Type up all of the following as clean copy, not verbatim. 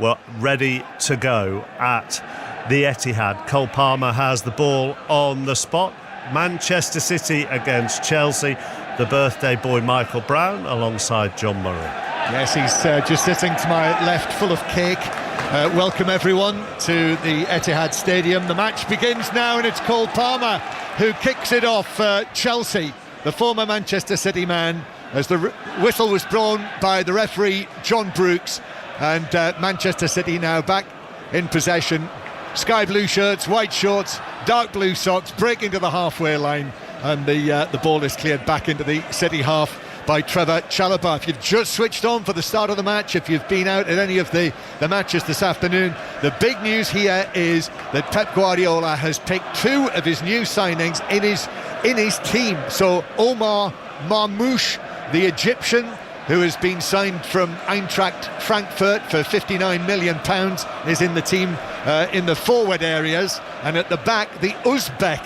were ready to go at the Etihad. Cole Palmer has the ball on the spot. Manchester City against Chelsea. The birthday boy Michael Brown alongside John Murray. Yes, he's just sitting to my left, full of cake. Welcome everyone to the Etihad Stadium. The match begins now, and it's Cole Palmer who kicks it off for Chelsea, the former Manchester City man, as the whistle was blown by the referee John Brooks, and Manchester City now back in possession. Sky blue shirts, white shorts, dark blue socks, breaking to the halfway line, and the ball is cleared back into the City half by Trevor Chalobah. If you've just switched on for the start of the match, if you've been out at any of the matches this afternoon, the big news here is that Pep Guardiola has picked two of his new signings in his team. So Omar Marmoush, the Egyptian, who has been signed from Eintracht Frankfurt for £59 million, is in the team in the forward areas, and at the back the Uzbek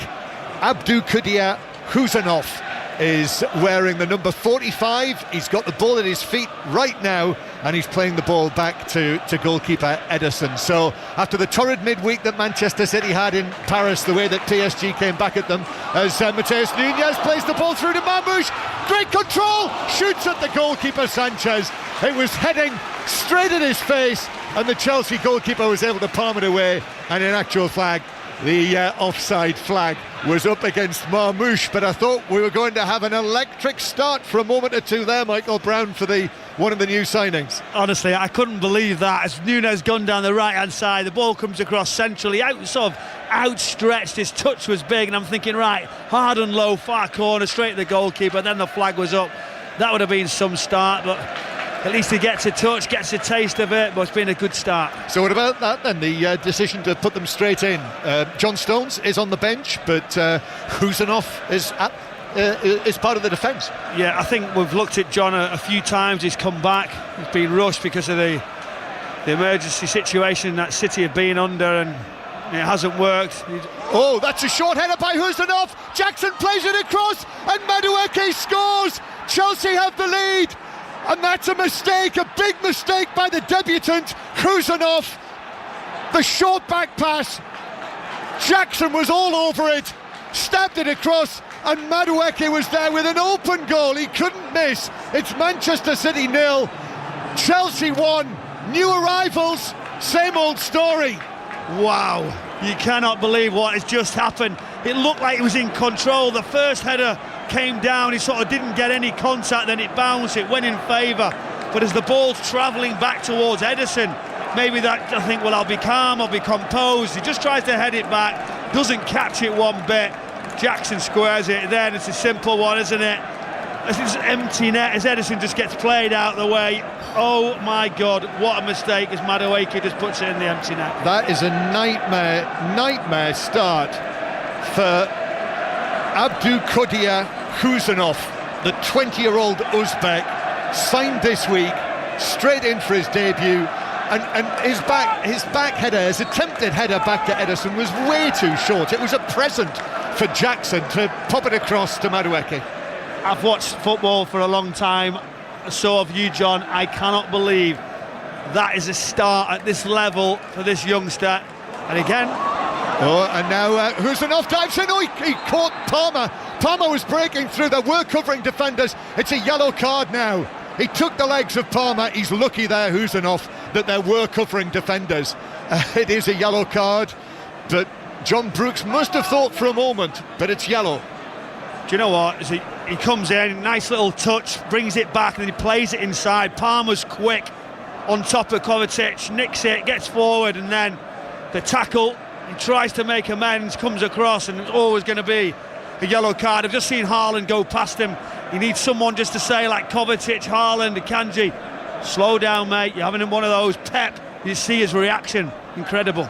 Abdulkadir Huzanov is wearing the number 45. He's got the ball at his feet right now, and he's playing the ball back to goalkeeper Ederson. So after the torrid midweek that Manchester City had in Paris, the way that PSG came back at them, as Mateus Nunes plays the ball through to Marmoush, great control, shoots at the goalkeeper Sanchez. It was heading straight at his face, and the Chelsea goalkeeper was able to palm it away, and in actual fact the offside flag was up against Marmoush. But I thought we were going to have an electric start for a moment or two there, Michael Brown, for one of the new signings. Honestly, I couldn't believe that. As Nunes gone down the right-hand side, the ball comes across centrally, outstretched, his touch was big, and I'm thinking, right, hard and low, far corner, straight to the goalkeeper, then the flag was up. That would have been some start, but at least he gets a touch, gets a taste of it, but it's been a good start. So what about that then, the decision to put them straight in? John Stones is on the bench, but Huzanov is part of the defence. Yeah, I think we've looked at John a few times. He's come back, he's been rushed because of the emergency situation that City have been under, and it hasn't worked. Oh, that's a short header by Huzanov. Jackson plays it across, and Madueke scores. Chelsea have the lead. And that's a mistake, a big mistake by the debutant, Huzanov. The short back pass, Jackson was all over it, stabbed it across, and Madueke was there with an open goal. He couldn't miss. It's Manchester City 0, Chelsea 1. New arrivals, same old story. Wow, you cannot believe what has just happened. It looked like he was in control. The first header came down, he sort of didn't get any contact, then it bounced, it went in favour, but as the ball's travelling back towards Ederson, maybe that, I think, well, I'll be calm, I'll be composed. He just tries to head it back, doesn't catch it one bit. Jackson squares it, then it's a simple one, isn't it? It's an empty net as Ederson just gets played out the way. Oh my God, what a mistake as Madueke just puts it in the empty net. That is a nightmare start for Abdulkadir Huzanov, the 20-year-old Uzbek, signed this week, straight in for his debut, and his back header, his attempted header back to Ederson, was way too short. It was a present for Jackson to pop it across to Madueke. I've watched football for a long time, so have you, John. I cannot believe that is a start at this level for this youngster. And again, oh, and now Huzanov dives in. Oh, he caught Palmer. Palmer was breaking through. There were covering defenders. It's a yellow card now. He took the legs of Palmer. He's lucky there, Huzanov, that there were covering defenders. It is a yellow card, but John Brooks must have thought for a moment, but it's yellow. Do you know what? As he comes in, nice little touch, brings it back, and then he plays it inside. Palmer's quick on top of Kovacic, nicks it, gets forward, and then the tackle. He tries to make amends, comes across, and it's always going to be a yellow card. I've just seen Haaland go past him. He needs someone just to say, like Kovacic, Haaland, Akanji, slow down, mate. You're having one of those. Pep, you see his reaction. Incredible.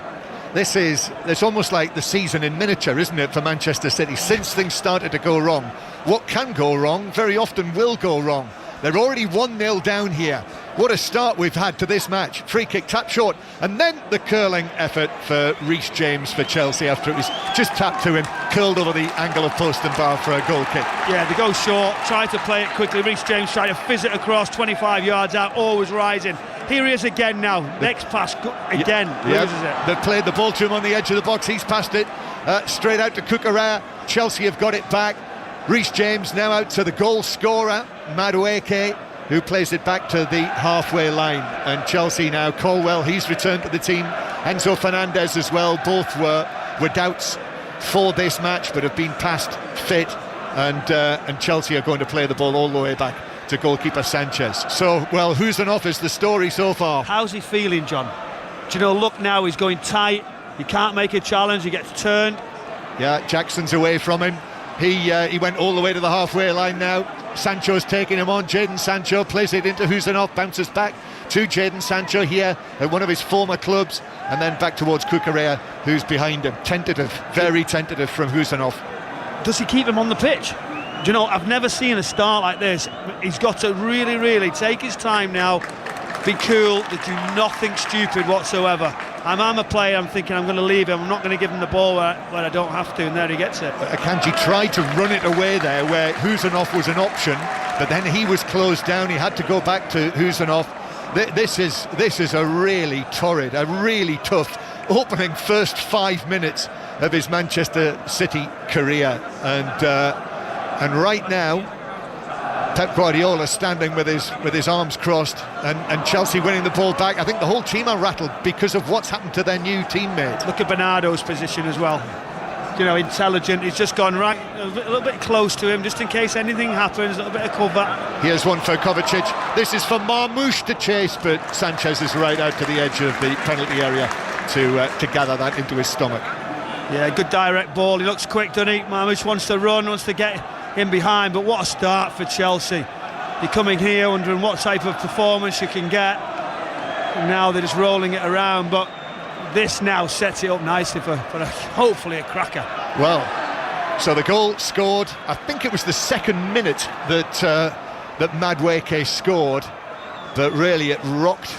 It's almost like the season in miniature, isn't it, for Manchester City? Since things started to go wrong, what can go wrong very often will go wrong. They're already 1-0 down here. What a start we've had to this match. Free kick tapped short, and then the curling effort for Reece James for Chelsea after it was just tapped to him, curled over the angle of post and bar for a goal kick. Yeah, they go short, try to play it quickly. Reece James tried to fizz it across 25 yards out, always rising. Here he is again now. Next pass, again, loses it. They've played the ball to him on the edge of the box. He's passed it straight out to Cucurella. Chelsea have got it back. Reece James now out to the goal scorer, Madueke, who plays it back to the halfway line. And Chelsea now, Colwell, he's returned to the team. Enzo Fernandez as well. Both were doubts for this match, but have been past fit. And Chelsea are going to play the ball all the way back to goalkeeper Sanchez. So, well, who's an off is the story so far. How's he feeling, John? Do you know, look now, he's going tight. He can't make a challenge, he gets turned. Yeah, Jackson's away from him. He went all the way to the halfway line now. Sancho's taking him on. Jadon Sancho plays it into Husanov, bounces back to Jadon Sancho here at one of his former clubs, and then back towards Cucurella, who's behind him. Tentative, very tentative from Husanov. Does he keep him on the pitch? Do you know, I've never seen a start like this. He's got to really, really take his time now, be cool, to do nothing stupid whatsoever. I'm a player, I'm thinking I'm going to leave him, I'm not going to give him the ball where I don't have to, and there he gets it. Akanji tried to run it away there where Husanov was an option, but then he was closed down. He had to go back to Husanov. This is a really torrid, a really tough opening first 5 minutes of his Manchester City career, and right now Pep Guardiola standing with his arms crossed, and Chelsea winning the ball back. I think the whole team are rattled because of what's happened to their new teammate. Look at Bernardo's position as well. You know, intelligent. He's just gone right a little bit close to him, just in case anything happens. A little bit of cover. Here's one for Kovacic. This is for Marmoush to chase, but Sanchez is right out to the edge of the penalty area to gather that into his stomach. Yeah, good direct ball. He looks quick, doesn't he? Marmoush wants to run, wants to get in behind, but what a start for Chelsea. You're coming here wondering what type of performance you can get, and now they're just rolling it around, but this now sets it up nicely for hopefully a cracker. Well, so the goal scored, I think it was the second minute that Madueke scored, but really it rocked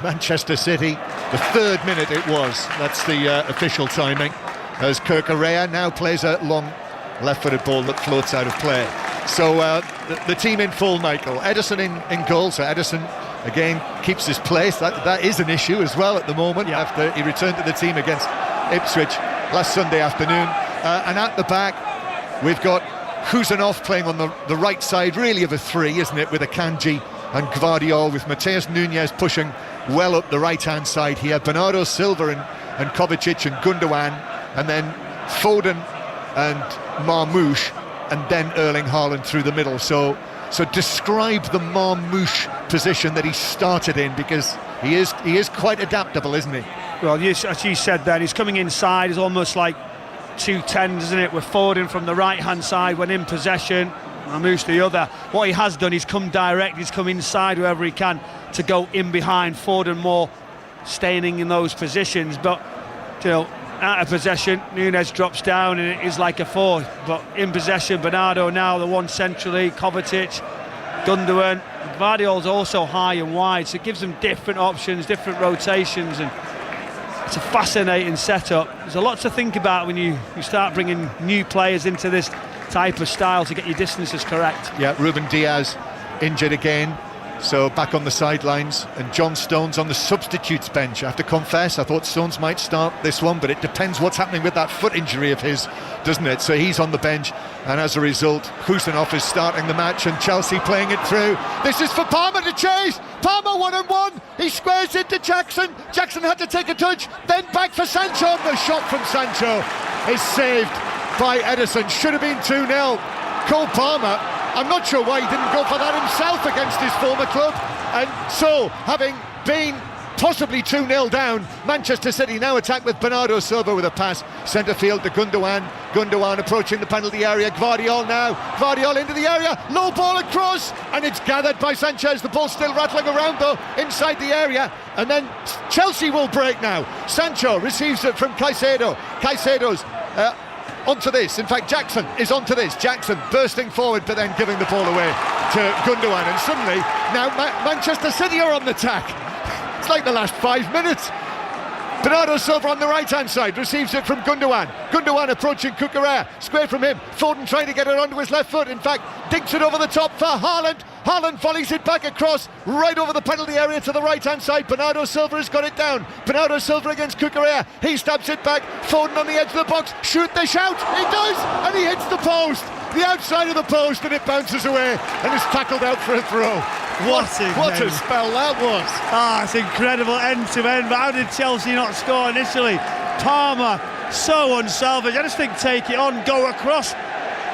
Manchester City. The third minute it was, that's the official timing, as Cucurella now plays a long left-footed ball that floats out of play. So the team in full, Michael. Ederson in goal, so Ederson again keeps his place. That is an issue as well at the moment, after he returned to the team against Ipswich last Sunday afternoon. And at the back we've got Husanov playing on the right side, really of a three, isn't it, with Akanji and Gvardiol, with Mateus Nunes pushing well up the right-hand side here, Bernardo Silva and Kovacic and Gundogan, and then Foden and Marmoush, and then Erling Haaland through the middle. So describe the Marmoush position that he started in, because he is quite adaptable, isn't he? Well, as you said then, he's coming inside. It's almost like 2-10s, isn't it? With Foden from the right-hand side when in possession, Marmoush the other. What he has done, he's come direct, he's come inside wherever he can to go in behind. Foden more staying in those positions, but you know, out of possession, Nunes drops down and it is like a four. But in possession, Bernardo now the one centrally, Kovacic, Gundogan. Gvardiol's also high and wide, so it gives them different options, different rotations, and it's a fascinating setup. There's a lot to think about when you start bringing new players into this type of style to get your distances correct. Yeah, Ruben Diaz injured again, so back on the sidelines, and John Stones on the substitutes bench. I have to confess, I thought Stones might start this one, but it depends what's happening with that foot injury of his, doesn't it? So he's on the bench, and as a result, Husanov is starting the match, and Chelsea playing it through. This is for Palmer to chase. Palmer 1-on-1. He squares into Jackson. Jackson had to take a touch, then back for Sancho. The shot from Sancho is saved by Ederson. Should have been 2-0. Cole Palmer, I'm not sure why he didn't go for that himself against his former club. And so, having been possibly 2-0 down, Manchester City now attack with Bernardo Silva with a pass centre field to Gundogan. Gundogan approaching the penalty area. Gvardiol now. Gvardiol into the area. Low ball across, and it's gathered by Sanchez. The ball still rattling around though inside the area. And then Chelsea will break now. Sancho receives it from Caicedo. Caicedo's onto this. In fact, Jackson is onto this. Jackson bursting forward, but then giving the ball away to Gundogan. And suddenly, now Manchester City are on the attack. It's like the last 5 minutes. Bernardo Silva on the right-hand side receives it from Gundogan. Gundogan approaching Cucurella. Square from him. Foden trying to get it onto his left foot. In fact, dinks it over the top for Haaland. Haaland volleys it back across, right over the penalty area to the right-hand side. Bernardo Silva has got it down. Bernardo Silva against Cucurella. He stabs it back. Foden on the edge of the box. Shoot, they shout. He does, and he hits the post. The outside of the post, and it bounces away and is tackled out for a throw. What a spell that was. It's incredible end to end. But how did Chelsea not score initially? Palmer, so unselfish. I just think take it on, go across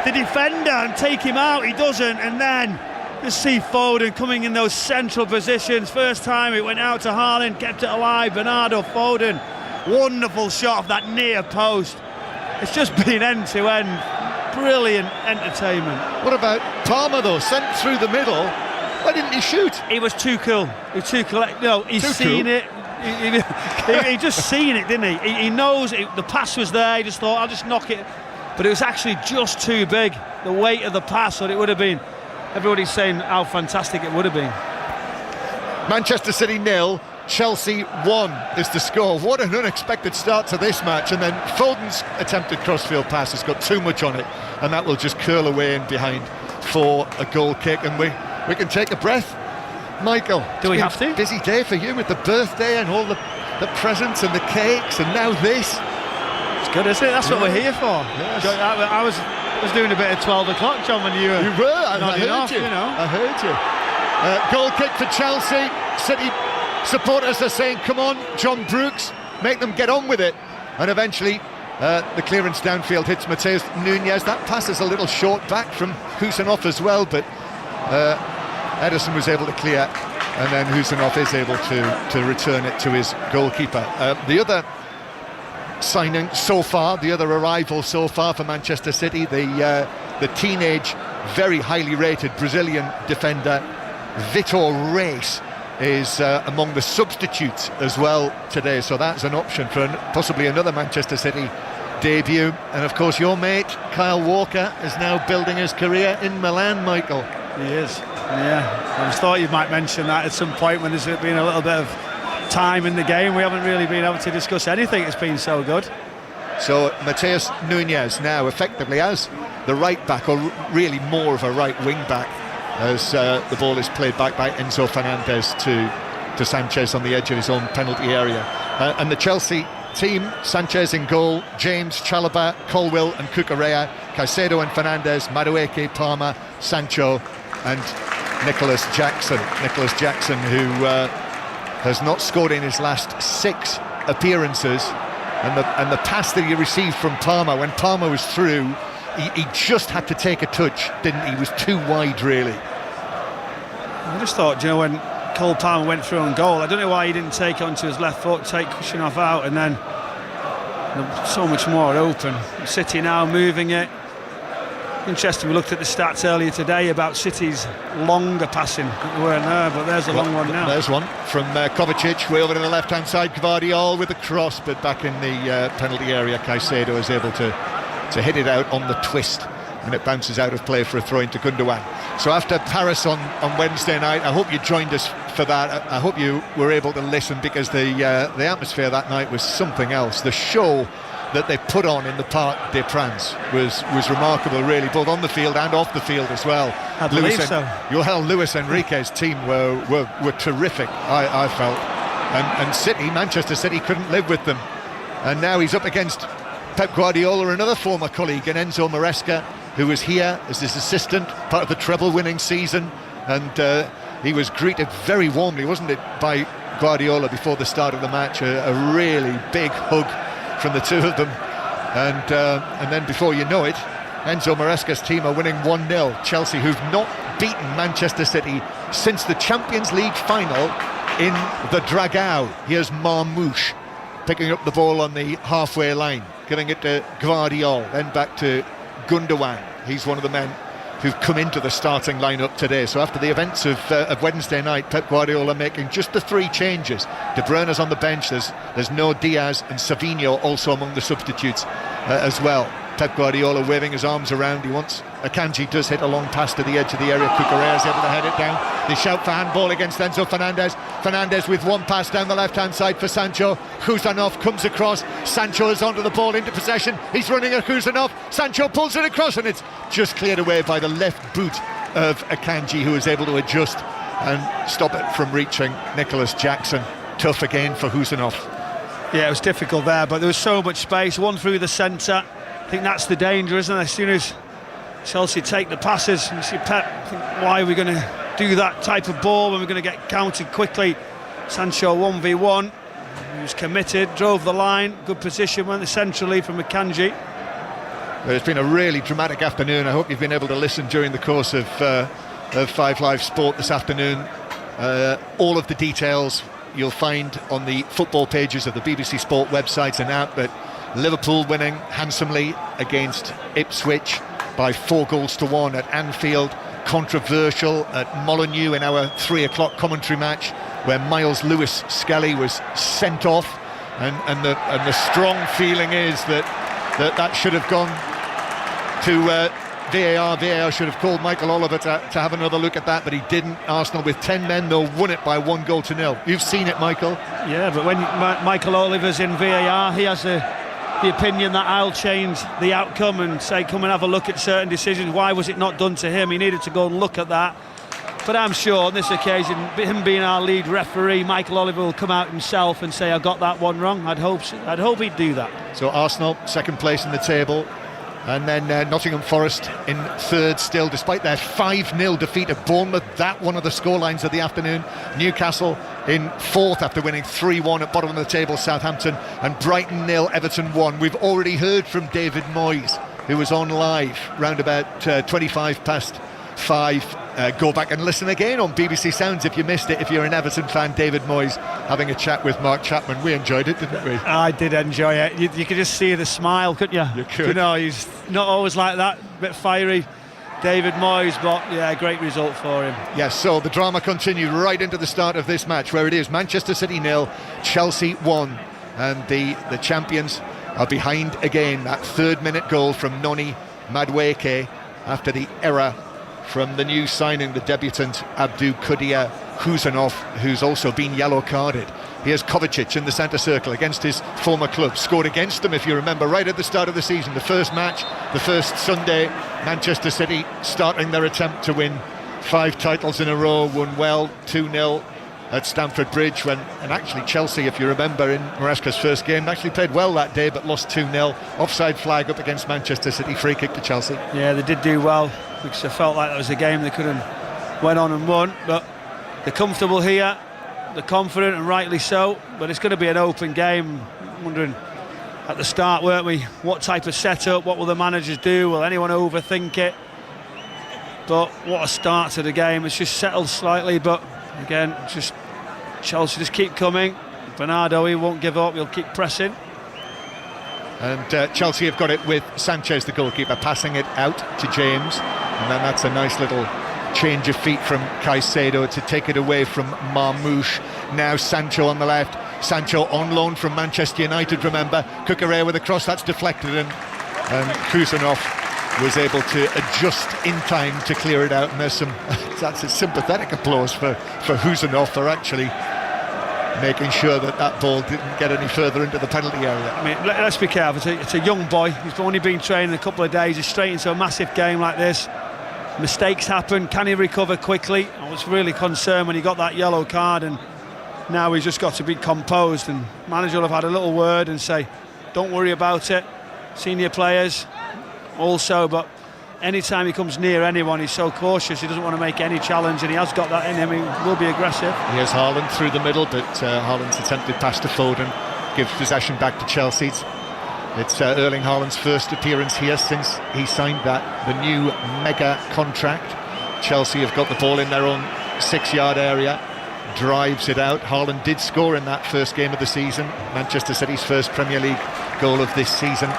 the defender and take him out. He doesn't, and then just see Foden coming in those central positions. First time it went out to Haaland, kept it alive. Bernardo Foden, wonderful shot of that near post. It's just been end to end. Brilliant entertainment. What about Palmer though? Sent through the middle. Why didn't he shoot? He was too cool. He was too cool. No, he's seen it. He just seen it, didn't he? He knows it, the pass was there. He just thought, I'll just knock it. But it was actually just too big. The weight of the pass, or it would have been. Everybody's saying how fantastic it would have been. Manchester City 0, Chelsea 1 is the score. What an unexpected start to this match. And then Foden's attempted crossfield pass has got too much on it, and that will just curl away in behind for a goal kick. And we can take a breath. Michael, do we have to? Busy day for you with the birthday and all the presents and the cakes, and now this. It's good, isn't it? That's what we're here for. Yes. I was doing a bit at 12 o'clock, John, when you were. I heard off, you. You know. I heard you. Goal kick for Chelsea. City supporters are saying, come on, John Brooks, make them get on with it. And eventually the clearance downfield hits Mateus Nunes. That pass is a little short back from Husanov as well, but Ederson was able to clear, and then Husanov is able to return it to his goalkeeper. The other signing so far, the other arrival so far for Manchester City, the teenage, very highly rated Brazilian defender Vitor Reis is among the substitutes as well today, so that's an option for possibly another Manchester City debut. And of course your mate Kyle Walker is now building his career in Milan, Michael. He is, yeah. I just thought you might mention that at some point when there's been a little bit of time in the game. We haven't really been able to discuss anything. It's been so good. So Mateus Nunes now effectively as the right back, or really more of a right wing back, as the ball is played back by Enzo Fernandez to Sanchez on the edge of his own penalty area. And the Chelsea team, Sanchez in goal, James, Chalobah, Colwill and Cucurella, Caicedo and Fernandez, Madueke, Palmer, Sancho and Nicholas Jackson. Nicholas Jackson, who has not scored in his last 6 appearances, and the pass that he received from Palmer, when Palmer was through, he just had to take a touch, didn't he? He was too wide, really. I just thought, you know, when Cole Palmer went through on goal, I don't know why he didn't take it onto his left foot, take Kushinoff out, and then so much more open. City now moving it. Interesting, we looked at the stats earlier today about City's longer passing. They weren't there, but there's a long one now. There's one from Kovacic, way over to the left-hand side. Gvardiol with the cross, but back in the penalty area, Caicedo is able to hit it out on the twist, and it bounces out of play for a throw into Gundogan. So after Paris on Wednesday night, I hope you joined us for that. I hope you were able to listen, because the atmosphere that night was something else. The show that they put on in the Parc des Princes was remarkable, really, both on the field and off the field as well. I believe so. Luis Enrique's team were terrific, I felt. And City, Manchester City, couldn't live with them. And now he's up against Pep Guardiola, another former colleague, and Enzo Maresca, who was here as his assistant, part of the treble-winning season. And he was greeted very warmly, wasn't it, by Guardiola before the start of the match. A really big hug from the two of them, and then before you know it, Enzo Maresca's team are winning 1-0. Chelsea, who've not beaten Manchester City since the Champions League final in the Dragao. Here's Marmouche picking up the ball on the halfway line, giving it to Gvardiol, then back to Gundogan. He's one of the men who've come into the starting lineup today. So after the events of Wednesday night, Pep Guardiola making just the 3 changes. De Bruyne's on the bench, there's no Diaz, and Savinho also among the substitutes as well. Pep Guardiola waving his arms around. He wants Akanji does hit a long pass to the edge of the area. Cucurella is able to head it down. They shout for handball against Enzo Fernandez. Fernandez with one pass down the left-hand side for Sancho. Husanov comes across. Sancho is onto the ball, into possession. He's running at Husanov. Sancho pulls it across, and it's just cleared away by the left boot of Akanji, who was able to adjust and stop it from reaching Nicholas Jackson. Tough again for Husanov. Yeah, it was difficult there, but there was so much space. One through the centre. I think that's the danger, isn't it? As soon as Chelsea take the passes, you see Pep think, why are we going to do that type of ball when we're going to get counted quickly? Sancho 1v1. He was committed, drove the line, good position, went centrally from Akanji. Well, it's been a really dramatic afternoon. I hope you've been able to listen during the course of 5 Live Sport this afternoon. All of the details you'll find on the football pages of the BBC Sport website and app. But Liverpool winning handsomely against Ipswich by 4-1 at Anfield. Controversial at Molineux in our 3 o'clock commentary match, where Miles Lewis Skelly was sent off, and the strong feeling is that should have gone to VAR. VAR should have called Michael Oliver to have another look at that, but he didn't. Arsenal with 10 men, they'll won it by 1-0. You've seen it, Michael. Yeah, but when Michael Oliver's in VAR, he has the opinion that I'll change the outcome and say, come and have a look at certain decisions. Why was it not done to him? He needed to go and look at that. But I'm sure on this occasion, him being our lead referee, Michael Oliver will come out himself and say, I got that one wrong. I'd hope he'd do that. So Arsenal, second place in the table. And then Nottingham Forest in third still, despite their 5-0 defeat at Bournemouth. That one of the scorelines of the afternoon. Newcastle in fourth after winning 3-1 at bottom of the table, Southampton. And Brighton 0, Everton 1. We've already heard from David Moyes, who was on live round about 25 past 5. Go back and listen again on BBC Sounds if you missed it. If you're an Everton fan, David Moyes having a chat with Mark Chapman. We enjoyed it, didn't we? I did enjoy it. You could just see the smile, couldn't you? You could. You know, he's not always like that, a bit fiery, David Moyes, but yeah, great result for him. Yes, so the drama continued right into the start of this match, where it is Manchester City 0, Chelsea 1, and the champions are behind again. That 3rd-minute goal from Noni Madueke after the error from the new signing, the debutant Abdou Koudia Husanov, who's also been yellow carded. Here's Kovacic in the centre circle against his former club. Scored against them, if you remember, right at the start of the season. The first match, the first Sunday, Manchester City starting their attempt to win 5 titles in a row, won well, 2-0 at Stamford Bridge, and actually Chelsea, if you remember, in Maresca's first game, actually played well that day but lost 2-0. Offside flag up against Manchester City, free kick to Chelsea. Yeah, they did do well, because I felt like that was a game they could have went on and won, but they're comfortable here, they're confident, and rightly so. But it's going to be an open game. I'm wondering at the start, weren't we, what type of setup, what will the managers do, will anyone overthink it? But what a start to the game. It's just settled slightly, but again, just Chelsea just keep coming. Bernardo, he won't give up, he'll keep pressing. And Chelsea have got it with Sanchez, the goalkeeper, passing it out to James, and then that's a nice little change of feet from Caicedo to take it away from Marmoush. Now Sancho on the left, Sancho on loan from Manchester United, remember. Cucurella with a cross, that's deflected, and Husanov was able to adjust in time to clear it out, and there's that's a sympathetic applause for Husanov for actually making sure that ball didn't get any further into the penalty area. I mean, let's be careful. It's a young boy. He's only been training a couple of days. He's straight into a massive game like this. Mistakes happen. Can he recover quickly? I was really concerned when he got that yellow card, and now he's just got to be composed. And manager will have had a little word and say, don't worry about it. Senior players also, but anytime he comes near anyone, he's so cautious. He doesn't want to make any challenge, and he has got that in him. He will be aggressive. Here's Haaland through the middle, but Haaland's attempted pass to Foden gives possession back to Chelsea. It's Erling Haaland's first appearance here since he signed the new mega contract. Chelsea have got the ball in their own 6-yard area, drives it out. Haaland did score in that first game of the season, Manchester City's first Premier League goal of this season,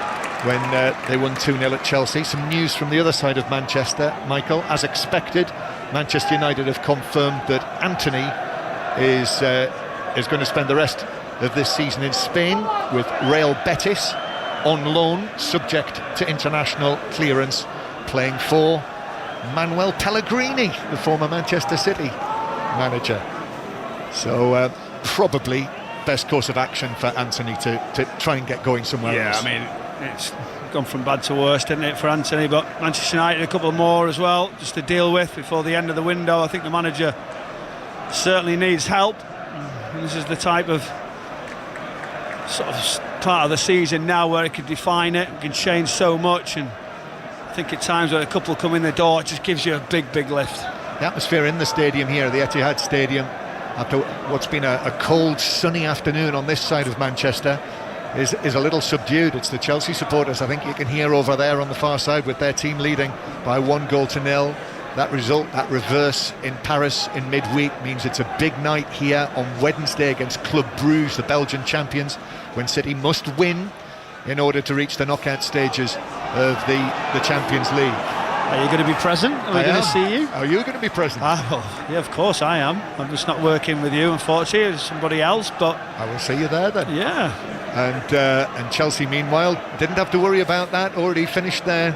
when they won 2-0 at Chelsea. Some news from the other side of Manchester, Michael. As expected, Manchester United have confirmed that Antony is going to spend the rest of this season in Spain with Real Betis on loan, subject to international clearance, playing for Manuel Pellegrini, the former Manchester City manager. So probably best course of action for Antony to try and get going somewhere else. Yeah, I mean, it's gone from bad to worse, didn't it, for Anthony? But Manchester United a couple more as well, just to deal with before the end of the window. I think the manager certainly needs help. And this is the type of sort of part of the season now where it can define it, it can change so much. And I think at times when a couple come in the door, it just gives you a big lift. The atmosphere in the stadium here, the Etihad Stadium, after what's been a cold, sunny afternoon on this side of Manchester, is a little subdued. It's the Chelsea supporters, I think you can hear over there on the far side, with their team leading by 1-0. That result, that reverse in Paris in midweek, means it's a big night here on Wednesday against Club Brugge, the Belgian champions, when City must win in order to reach the knockout stages of the Champions League. Are you going to be present? Are we going to see you? Are you going to be present? Yeah, of course I am. I'm just not working with you, unfortunately. It's somebody else, but I will see you there then. Yeah. And Chelsea, meanwhile, didn't have to worry about that. Already finished their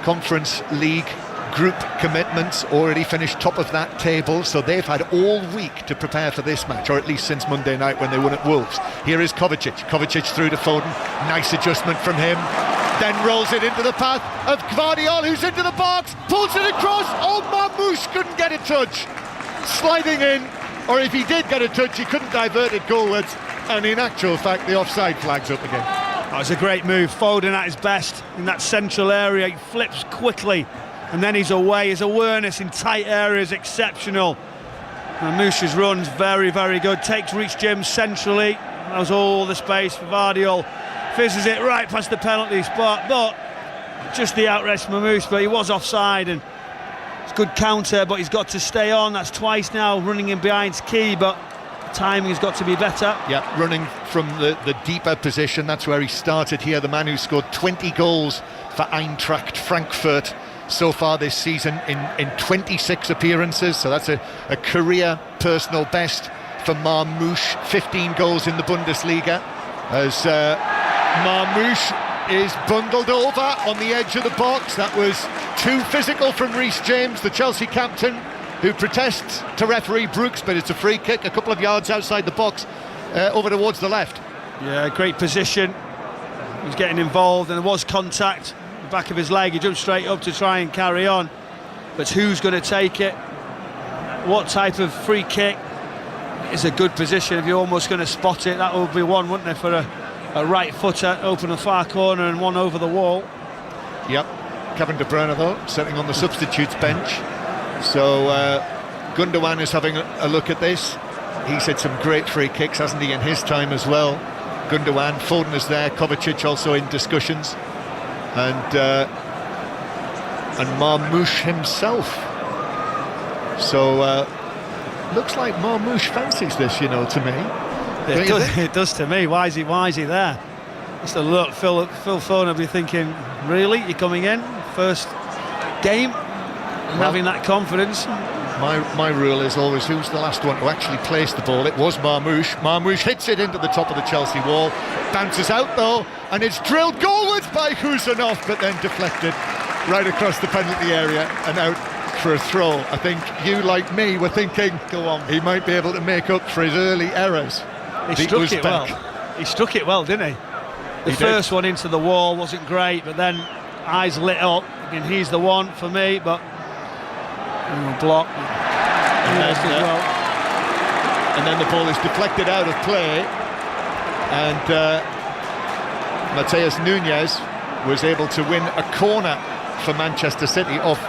Conference League group commitments, already finished top of that table, so they've had all week to prepare for this match, or at least since Monday night when they won at Wolves. Here is Kovacic through to Foden. Nice adjustment from him. Then rolls it into the path of Gvardiol, who's into the box, pulls it across. Oh, Marmoush couldn't get a touch. Sliding in, or if he did get a touch, he couldn't divert it goalwards. And in actual fact, the offside flag's up again. That was a great move. Foden at his best in that central area. He flips quickly, and then he's away. His awareness in tight areas exceptional. Marmoush's run's very good. Takes Reece James centrally. That was all the space for Gvardiol. Fizzes it right past the penalty spot, but just the outrest Marmoush, but he was offside, and it's good counter, but he's got to stay on. That's twice now running in behind's key, but the timing has got to be better. Yeah, running from the deeper position. That's where he started here. The man who scored 20 goals for Eintracht Frankfurt so far this season in 26 appearances, so that's a career personal best for Marmoush. 15 goals in the Bundesliga as Marmoush is bundled over on the edge of the box. That was too physical from Reece James, the Chelsea captain, who protests to referee Brooks, but it's a free kick a couple of yards outside the box, over towards the left. Yeah, great position. He's getting involved, and there was contact. The back of his leg, he jumped straight up to try and carry on. But who's going to take it? What type of free kick? It's a good position. If you're almost going to spot it, that would be one, wouldn't it, for a right footer, open the far corner and one over the wall. Yep. Kevin De Bruyne, though, sitting on the substitutes bench. So Gundogan is having a look at this. He's had some great free kicks, hasn't he, in his time as well. Gundogan, Foden is there, Kovacic also in discussions, and Marmoush himself. So looks like Marmoush fancies this, to me. It does to me. Why is he there? Just a look. Phil Foden will be thinking, really, you're coming in first game and having that confidence. My rule is always, who's the last one to actually place the ball? It was Marmoush. Marmoush hits it into the top of the Chelsea wall, bounces out though, and it's drilled goalwards by Kuzanov, but then deflected right across the penalty area and out for a throw. I think you, like me, were thinking, go on, he might be able to make up for his early errors. He struck it well. He struck it well, didn't he? The first one into the wall wasn't great, but then eyes lit up, and he's the one for me, but block. And then the ball is deflected out of play, and Mateus Nunes was able to win a corner for Manchester City off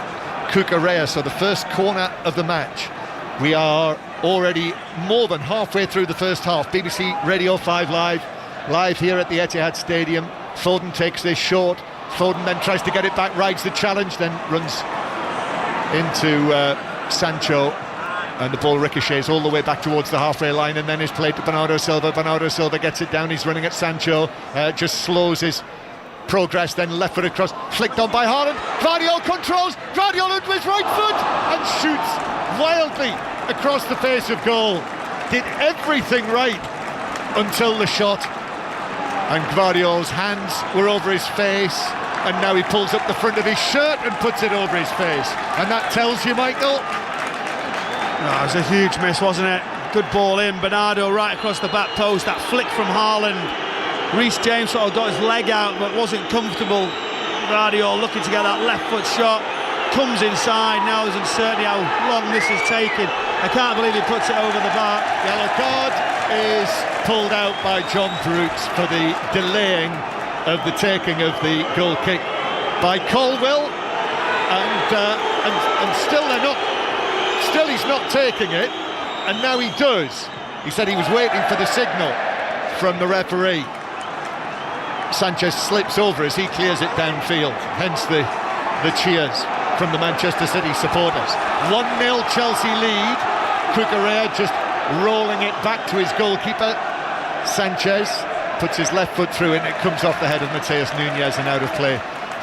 Cucurella, so the first corner of the match. We are already more than halfway through the first half. BBC Radio 5 live here at the Etihad Stadium. Foden takes this short. Foden then tries to get it back, rides the challenge, then runs into Sancho, and the ball ricochets all the way back towards the halfway line, and then is played to Bernardo Silva. Bernardo Silva gets it down, he's running at Sancho, just slows his progress, then left foot across, flicked on by Haaland. Gvardiol controls, Gvardiol into his right foot and shoots wildly across the face of goal. Did everything right until the shot, and Gvardiol's hands were over his face, and now he pulls up the front of his shirt and puts it over his face, and that tells you, Michael. It was a huge miss, wasn't it? Good ball in, Bernardo right across the back post, that flick from Haaland. Reece James sort of got his leg out but wasn't comfortable Gvardiol looking to get that left foot shot, comes inside. Now there's uncertainty how long this is taking. I can't believe he puts it over the bar. Yellow card is pulled out by John Brooks for the delaying of the taking of the goal kick by Colwill, and still they're not. Still he's not taking it, and now he does. He said he was waiting for the signal from the referee. Sanchez slips over as he clears it downfield, hence the cheers from the Manchester City supporters. 1-0 Chelsea lead. Cucurella just rolling it back to his goalkeeper. Sanchez puts his left foot through it and it comes off the head of Matheus Nunes and out of play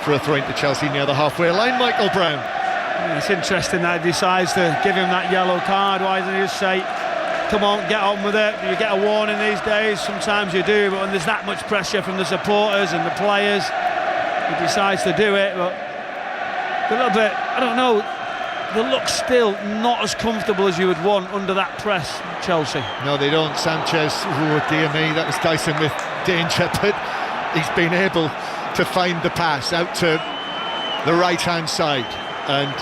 for a throw into Chelsea near the halfway line. Michael Brown. Yeah, it's interesting that he decides to give him that yellow card. Why doesn't he just say, come on, get on with it? You get a warning these days. Sometimes you do, but when there's that much pressure from the supporters and the players, he decides to do it. But a little bit, I don't know, they look still not as comfortable as you would want under that press, Chelsea. No, they don't. Sanchez, oh dear me, that was Dyson with danger, but he's been able to find the pass out to the right-hand side, and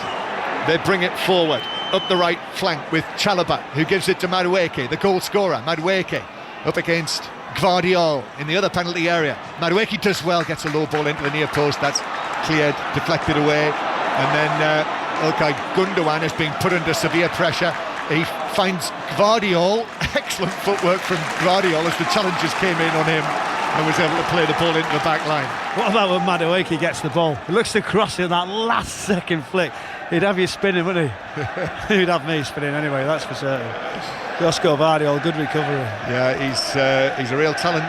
they bring it forward up the right flank with Chalobah, who gives it to Madueke, the goal scorer. Madueke up against Gvardiol in the other penalty area. Madueke does well, gets a low ball into the near post, that's cleared, deflected away, and then Ilkay Gundogan has been put under severe pressure. He finds Gvardiol, excellent footwork from Gvardiol as the challengers came in on him, and was able to play the ball into the back line. What about when Madueke gets the ball? He looks to cross in that last second flick. He'd have you spinning, wouldn't he? He'd have me spinning anyway, that's for certain. Josko Gvardiol, good recovery. Yeah, he's a real talent,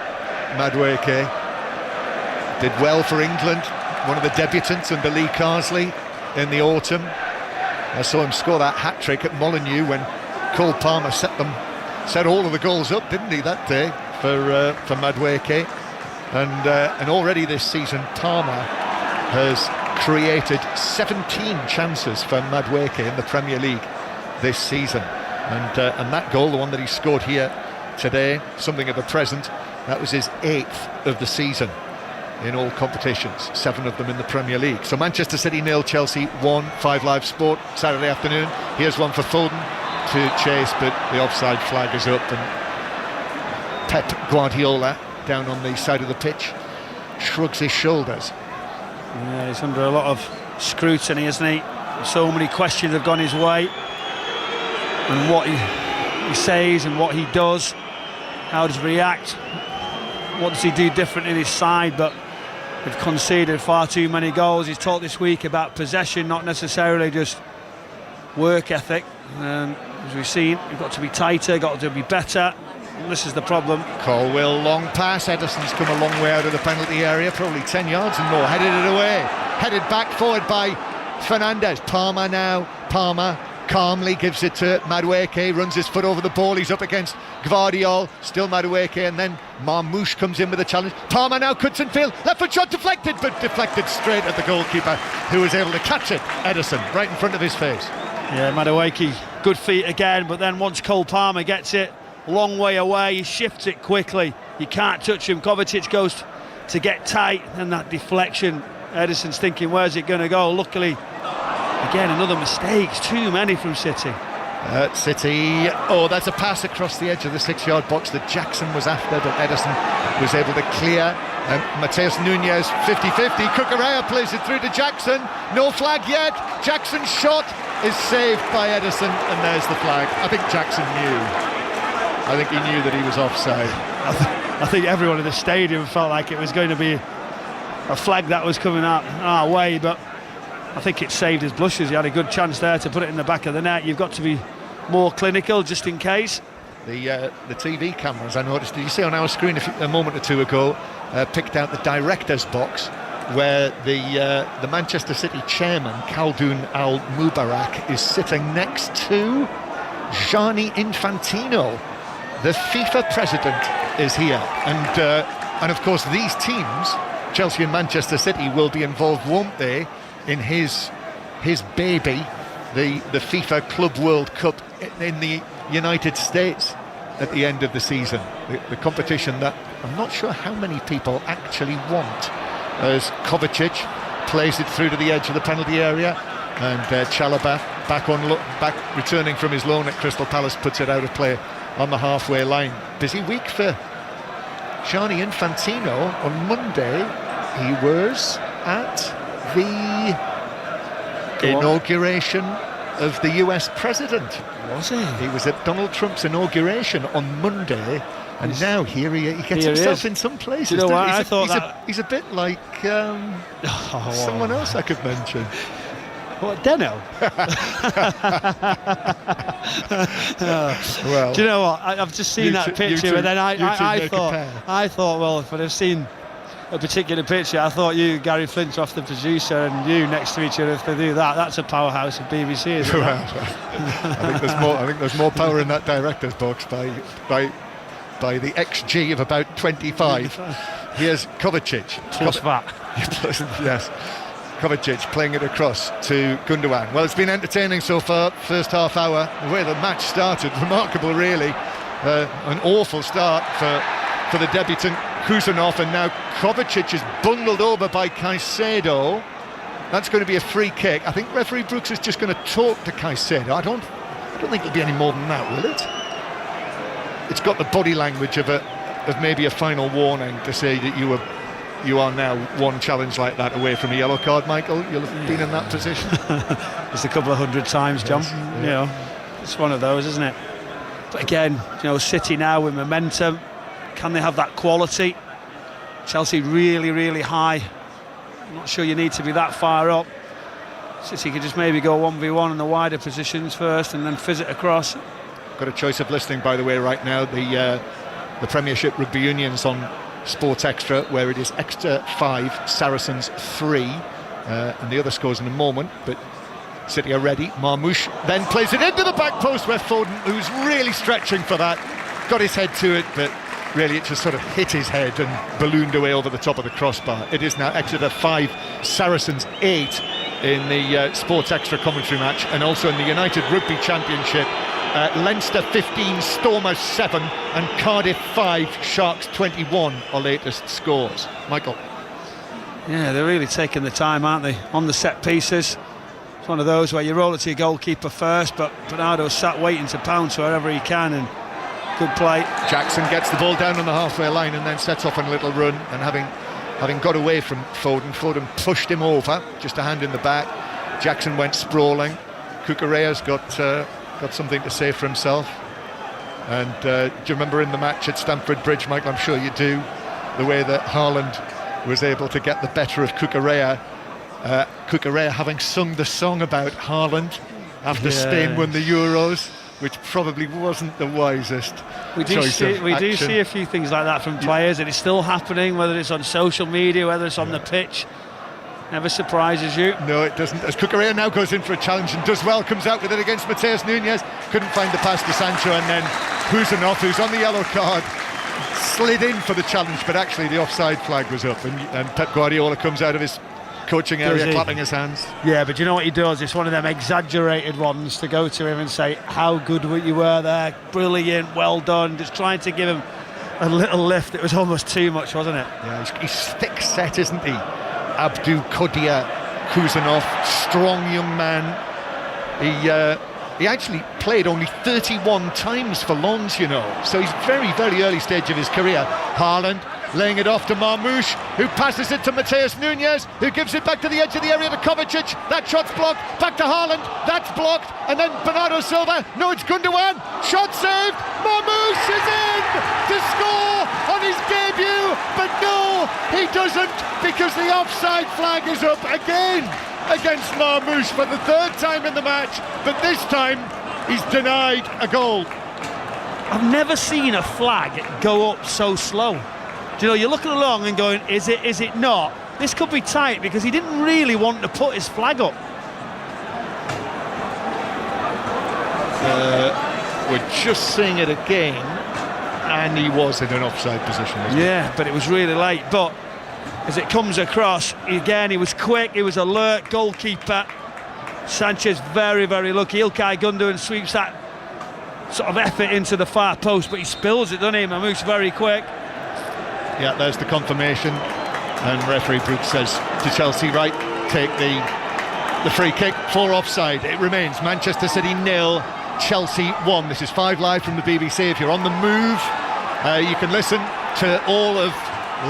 Madueke. Did well for England, one of the debutants under Lee Carsley in the autumn. I saw him score that hat-trick at Molineux when Cole Palmer set all of the goals up, didn't he, that day for Madueke, and already this season Palmer has created 17 chances for Madueke in the Premier League this season, and that goal, the one that he scored here today, something of a present, that was his 8th of the season in all competitions, 7 of them in the Premier League. So Manchester City 0, Chelsea 1. 5 Live Sport Saturday afternoon. Here's one for Foden to chase, but the offside flag is up, and Pep Guardiola down on the side of the pitch shrugs his shoulders. Yeah, he's under a lot of scrutiny, isn't he? So many questions have gone his way, and what he says and what he does, how does he react, what does he do different in his side? But they've conceded far too many goals. He's talked this week about possession, not necessarily just work ethic. As we've seen, you've got to be tighter, got to be better. And this is the problem. Colwill, long pass. Ederson's come a long way out of the penalty area, probably 10 yards and more. Headed it away. Headed back forward by Fernandez. Palmer now. Palmer calmly gives it to Madueke, runs his foot over the ball. He's up against Gvardiol, still Madueke, and then Marmoush comes in with a challenge. Palmer now cuts in field, left foot shot deflected, but deflected straight at the goalkeeper, who was able to catch it. Ederson right in front of his face. Yeah, Madueke, good feet again, but then once Cole Palmer gets it, long way away, he shifts it quickly. You can't touch him. Kovacic goes to get tight, and that deflection, Ederson's thinking, where's it going to go? Luckily, again, another mistake. Too many from City. City, oh, that's a pass across the edge of the 6-yard box that Jackson was after, but Ederson was able to clear. Matheus Nunes 50-50. Cucurella plays it through to Jackson. No flag yet. Jackson's shot is saved by Ederson, and there's the flag. I think Jackson knew. I think he knew that he was offside. I think everyone in the stadium felt like it was going to be a flag that was coming out our way, but I think it saved his blushes. He had a good chance there to put it in the back of the net. You've got to be more clinical just in case. The TV cameras, I noticed, did you see on our screen a moment or two ago, picked out the director's box where the Manchester City chairman, Khaldoon Al-Mubarak, is sitting next to Gianni Infantino. The FIFA president is here, and of course these teams, Chelsea and Manchester City, will be involved, won't they, in his baby, the FIFA Club World Cup in the United States at the end of the season, the competition that I'm not sure how many people actually want, as Kovacic plays it through to the edge of the penalty area, and Chalobah back returning from his loan at Crystal Palace puts it out of play on the halfway line. Busy week for Gianni Infantino. On Monday he was at the inauguration of the US president. Was he? He was at Donald Trump's inauguration on Monday, and now he gets himself in some places. You know what? He's a bit like someone else I could mention. What, Deno? Well, do you know what? I've just seen that picture, and then I thought, well, if I'd have seen a particular picture, I thought you, Gary Flintoff, the producer, and you next to each other, if they do that, that's a powerhouse of BBC, isn't it? I think there's more power in that director's box by the XG of about 25. Here's Kovacic. Plus that. Yes. Kovacic playing it across to Gundogan. Well, it's been entertaining so far, first half hour. The way the match started, remarkable really. An awful start for the debutant Kuzanov, and now Kovacic is bundled over by Caicedo. That's going to be a free kick. I think referee Brooks is just going to talk to Caicedo. I don't think it'll be any more than that, will it? It's got the body language of maybe a final warning to say that you are now one challenge like that away from a yellow card, Michael. You'll have been in that position. It's a couple of hundred times, John. Yes, yeah. You know, it's one of those, isn't it? But again, you know, City now with momentum, can they have that quality? Chelsea really, really high. I'm not sure you need to be that far up. City could just maybe go 1v1 in the wider positions first and then fizz it across. Got a choice of listening, by the way, right now. The Premiership Rugby Union's on Sports Extra, where it is Exeter 5, Saracens 3, and the other scores in a moment, but City are ready. Marmoush then plays it into the back post, where Foden, who's really stretching for that, got his head to it, but really it just sort of hit his head and ballooned away over the top of the crossbar. It is now Exeter 5, Saracens 8 in the Sports Extra commentary match, and also in the United Rugby Championship. Leinster 15, Stormers 7, and Cardiff 5, Sharks 21 are latest scores. Michael. Yeah, they're really taking the time, aren't they, on the set pieces. It's one of those where you roll it to your goalkeeper first, but Bernardo's sat waiting to pounce wherever he can, and good play. Jackson gets the ball down on the halfway line and then sets off on a little run, and having got away from Foden pushed him over, just a hand in the back. Jackson went sprawling. Cucurella's got something to say for himself. And do you remember in the match at Stamford Bridge, Michael? I'm sure you do, the way that Haaland was able to get the better of Cucurella. Cucurella having sung the song about Haaland after Spain won the Euros, which probably wasn't the wisest choice of action. We do see a few things like that from players, and it's still happening, whether it's on social media, whether it's on the pitch. Never surprises you. No, it doesn't. As Cucurella now goes in for a challenge and does well, comes out with it against Mateus Nunes. Couldn't find the pass to Sancho, and then Kuzanov, who's on the yellow card, slid in for the challenge, but actually the offside flag was up, and Pep Guardiola comes out of his coaching area clapping his hands. Yeah, but you know what he does? It's one of them exaggerated ones to go to him and say how good you were there, brilliant, well done, just trying to give him a little lift. It was almost too much, wasn't it? Yeah, he's thick-set, isn't he? Abdou Kodia Kuzanov, strong young man. He actually played only 31 times for Lens, you know, so he's very, very early stage of his career. Haaland laying it off to Marmoush, who passes it to Mateus Nunes, who gives it back to the edge of the area to Kovacic. That shot's blocked, back to Haaland, that's blocked, and then Bernardo Silva, no, it's Gundogan, shot saved, Marmoush is in to score on his debut, but no, he doesn't, because the offside flag is up again against Marmoush for the third time in the match, but this time he's denied a goal. I've never seen a flag go up so slow. Do you know, you're looking along and going, is it not? This could be tight, because he didn't really want to put his flag up. We're just seeing it again, and he was in an offside position. Yeah, but it was really late. But as it comes across, again, he was quick, he was alert, goalkeeper. Sanchez very, very lucky. Ilkay Gundogan sweeps that sort of effort into the far post, but he spills it, doesn't he? Mamouche very quick. Yeah, there's the confirmation, and referee Brooks says to Chelsea, right, take the free kick for offside. It remains Manchester City 0, Chelsea 1. This is 5 Live from the BBC. If you're on the move, you can listen to all of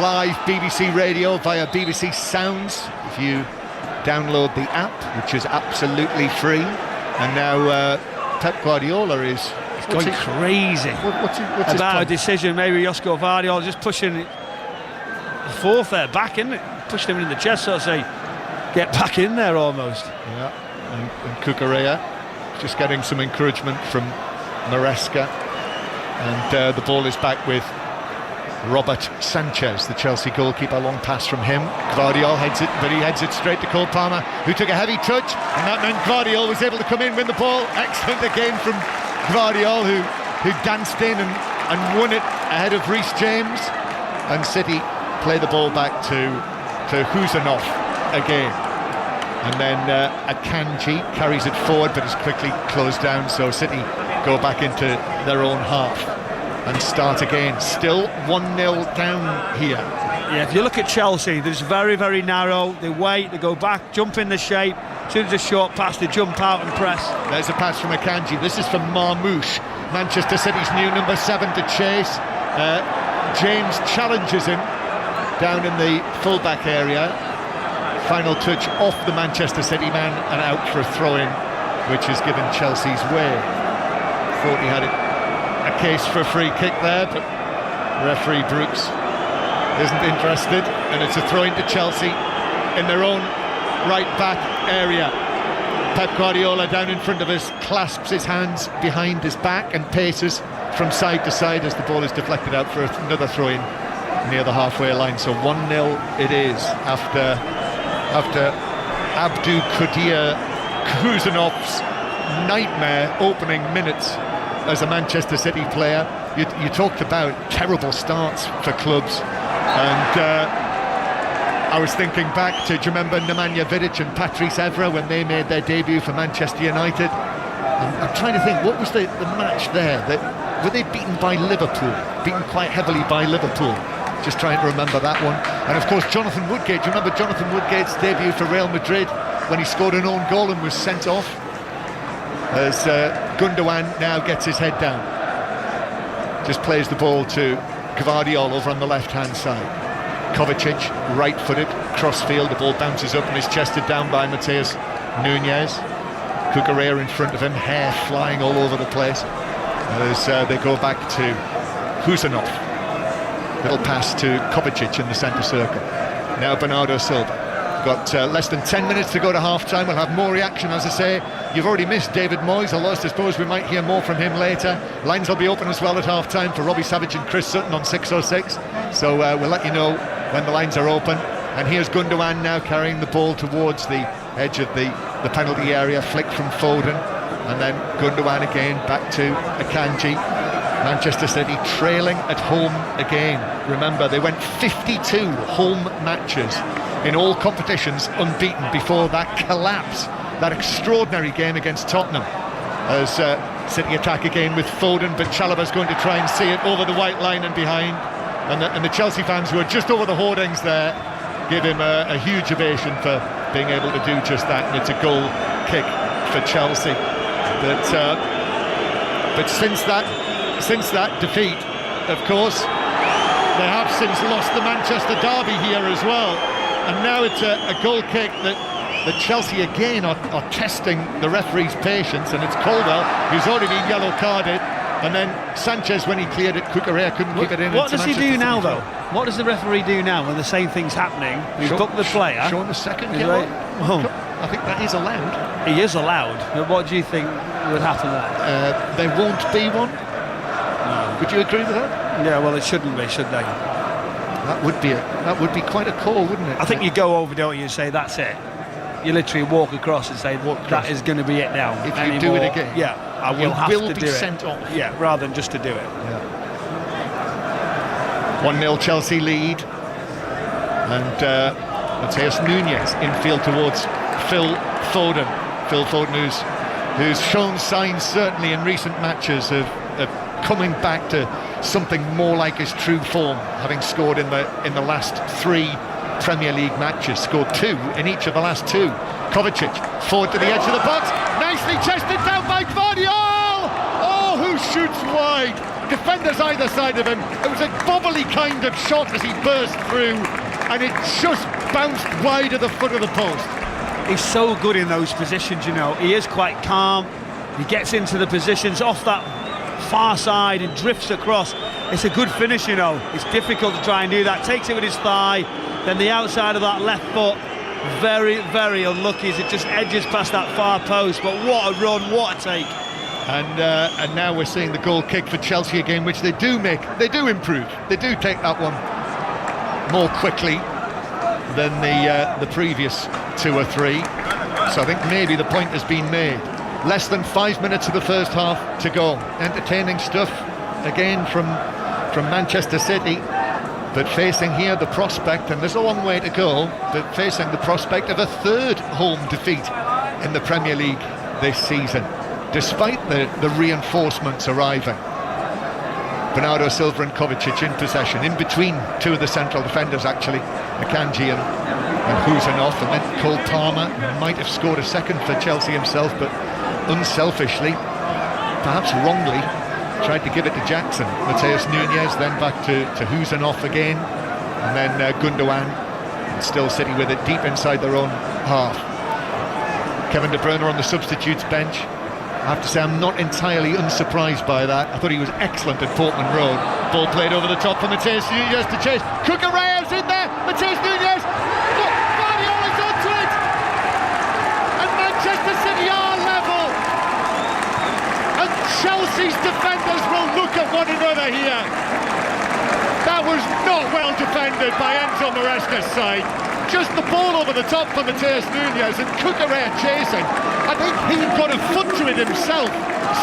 live BBC radio via BBC Sounds if you download the app, which is absolutely free. And now Pep Guardiola is going crazy what's about his a plan? decision. Maybe Josko Gvardiol just pushing the fourth there back, isn't it? Pushing him in the chest, so to say. Get back in there almost. Yeah, and Cucurella just getting some encouragement from Maresca. And the ball is back with Robert Sanchez, the Chelsea goalkeeper. Long pass from him. Gvardiol heads it, but he heads it straight to Cole Palmer, who took a heavy touch, and that meant Gvardiol was able to come in, win the ball. Excellent again from Gvardiol, who danced in and won it ahead of Reece James. And City play the ball back to Huzanov again. And then Akanji carries it forward, but is quickly closed down, so City go back into their own half and start again. Still 1-0 down here. Yeah, if you look at Chelsea, there's very, very narrow. They wait, they go back, jump in the shape. As soon as a short pass, they jump out and press. There's a pass from Akanji. This is from Marmoush, Manchester City's new number 7 to chase. James challenges him down in the full-back area. Final touch off the Manchester City man and out for a throw-in, which is given Chelsea's way. Thought he had a case for a free kick there, but referee Brooks isn't interested, and it's a throw-in to Chelsea in their own right-back area. Pep Guardiola down in front of us clasps his hands behind his back and paces from side to side as the ball is deflected out for another throw-in near the halfway line. So 1-0 it is after Abdou Kadir Kuzanov's nightmare opening minutes as a Manchester City player. You talked about terrible starts for clubs, and I was thinking back to, do you remember Nemanja Vidic and Patrice Evra when they made their debut for Manchester United? I'm trying to think, what was the match there? Were they beaten by Liverpool? Beaten quite heavily by Liverpool? Just trying to remember that one. And of course Jonathan Woodgate. Do you remember Jonathan Woodgate's debut for Real Madrid when he scored an own goal and was sent off? As Gundogan now gets his head down. Just plays the ball to Gvardiol over on the left-hand side. Kovacic, right-footed, cross-field, the ball bounces up and is chested down by Mateus Nunes. Cucurella in front of him, hair flying all over the place. As they go back to Huzanov. Little pass to Kovacic in the centre circle. Now Bernardo Silva. Got less than 10 minutes to go to half-time. We'll have more reaction, as I say. You've already missed David Moyes, although I suppose we might hear more from him later. Lines will be open as well at half-time for Robbie Savage and Chris Sutton on 606. So we'll let you know when the lines are open. And here's Gundogan now carrying the ball towards the edge of the penalty area. Flick from Foden. And then Gundogan again, back to Akanji. Manchester City trailing at home again. Remember, they went 52 home matches in all competitions unbeaten before that collapse, that extraordinary game against Tottenham. As City attack again with Foden, but Chalobah's going to try and see it over the white line and behind. And the Chelsea fans who are just over the hoardings there give him a huge ovation for being able to do just that, and it's a goal kick for Chelsea. But since that defeat, of course, they have since lost the Manchester derby here as well, and now it's a goal kick that Chelsea again are testing the referee's patience, and it's Caldwell who's already been yellow carded, and then Sanchez, when he cleared it, Cucurella couldn't keep it in. What does he do now though? What does the referee do now when the same thing's happening? He's booked the player. Showing the second Is yellow. right? I think that is allowed. He is allowed, but what do you think would happen there? There won't be one. No. Would you agree with that? Yeah, well, it shouldn't be, should they? That would be quite a call, wouldn't it? I think you go over, don't you, and say that's it. You literally walk across and say that is going to be it now. If you do it again, yeah, I will have to do it. You will be sent off. Yeah, rather than just to do it. Yeah. 1-0 Chelsea lead, and Mateus Nunes infield towards Phil Foden. Phil Foden, who's shown signs certainly in recent matches of coming back to something more like his true form, having scored in the last 3 Premier League matches, scored 2 in each of the last 2. Kovacic forward to the edge of the box, nicely chested down by Gvardiol! Oh, who shoots wide? Defenders either side of him. It was a bubbly kind of shot as he burst through, and it just bounced wide of the foot of the post. He's so good in those positions, you know. He is quite calm. He gets into the positions off that far side and drifts across. It's a good finish, you know. It's difficult to try and do that. Takes it with his thigh, then the outside of that left foot. Very, very unlucky as it just edges past that far post. But what a run, what a take. And now we're seeing the goal kick for Chelsea again, which they do improve. They do take that one more quickly than the previous 2 or 3. So I think maybe the point has been made. Less than 5 minutes of the first half to go. Entertaining stuff again from Manchester City, but facing here the prospect, and there's a long way to go, but facing the prospect of a 3rd home defeat in the Premier League this season, despite the reinforcements arriving. Bernardo Silva and Kovacic in possession, in between 2 of the central defenders actually, Akanji and Huzanov, and then Cole Palmer might have scored a second for Chelsea himself, but unselfishly, perhaps wrongly, tried to give it to Jackson. Mateus Nunes then back to Huzanov again, and then Gundogan, still City with it deep inside their own half. Kevin De Bruyne on the substitutes bench. I have to say I'm not entirely unsurprised by that. I thought he was excellent at Portman Road. Ball played over the top for Mateus Nunes to chase. Cucurella's in there. Mateus Nunes. Look, Guardiola's onto it. And Manchester City are level. And Chelsea's defenders will look at one another here. That was not well defended by Enzo Maresca's side. Just the ball over the top for Mateus Nunes, and Cucurella chasing. I think he got a foot to it himself.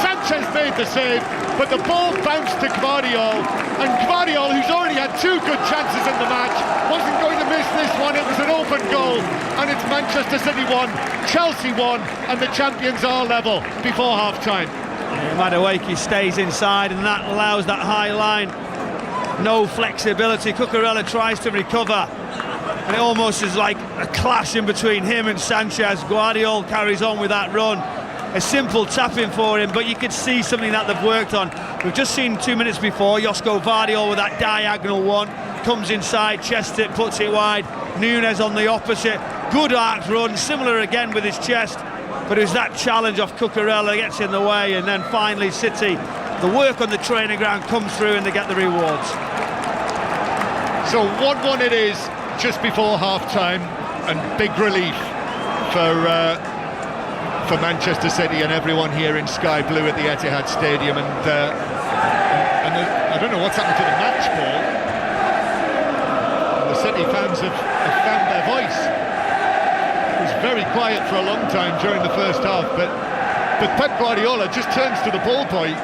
Sanchez made the save, but the ball bounced to Gvardiol, and Gvardiol, who's already had 2 good chances in the match, wasn't going to miss this one. It was an open goal, and it's Manchester City 1, Chelsea 1, and the champions are level before half-time. Madueke stays inside, and that allows that high line. No flexibility. Cucurella tries to recover, and it almost is like a clash in between him and Sanchez. Gvardiol carries on with that run. A simple tap-in for him, but you could see something that they've worked on. We've just seen 2 minutes before, Josko Gvardiol with that diagonal one. Comes inside, chests it, puts it wide. Nunes on the opposite. Good arc run, similar again with his chest. But it was that challenge off Cucurella, gets in the way, and then finally City, the work on the training ground comes through and they get the rewards. So 1-1 it is, just before half-time, and big relief for Manchester City and everyone here in Sky Blue at the Etihad Stadium, and I don't know what's happened to the match ball. The City fans have found their voice. It was very quiet for a long time during the first half, but Pep Guardiola just turns to the ball boy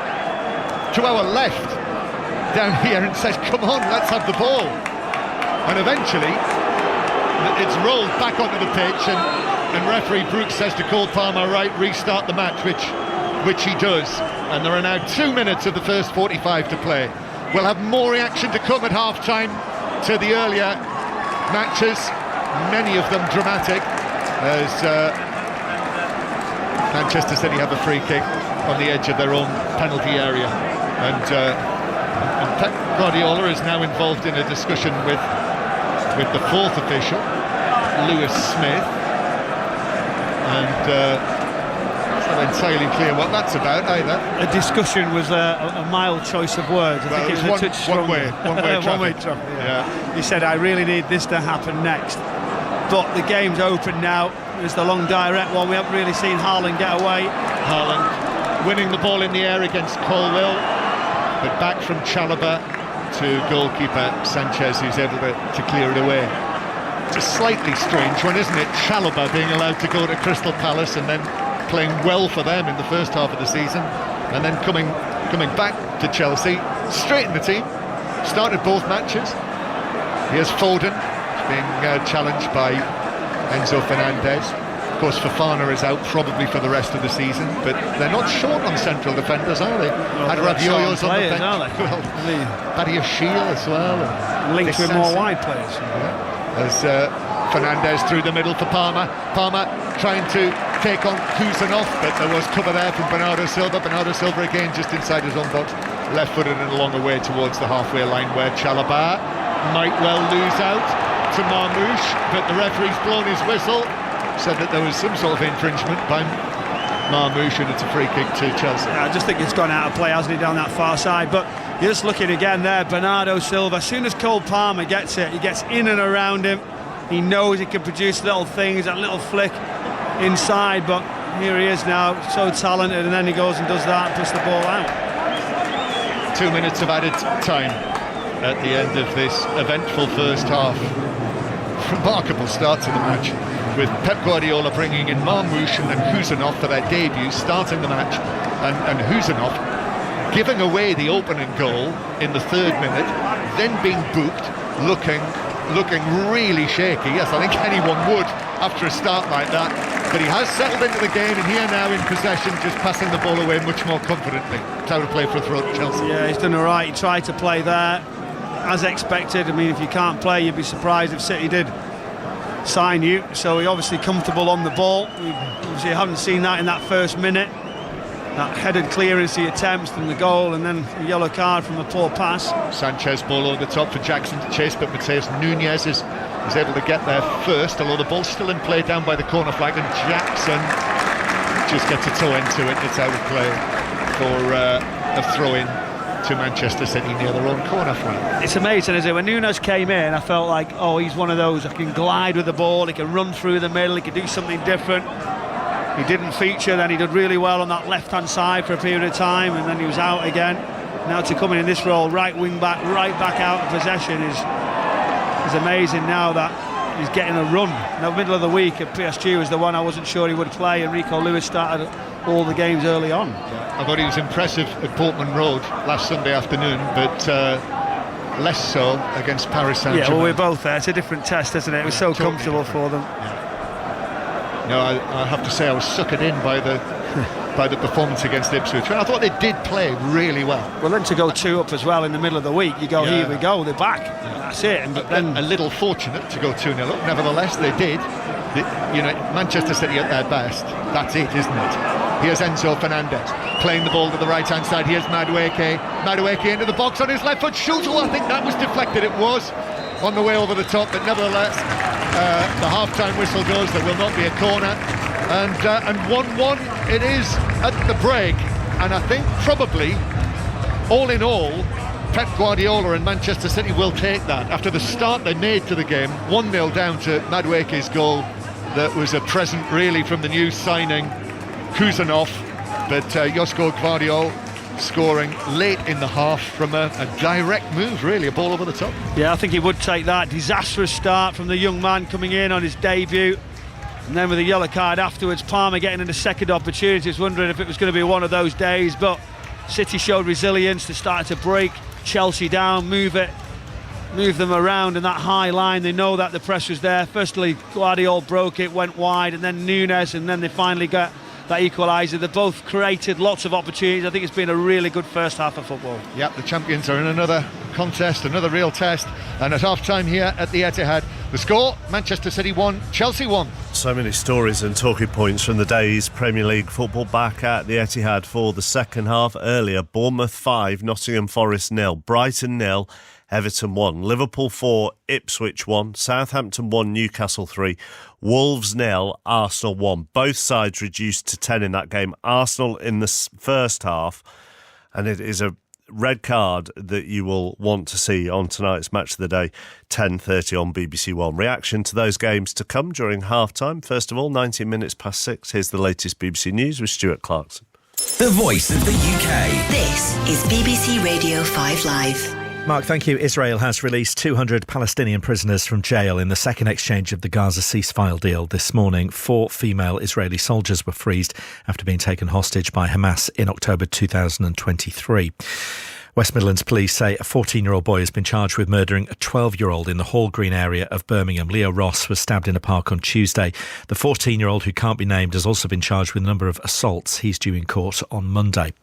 to our left down here and says, come on, let's have the ball. And eventually it's rolled back onto the pitch, and referee Brooks says to Cole Palmer, right, restart the match, which he does. And there are now 2 minutes of the first 45 to play. We'll have more reaction to come at half-time to the earlier matches, many of them dramatic, as Manchester City have a free kick on the edge of their own penalty area. And Pep Guardiola is now involved in a discussion with the 4th official, Lewis Smith, and it's not entirely clear what that's about either. A discussion was a mild choice of words. I think it was a touch strong. One-way traffic. Yeah. He said, I really need this to happen next. But the game's open now. There's the long direct one. We haven't really seen Haaland get away. Haaland winning the ball in the air against Colwill, but back from Chalobah to goalkeeper Sanchez, who's able to clear it away. It's a slightly strange one, isn't it? Chalobah being allowed to go to Crystal Palace and then playing well for them in the first half of the season, and then coming back to Chelsea, straight in the team, started both matches. Here's Foden, being challenged by Enzo Fernandez. Of course, Fofana is out probably for the rest of the season, but they're not short on central defenders, are they? Adrabioyo's on the bench. Well, Badiashile as well. Linked with more wide players. Yeah. as Fernandez through the middle for Palmer. Palmer trying to take on Kuzanov, but there was cover there from Bernardo Silva. Bernardo Silva again just inside his own box, left-footed and along the way towards the halfway line, where Chalobah might well lose out to Marmoush, but the referee's blown his whistle, said that there was some sort of infringement by Marmoush, and it's a free kick to Chelsea. Yeah, I just think it's gone out of play, hasn't he, down that far side. But you're just looking again there, Bernardo Silva, as soon as Cole Palmer gets it, he gets in and around him. He knows he can produce little things, that little flick inside, but here he is now, so talented, and then he goes and does that and puts the ball out. 2 minutes of added time at the end of this eventful first half. Remarkable start to the match, with Pep Guardiola bringing in Marmoush and then Kuzanov for their debut, starting the match, and Kuzanov giving away the opening goal in the 3rd minute, then being booked, looking really shaky. Yes, I think anyone would after a start like that, but he has settled into the game, and here now in possession, just passing the ball away much more confidently. Time to play for a throw to Chelsea. Yeah, he's done all right. He tried to play there as expected. I mean, if you can't play, you'd be surprised if City did sign you. So he's obviously comfortable on the ball. We obviously haven't seen that in that first minute. That headed clearance he attempts from the goal, and then a yellow card from a poor pass. Sanchez ball over the top for Jackson to chase, but Mateus Nunes is able to get there first, although the ball's still in play down by the corner flag, and Jackson just gets a toe into it. It's out of play for a throw-in to Manchester City near their own corner flag. It's amazing, isn't it? When Nunes came in, I felt like, oh, he's one of those that can glide with the ball, he can run through the middle, he can do something different. He didn't feature, then he did really well on that left-hand side for a period of time, and then he was out again. Now to come in this role, right wing back, right back out of possession is amazing now that he's getting a run. In the middle of the week at PSG was the one I wasn't sure he would play, and Rico Lewis started all the games early on. I thought he was impressive at Portman Road last Sunday afternoon, but less so against Paris Saint-Germain. Yeah, well, we're both there. It's a different test, isn't it? It was so comfortable for them. Yeah. No, I have to say I was suckered in by the performance against Ipswich. And I thought they did play really well. Well, then to go 2 up as well in the middle of the week, you go, here we go, they're back. Yeah. That's it. And then a little fortunate to go 2-0 up. Nevertheless, they did. Manchester City at their best. That's it, isn't it? Here's Enzo Fernandez playing the ball to the right-hand side. Here's Madueke. Madueke into the box on his left foot. Shoots. Oh, I think that was deflected. It was on the way over the top, but nevertheless, the half-time whistle goes. There will not be a corner, and 1-1 it is at the break. And I think probably, all in all, Pep Guardiola and Manchester City will take that after the start they made to the game. 1-0 down to Madueke's goal. That was a present really from the new signing Kuzanov, but Josko Gvardiol scoring late in the half from a direct move, really, a ball over the top. Yeah, I think he would take that. Disastrous start from the young man coming in on his debut, and then with a yellow card afterwards, Palmer getting in a second opportunity. Was wondering if it was going to be one of those days, but City showed resilience. They started to break Chelsea down, move them around in that high line. They know that the press was there. Firstly, Guardiola broke it, went wide, and then Nunes, and then they finally got that equaliser. They both created lots of opportunities. I think it's been a really good first half of football. Yep, the champions are in another contest, another real test. And at half-time here at the Etihad, the score, Manchester City 1, Chelsea 1. So many stories and talking points from the day's Premier League football back at the Etihad for the second half. Earlier, Bournemouth 5, Nottingham Forest 0, Brighton 0, Everton 1, Liverpool 4, Ipswich 1, Southampton 1, Newcastle 3, Wolves 0, Arsenal 1. Both sides reduced to 10 in that game. Arsenal in the first half, and it is a red card that you will want to see on tonight's Match of the Day, 10:30 on BBC One. Reaction to those games to come during half-time. First of all, 19 minutes past 6. Here's the latest BBC News with Stuart Clarkson. The voice of the UK. This is BBC Radio 5 Live. Mark, thank you. Israel has released 200 Palestinian prisoners from jail in the second exchange of the Gaza ceasefire deal this morning. 4 female Israeli soldiers were freed after being taken hostage by Hamas in October 2023. West Midlands Police say a 14-year-old boy has been charged with murdering a 12-year-old in the Hall Green area of Birmingham. Leo Ross was stabbed in a park on Tuesday. The 14-year-old, who can't be named, has also been charged with a number of assaults. He's due in court on Monday.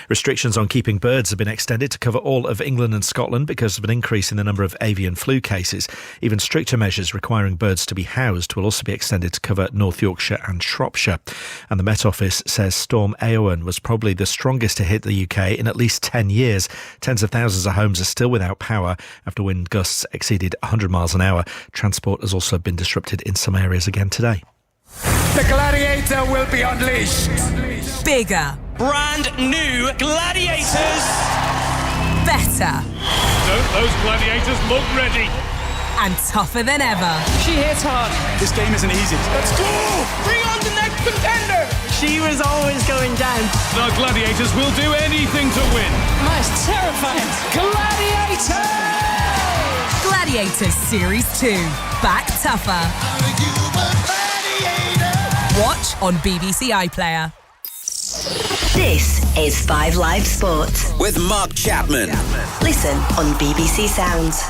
Restrictions on keeping birds have been extended to cover all of England and Scotland because of an increase in the number of avian flu cases. Even stricter measures requiring birds to be housed will also be extended to cover North Yorkshire and Shropshire. And the Met Office says Storm Eowyn was probably the strongest to hit the UK in at least 10 years. Tens of thousands of homes are still without power after wind gusts exceeded 100 miles an hour. Transport has also been disrupted in some areas again today. The Gladiator will be unleashed. Bigger. Brand new Gladiators. Better. Don't those Gladiators look ready? And tougher than ever. She hits hard. This game isn't easy. Let's go! Bring on the next contender! She was always going down. The Gladiators will do anything to win. That's terrifying. Gladiators! Gladiators Series 2. Back tougher. Watch on BBC iPlayer. This is 5 Live Sport. With Mark Chapman. Listen on BBC Sounds.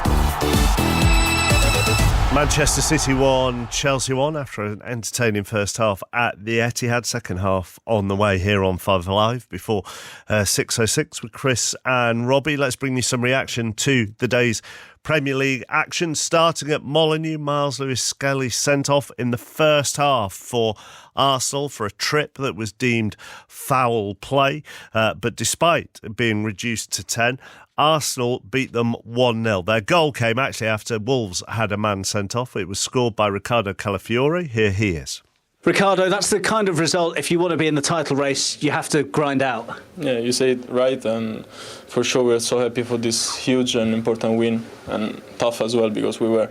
Manchester City won, Chelsea won after an entertaining first half at the Etihad. Second half on the way here on 5 Live before 6:06 with Chris and Robbie. Let's bring you some reaction to the day's Premier League action. Starting at Molineux, Miles Lewis-Skelly sent off in the first half for Arsenal for a trip that was deemed foul play. But despite being reduced to 10, Arsenal beat them 1-0. Their goal came actually after Wolves had a man sent off. It was scored by Ricardo Calafiore. Here he is. Ricardo, that's the kind of result, if you want to be in the title race, you have to grind out. Yeah, you say it right, and for sure we're so happy for this huge and important win, and tough as well because we were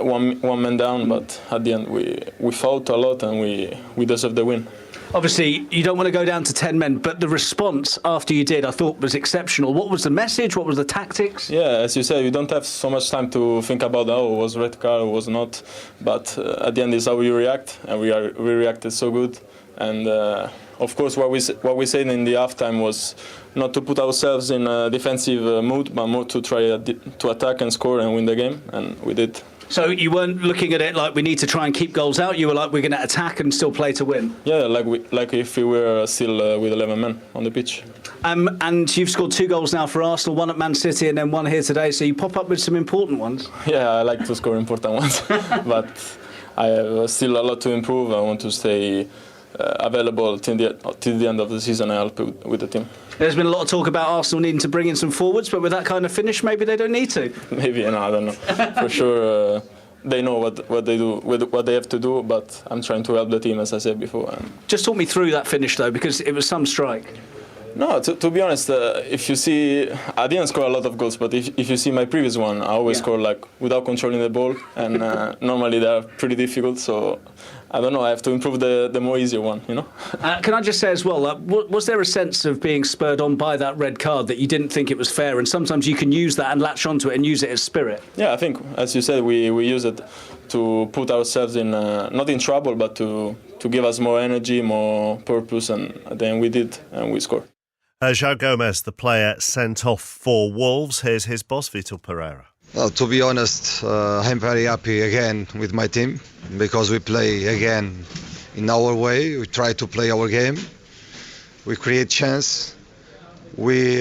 one man down, but at the end we fought a lot and we deserved the win. Obviously, you don't want to go down to 10 men, but the response after you did, I thought, was exceptional. What was the message? What was the tactics? Yeah, as you said, we don't have so much time to think about, was red card or was not. But at the end, it's how we react, and we reacted so good. And of course, what we said in the halftime was not to put ourselves in a defensive mood, but more to try to attack and score and win the game, and we did. So you weren't looking at it like we need to try and keep goals out. You were like, we're going to attack and still play to win. Yeah, like if we were still with 11 men on the pitch. And you've scored 2 goals now for Arsenal, one at Man City and then one here today. So you pop up with some important ones. Yeah, I like to score important ones, but I have still a lot to improve. I want to stay available till the end of the season. I help with the team. There's been a lot of talk about Arsenal needing to bring in some forwards, but with that kind of finish, maybe they don't need to. Maybe, no, I don't know. For sure, they know what they do, what they have to do. But I'm trying to help the team, as I said before. Just talk me through that finish, though, because it was some strike. No, to be honest, if you see, I didn't score a lot of goals, but if you see my previous one, I always score like without controlling the ball, and normally they are pretty difficult. So I don't know, I have to improve the more easier one, you know. Can I just say as well, was there a sense of being spurred on by that red card that you didn't think it was fair, and sometimes you can use that and latch onto it and use it as spirit? Yeah, I think, as you said, we use it to put ourselves in, not in trouble, but to give us more energy, more purpose, and then we did, and we scored. João Gomes, the player sent off for Wolves. Here's his boss, Vitor Pereira. Well, to be honest, I'm very happy again with my team because we play again in our way. We try to play our game. We create chance. We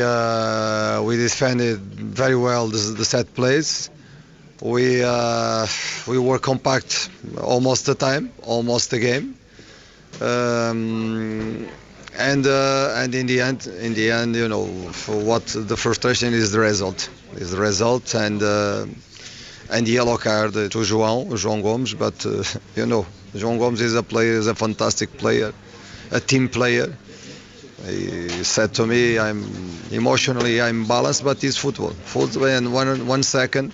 defended very well the set plays. We were compact almost the time, almost the game. And in the end, you know, for what the frustration is the result. And the yellow card to João Gomes. But you know, João Gomes is a fantastic player, a team player. He said to me, I'm balanced, but it's football. And 1 second,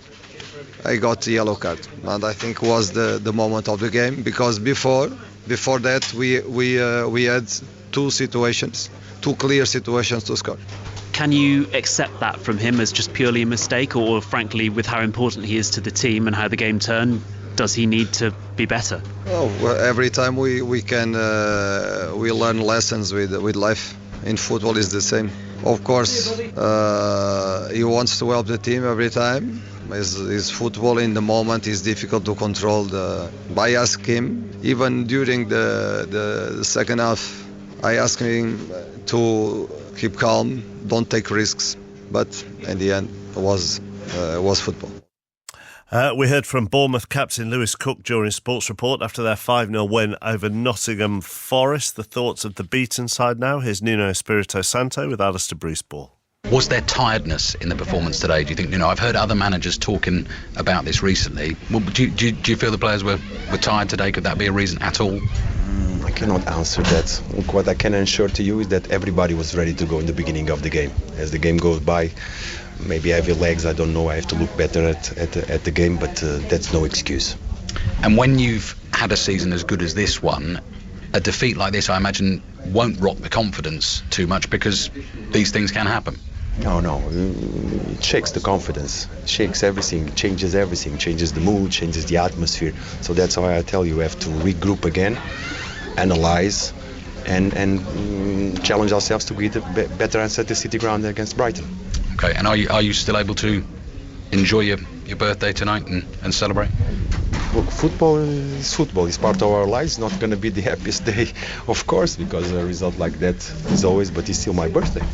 I got the yellow card, and I think was the moment of the game because before that we had two clear situations to score. Can you accept that from him as just purely a mistake, or frankly, with how important he is to the team and how the game turned, does he need to be better? Oh, well, every time we learn lessons with life. In football is the same. Of course, he wants to help the team every time. His football in the moment is difficult to control. I asked him, even during the second half, I asked him to keep calm, don't take risks. But in the end, it was football. We heard from Bournemouth captain Lewis Cook during Sports Report after their 5-0 win over Nottingham Forest. The thoughts of the beaten side now. Here's Nuno Espirito Santo with Alistair Bruce-Ball. Was there tiredness in the performance today? Do you think, I've heard other managers talking about this recently. Well, do you feel the players were tired today? Could that be a reason at all? I cannot answer that. Look, what I can ensure to you is that everybody was ready to go in the beginning of the game. As the game goes by, maybe I have your legs, I don't know, I have to look better at the game, but that's no excuse. And when you've had a season as good as this one, a defeat like this, I imagine, won't rock the confidence too much because these things can happen. No, it shakes the confidence, shakes everything, changes the mood, changes the atmosphere. So that's why I tell you, we have to regroup again, analyze, and challenge ourselves to get a better answer at the City Ground against Brighton. Okay, and are you still able to enjoy your birthday tonight and celebrate? Look, football is football. It's part of our lives. Not going to be the happiest day, of course, because a result like that is always, but it's still my birthday.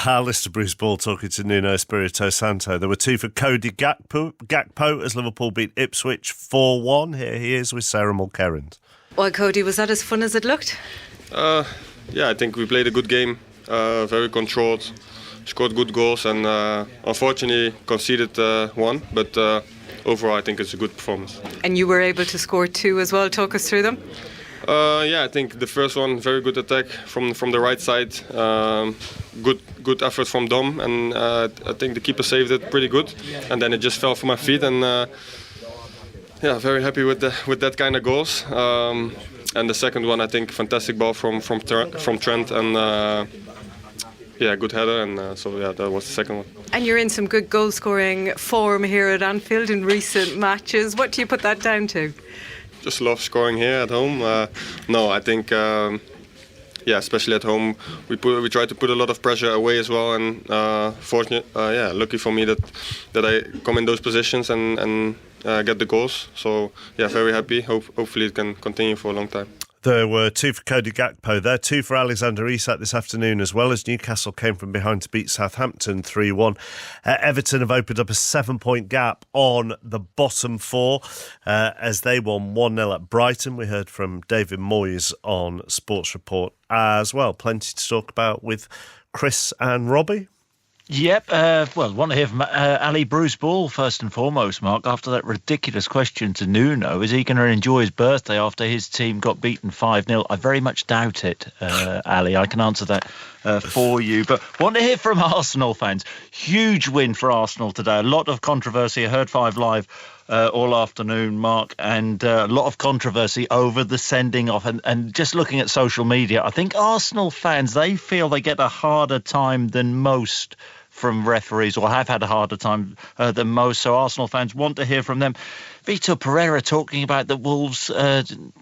Alistair Bruce-Ball talking to Nuno Espirito Santo. There were 2 for Cody Gakpo as Liverpool beat Ipswich 4-1. Here he is with Sarah Mulkerrand. Well, Cody, was that as fun as it looked? Yeah, I think we played a good game, very controlled, scored good goals, and unfortunately conceded 1. But overall, I think it's a good performance. And you were able to score 2 as well. Talk us through them. Yeah, I think the first one, very good attack from the right side. Good effort from Dom, and I think the keeper saved it pretty good. And then it just fell from my feet, and yeah, very happy with that kind of goals. And the second one, I think, fantastic ball from Trent, and yeah, good header, and so yeah, that was the second one. And you're in some good goal-scoring form here at Anfield in recent matches. What do you put that down to? Just love scoring here at home. No, I think, yeah, especially at home, we try to put a lot of pressure away as well. And lucky for me that I come in those positions and get the goals. So yeah, very happy. Hopefully it can continue for a long time. There were 2 for Cody Gakpo there, 2 for Alexander Isak this afternoon as well, as Newcastle came from behind to beat Southampton 3-1. Everton have opened up a 7-point gap on the bottom 4 as they won 1-0 at Brighton. We heard from David Moyes on Sports Report as well. Plenty to talk about with Chris and Robbie. Yep, well, want to hear from Ali Bruce-Ball first and foremost, Mark, after that ridiculous question to Nuno. Is he going to enjoy his birthday after his team got beaten 5-0? I very much doubt it, Ali. I can answer that for you. But want to hear from Arsenal fans. Huge win for Arsenal today. A lot of controversy. I heard 5 Live all afternoon, Mark, and a lot of controversy over the sending off. And just looking at social media, I think Arsenal fans, they feel they get a harder time than most from referees, or have had a harder time than most. So Arsenal fans want to hear from them. Vitor Pereira talking about the Wolves.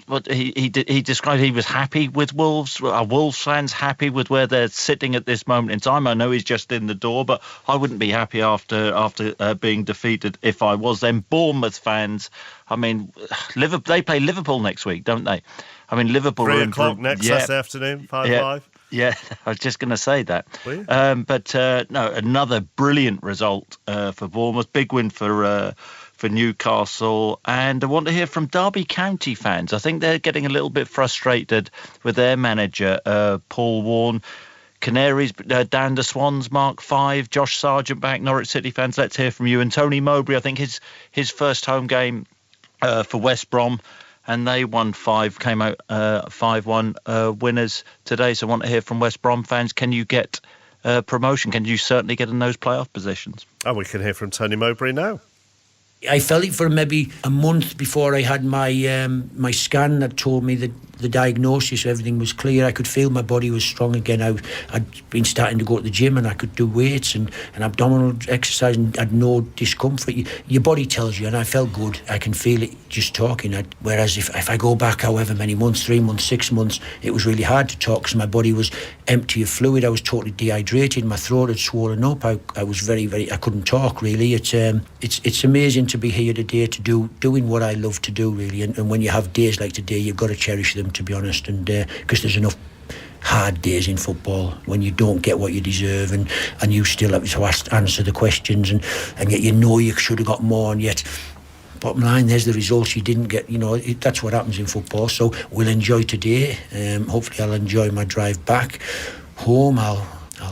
What he described, he was happy with Wolves. Are Wolves fans happy with where they're sitting at this moment in time? I know he's just in the door, but I wouldn't be happy after being defeated if I was. Then Bournemouth fans, I mean, they play Liverpool next week, don't they? I mean, Liverpool 3 o'clock next Saturday afternoon, 5-5. Yeah, I was just going to say that. No, another brilliant result for Bournemouth. Big win for Newcastle. And I want to hear from Derby County fans. I think they're getting a little bit frustrated with their manager, Paul Warne. Canaries down the Swans, Mark 5. Josh Sargent back. Norwich City fans, let's hear from you. And Tony Mowbray, I think his first home game for West Brom. And they won 5, came out 5-1 winners today. So I want to hear from West Brom fans. Can you get promotion? Can you certainly get in those playoff positions? Oh, we can hear from Tony Mowbray now. I felt it for maybe a month before I had my my scan that told me that the diagnosis, everything was clear. I could feel my body was strong again. I'd been starting to go to the gym and I could do weights and abdominal exercise and had no discomfort. Your body tells you, and I felt good. I can feel it just talking. Whereas if I go back however many months, 3 months, 6 months, it was really hard to talk because my body was empty of fluid. I was totally dehydrated. My throat had swollen up. I was very, very, I couldn't talk really. It's amazing to be here today to doing what I love to do really. And when you have days like today, you've got to cherish them, to be honest, and because there's enough hard days in football when you don't get what you deserve and you still have to answer the questions and yet you should have got more, and yet bottom line, there's the results you didn't get. That's what happens in football. So we'll enjoy today. Hopefully I'll enjoy my drive back home. I'll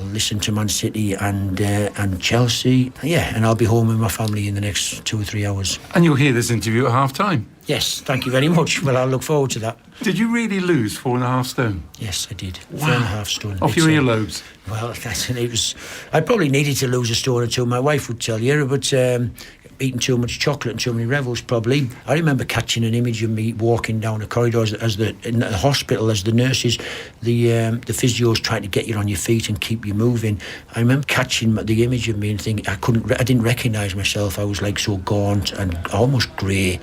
listen to Man City and Chelsea, and I'll be home with my family in the next 2 or 3 hours. And you'll hear this interview at half-time? Yes, thank you very much. Well, I'll look forward to that. Did you really lose 4.5 stone? Yes, I did. Wow. 4.5 stone. Off your earlobes? Well, I probably needed to lose a stone or two. My wife would tell you, but eating too much chocolate and too many Revels probably. I remember catching an image of me walking down the corridors in the hospital as the nurses, the physios trying to get you on your feet and keep you moving. I remember catching the image of me and thinking I didn't recognise myself. I was like so gaunt and almost grey.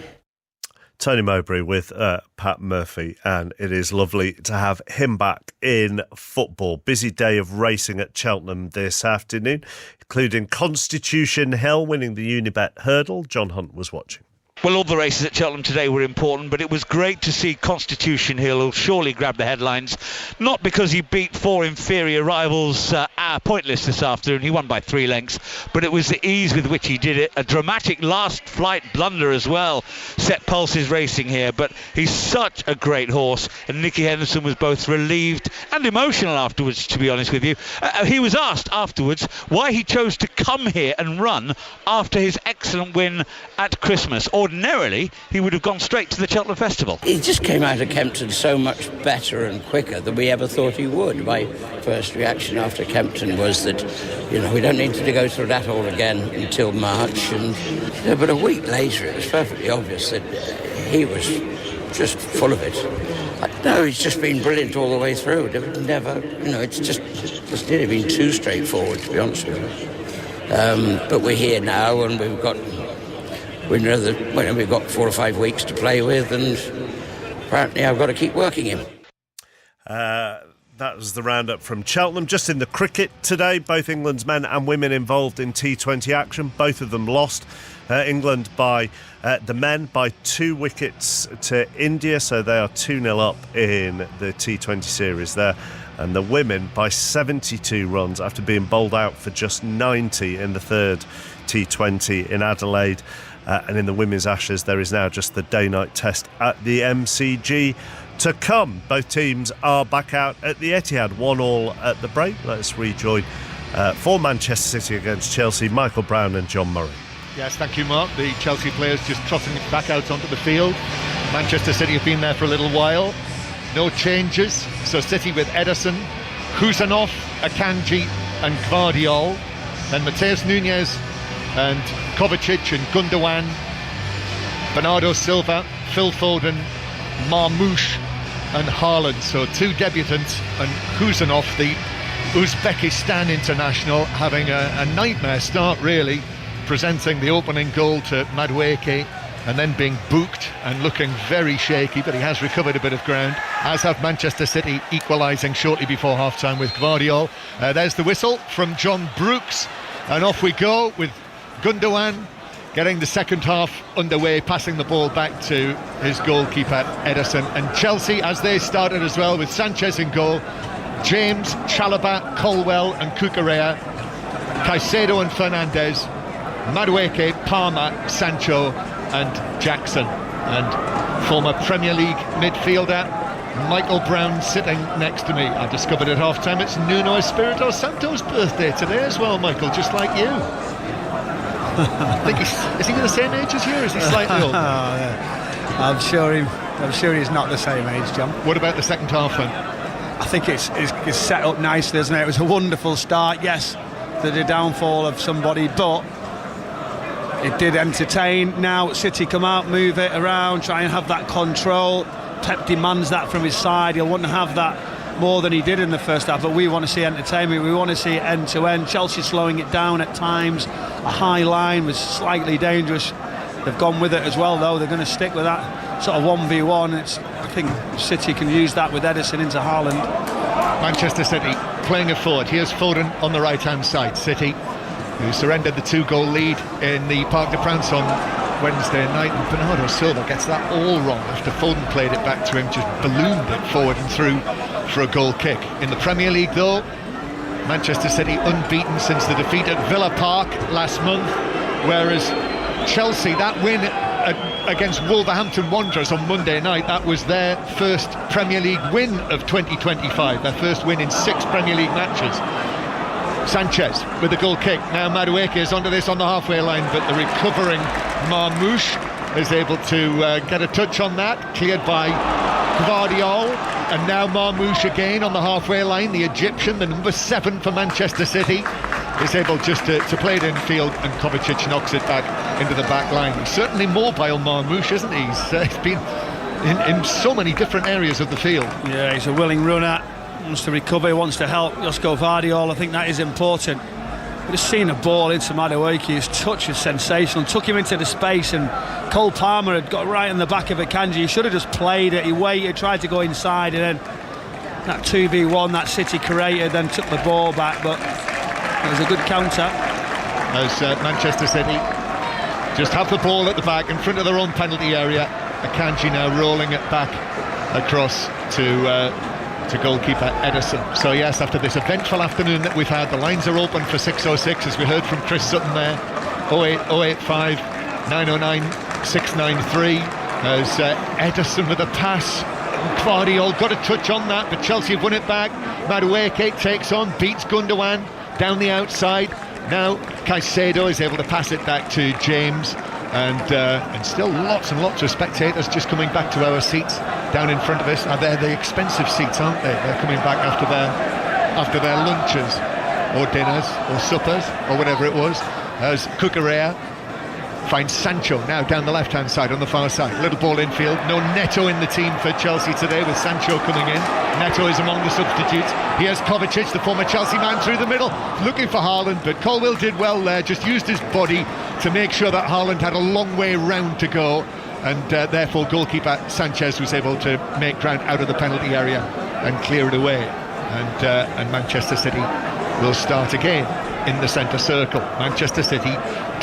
Tony Mowbray with Pat Murphy, and it is lovely to have him back in football. Busy day of racing at Cheltenham this afternoon, including Constitution Hill winning the Unibet hurdle. John Hunt was watching. Well, all the races at Cheltenham today were important, but it was great to see Constitution Hill, who'll surely grab the headlines, not because he beat 4 inferior rivals pointless this afternoon. He won by 3 lengths, but it was the ease with which he did it. A dramatic last flight blunder as well set pulses racing here, but he's such a great horse, and Nicky Henderson was both relieved and emotional afterwards, to be honest with you. He was asked afterwards why he chose to come here and run after his excellent win at Christmas. Ordinarily, he would have gone straight to the Cheltenham Festival. He just came out of Kempton so much better and quicker than we ever thought he would. My first reaction after Kempton was that, we don't need to go through that all again until March. But a week later, it was perfectly obvious that he was just full of it. No, he's just been brilliant all the way through. Never, it's just nearly been too straightforward, to be honest with you. But we're here now, and we've got 4 or 5 weeks to play with, and apparently I've got to keep working him. That was the roundup from Cheltenham. Just in the cricket today, both England's men and women involved in T20 action. Both of them lost. England by the men by 2 wickets to India, so they are 2-0 up in the T20 series there. And the women by 72 runs after being bowled out for just 90 in the third T20 in Adelaide. And in the women's Ashes, there is now just the day-night test at the MCG to come. Both teams are back out at the Etihad, 1-1 at the break. Let's rejoin for Manchester City against Chelsea, Michael Brown and John Murray. Yes, thank you, Mark. The Chelsea players just trotting it back out onto the field. Manchester City have been there for a little while. No changes. So City with Ederson, Husanov, Akanji and Gvardiol. Then Mateus Nunes and Kovacic and Gundogan, Bernardo Silva, Phil Foden, Marmoush and Haaland. So 2 debutants, and Husanov, the Uzbekistan international, having a nightmare start really, presenting the opening goal to Madueke and then being booked and looking very shaky, but he has recovered a bit of ground, as have Manchester City, equalising shortly before half-time with Gvardiol. There's the whistle from John Brooks, and off we go with Gundogan getting the second half underway, passing the ball back to his goalkeeper Ederson. And Chelsea, as they started as well, with Sanchez in goal, James, Chalobah, Colwell and Cucurella, Caicedo and Fernandes, Madueke, Palmer, Sancho and Jackson. And former Premier League midfielder Michael Brown sitting next to me. I discovered at half-time it's Nuno Espirito Santo's birthday today as well, Michael, just like you. I think is he the same age as you, or is he slightly older? I'm sure he's not the same age, John. What about the second half then? I think it's set up nicely, isn't it? It was a wonderful start. Yes, the downfall of somebody, but It did entertain. Now City come out, move it around, try and have that control. Pep demands that from his side. He'll want to have that more than he did in the first half, but we want to see entertainment. We want to see it end to end. Chelsea slowing it down at times. A high line was slightly dangerous. They've gone with it as well, though. They're going to stick with that sort of 1v1. I think City can use that with Ederson into Haaland. Manchester City playing it forward. Here's Foden on the right-hand side. City, who surrendered the 2-goal lead in the Parc des Princes on Wednesday night, and Bernardo Silva gets that all wrong after Foden played it back to him, just ballooned it forward and through for a goal kick. In the Premier League, though, Manchester City unbeaten since the defeat at Villa Park last month, whereas Chelsea, that win against Wolverhampton Wanderers on Monday night, that was their first Premier League win of 2025, their first win in 6 Premier League matches. Sanchez with the goal kick. Now Madueke is onto this on the halfway line, but the recovering Marmoush is able to get a touch on that, cleared by Gvardiol, and now Marmoush again on the halfway line. The Egyptian, the number 7 for Manchester City, is able just to play it in field, and Kovacic knocks it back into the back line. He's certainly mobile, Marmoush, isn't he? He's been in so many different areas of the field. Yeah, he's a willing runner, wants to recover, he wants to help Josko Gvardiol. I think that is important. Just seeing a ball into Madueke, his touch is sensational. Took him into the space, and Cole Palmer had got right in the back of Akanji. He should have just played it. He waited, tried to go inside, and then that 2v1 that City created, then took the ball back. But it was a good counter. As Manchester City just have the ball at the back in front of their own penalty area. Akanji now rolling it back across to goalkeeper Ederson. So yes, after this eventful afternoon that we've had, the lines are open for 606, as we heard from Chris Sutton there. 08085 909 693. As Ederson with a pass. Gvardiol got a touch on that, but Chelsea have won it back. Madueke takes on, beats Gundogan down the outside. Now Caicedo is able to pass it back to James, and still lots and lots of spectators just coming back to our seats down in front of us. They're the expensive seats, aren't they? They're coming back after their lunches or dinners or suppers or whatever it was, as Cucurella finds Sancho now down the left-hand side on the far side. Little ball infield. No Neto in the team for Chelsea today, with Sancho coming in. Neto is among the substitutes. Here's Kovacic, the former Chelsea man, through the middle, looking for Haaland, but Colwill did well there, just used his body to make sure that Haaland had a long way round to go, and therefore goalkeeper Sanchez was able to make ground out of the penalty area and clear it away. And Manchester City will start again in the centre circle. Manchester City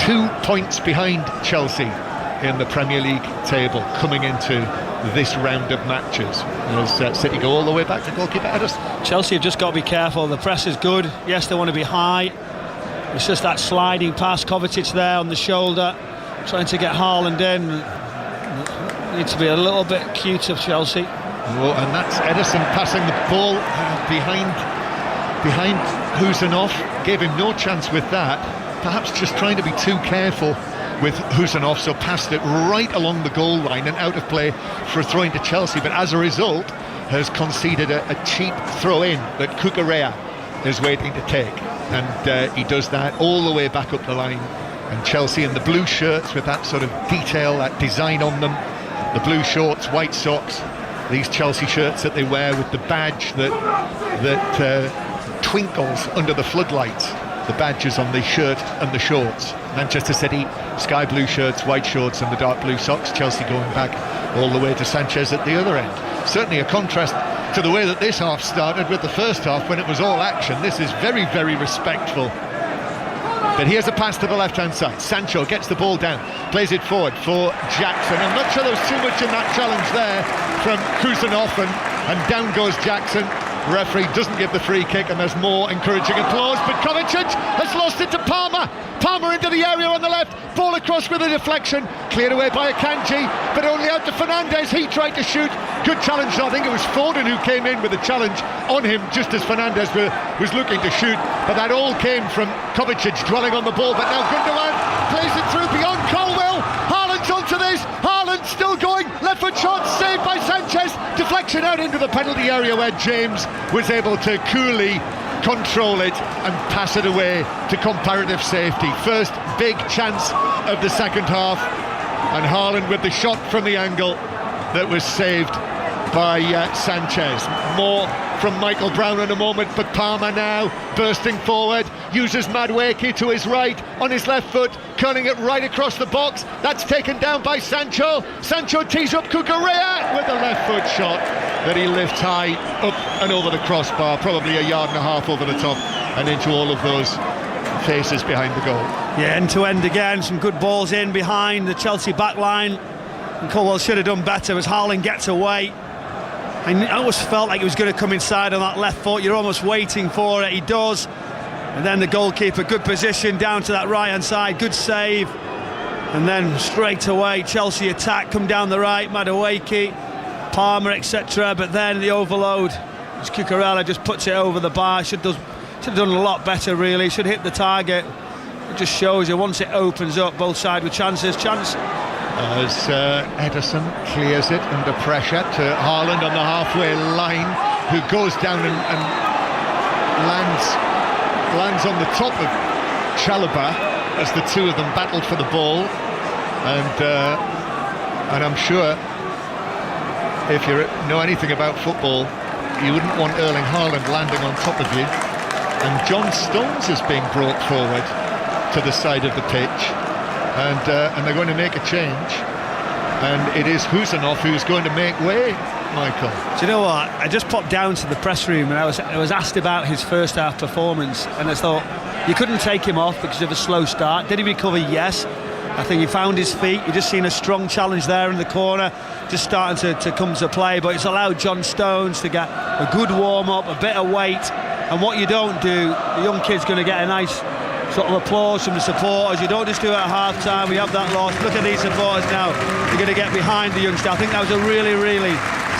2 points behind Chelsea in the Premier League table coming into this round of matches, as City go all the way back to goalkeeper Ederson. Chelsea have just got to be careful. The press is good. Yes, they want to be high. It's just that sliding pass. Kovacic there on the shoulder, trying to get Haaland in. Need to be a little bit cute of Chelsea. Oh, and that's Ederson passing the ball behind Husanov. Gave him no chance with that. Perhaps just trying to be too careful with Husanov, so passed it right along the goal line and out of play for a throw into Chelsea, but as a result has conceded a cheap throw in that Cucurella is waiting to take, and he does that all the way back up the line. And Chelsea in the blue shirts with that sort of detail, that design on them, the blue shorts, white socks, these Chelsea shirts that they wear with the badge that twinkles under the floodlights. The badges on the shirt and the shorts. Manchester City, sky blue shirts, white shorts and the dark blue socks. Chelsea going back all the way to Sanchez at the other end. Certainly a contrast to the way that this half started with the first half, when it was all action. This is very, very respectful. But here's a pass to the left-hand side. Sancho gets the ball down, plays it forward for Jackson. I'm not sure there was too much in that challenge there from Kusanov, and down goes Jackson. Referee doesn't give the free kick, and there's more encouraging applause, but Kovacic has lost it to Palmer. Palmer into the area on the left, ball across with a deflection, cleared away by Akanji, but only out to Fernandes. He tried to shoot, good challenge. I think it was Foden who came in with a challenge on him just as Fernandes was looking to shoot, but that all came from Kovacic dwelling on the ball. But now Gundogan plays it through beyond Colwill. Haaland's onto this, Haaland still going, left foot shot, saved by Sanchez, deflection out into the penalty area where James was able to coolly control it and pass it away to comparative safety. First big chance of the second half, and Haaland with the shot from the angle that was saved by Sanchez. More from Michael Brown in a moment, but Palmer now bursting forward, uses Madueke to his right, on his left foot, curling it right across the box. That's taken down by Sancho. Sancho tees up Cucurella with a left foot shot that he lifts high up and over the crossbar, probably a yard and a half over the top and into all of those faces behind the goal. Yeah, end to end again, some good balls in behind the Chelsea back line, and Colwill should have done better as Haaland gets away. I almost felt like he was going to come inside on that left foot. You're almost waiting for it. He does. And then the goalkeeper, good position down to that right-hand side, good save. And then straight away, Chelsea attack, come down the right, Madueke, Palmer, etc. But then the overload, Cucurella just puts it over the bar. Should have done a lot better, really. Should hit the target. It just shows you once it opens up, both sides with chances. As Ederson clears it under pressure to Haaland on the halfway line, who goes down and lands on the top of Chalobah as the two of them battled for the ball. And I'm sure if you know anything about football, you wouldn't want Erling Haaland landing on top of you. And John Stones is being brought forward to the side of the pitch. And they're going to make a change, and it is Husanov who's going to make way, Michael. Do you know what? I just popped down to the press room and I was asked about his first half performance, and I thought, you couldn't take him off because of a slow start. Did he recover? Yes. I think he found his feet. You just seen a strong challenge there in the corner, just starting to come to play, but it's allowed John Stones to get a good warm-up, a bit of weight, and what you don't do, the young kid's going to get a nice sort of applause from the supporters. You don't just do it at half time. We have that loss. Look at these supporters now. You're going to get behind the youngster. I think that was a really, really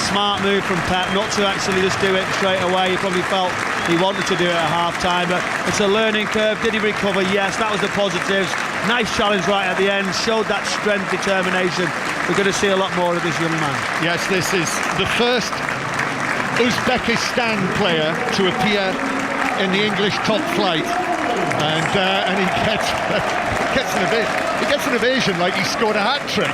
smart move from Pep, not to actually just do it straight away. He probably felt he wanted to do it at half time, but it's a learning curve. Did he recover? Yes, that was the positives. Nice challenge right at the end, showed that strength, determination. We're going to see a lot more of this young man. Yes, this is the first Uzbekistan player to appear in the English top flight. And he gets an ovation like he scored a hat-trick.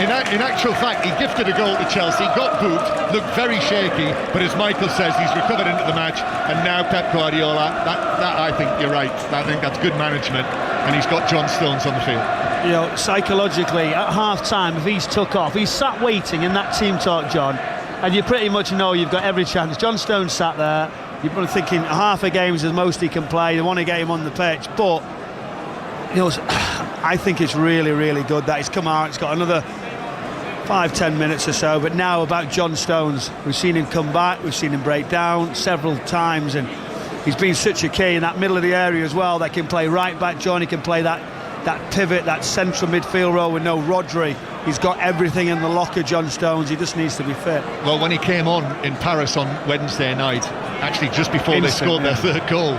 In actual fact, he gifted a goal to Chelsea, got booked, looked very shaky, but as Michael says, he's recovered into the match, and now Pep Guardiola, that I think you're right, I think that's good management, and he's got John Stones on the field. You know, psychologically, at half-time, if he's took off, he's sat waiting in that team talk, John, and you pretty much know you've got every chance. John Stones sat there. You're probably thinking half a game is the most he can play. They want to get him on the pitch, but you know, I think it's really, really good that he's come out. It's got another 5-10 minutes or so. But now about John Stones, we've seen him come back, we've seen him break down several times, and he's been such a key in that middle of the area as well. That can play right back, John. He can play that pivot, that central midfield role with no Rodri. He's got everything in the locker, John Stones. He just needs to be fit. Well, when he came on in Paris on Wednesday night, actually just before they scored their third goal,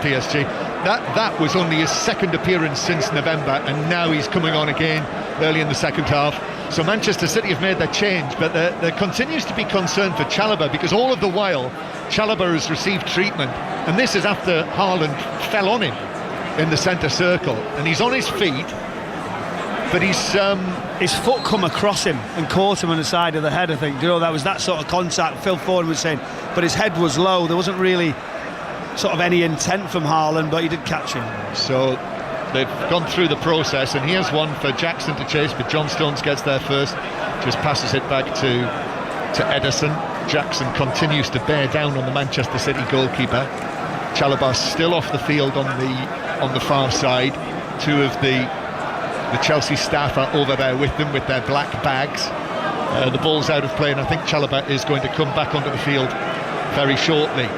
PSG, that was only his second appearance since November, and now he's coming on again early in the second half. So Manchester City have made their change, but there continues to be concern for Chalobah, because all of the while Chalobah has received treatment, and this is after Haaland fell on him in the centre circle, and he's on his feet, but his foot come across him and caught him on the side of the head, I think. You know, that was that sort of contact Phil Ford was saying, but his head was low. There wasn't really sort of any intent from Haaland, but he did catch him. So they've gone through the process, and here's one for Jackson to chase, but John Stones gets there first, just passes it back to Ederson. Jackson continues to bear down on the Manchester City goalkeeper. Chalobah still off the field on the far side. Two of the Chelsea staff are over there with them with their black bags. The ball's out of play, and I think Chalobah is going to come back onto the field very shortly.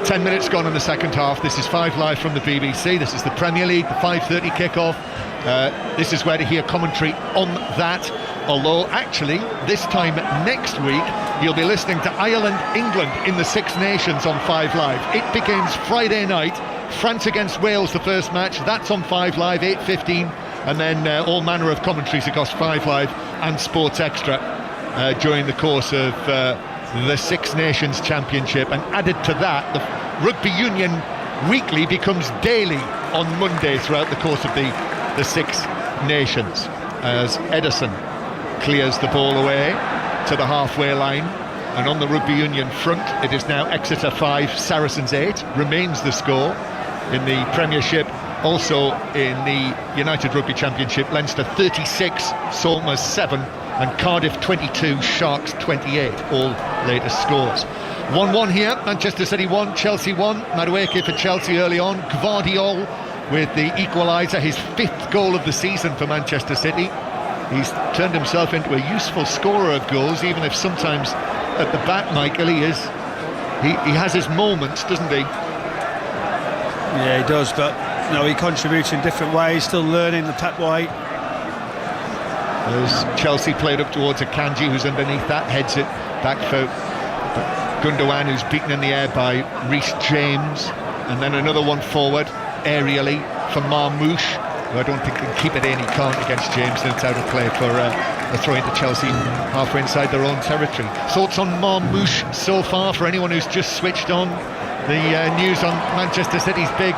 10 minutes gone in the second half. This is 5 Live from the BBC. This is the Premier League, the 5:30 kickoff. This is where to hear commentary on that. Although, actually, this time next week, you'll be listening to Ireland-England in the Six Nations on 5 Live. It begins Friday night. France against Wales, the first match. That's on 5 Live, 8:15. And then all manner of commentaries across 5 Live and Sports Extra during the course of the Six Nations Championship. And added to that, the Rugby Union Weekly becomes daily on Monday throughout the course of the Six Nations, as Ederson clears the ball away to the halfway line. And on the Rugby Union front, it is now Exeter 5, Saracens 8, remains the score. In the Premiership, also in the United Rugby Championship, Leinster 36, Saltmers 7, and Cardiff 22, Sharks 28, all latest scores. 1-1 here, Manchester City 1, Chelsea 1, Madueke for Chelsea early on, Gvardiol with the equaliser, his 5th goal of the season for Manchester City. He's turned himself into a useful scorer of goals, even if sometimes at the back, Michael, he has his moments, doesn't he? Yeah, he does, but he contributes in different ways, still learning the Pep way. As Chelsea played up towards Akanji, who's underneath that, heads it back for Gundogan, who's beaten in the air by Reece James, and then another one forward aerially for Marmouche, who I don't think can keep it in. He can't against James, and it's out of play for a throw into Chelsea halfway inside their own territory. Thoughts on Marmouche so far, for anyone who's just switched on? The news on Manchester City's big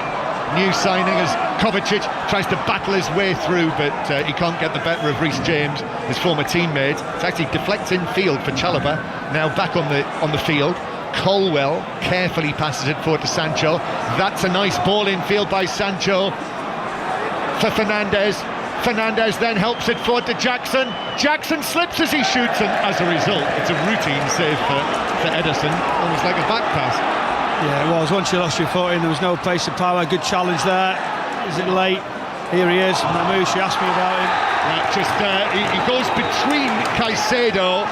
new signing as Kovacic tries to battle his way through, but he can't get the better of Reece James, his former teammate. It actually deflects in field for Chalobah, now back on the field. Colwell carefully passes it forward to Sancho. That's a nice ball in field by Sancho for Fernandez. Fernandez then helps it forward to Jackson. Jackson slips as he shoots, and as a result, it's a routine save for Ederson, almost like a back pass. Yeah, it was. Once you lost your footing, there was no pace and power. Good challenge there. Is it late? Here he is. Marmouche, you asked me about him. He goes between Caicedo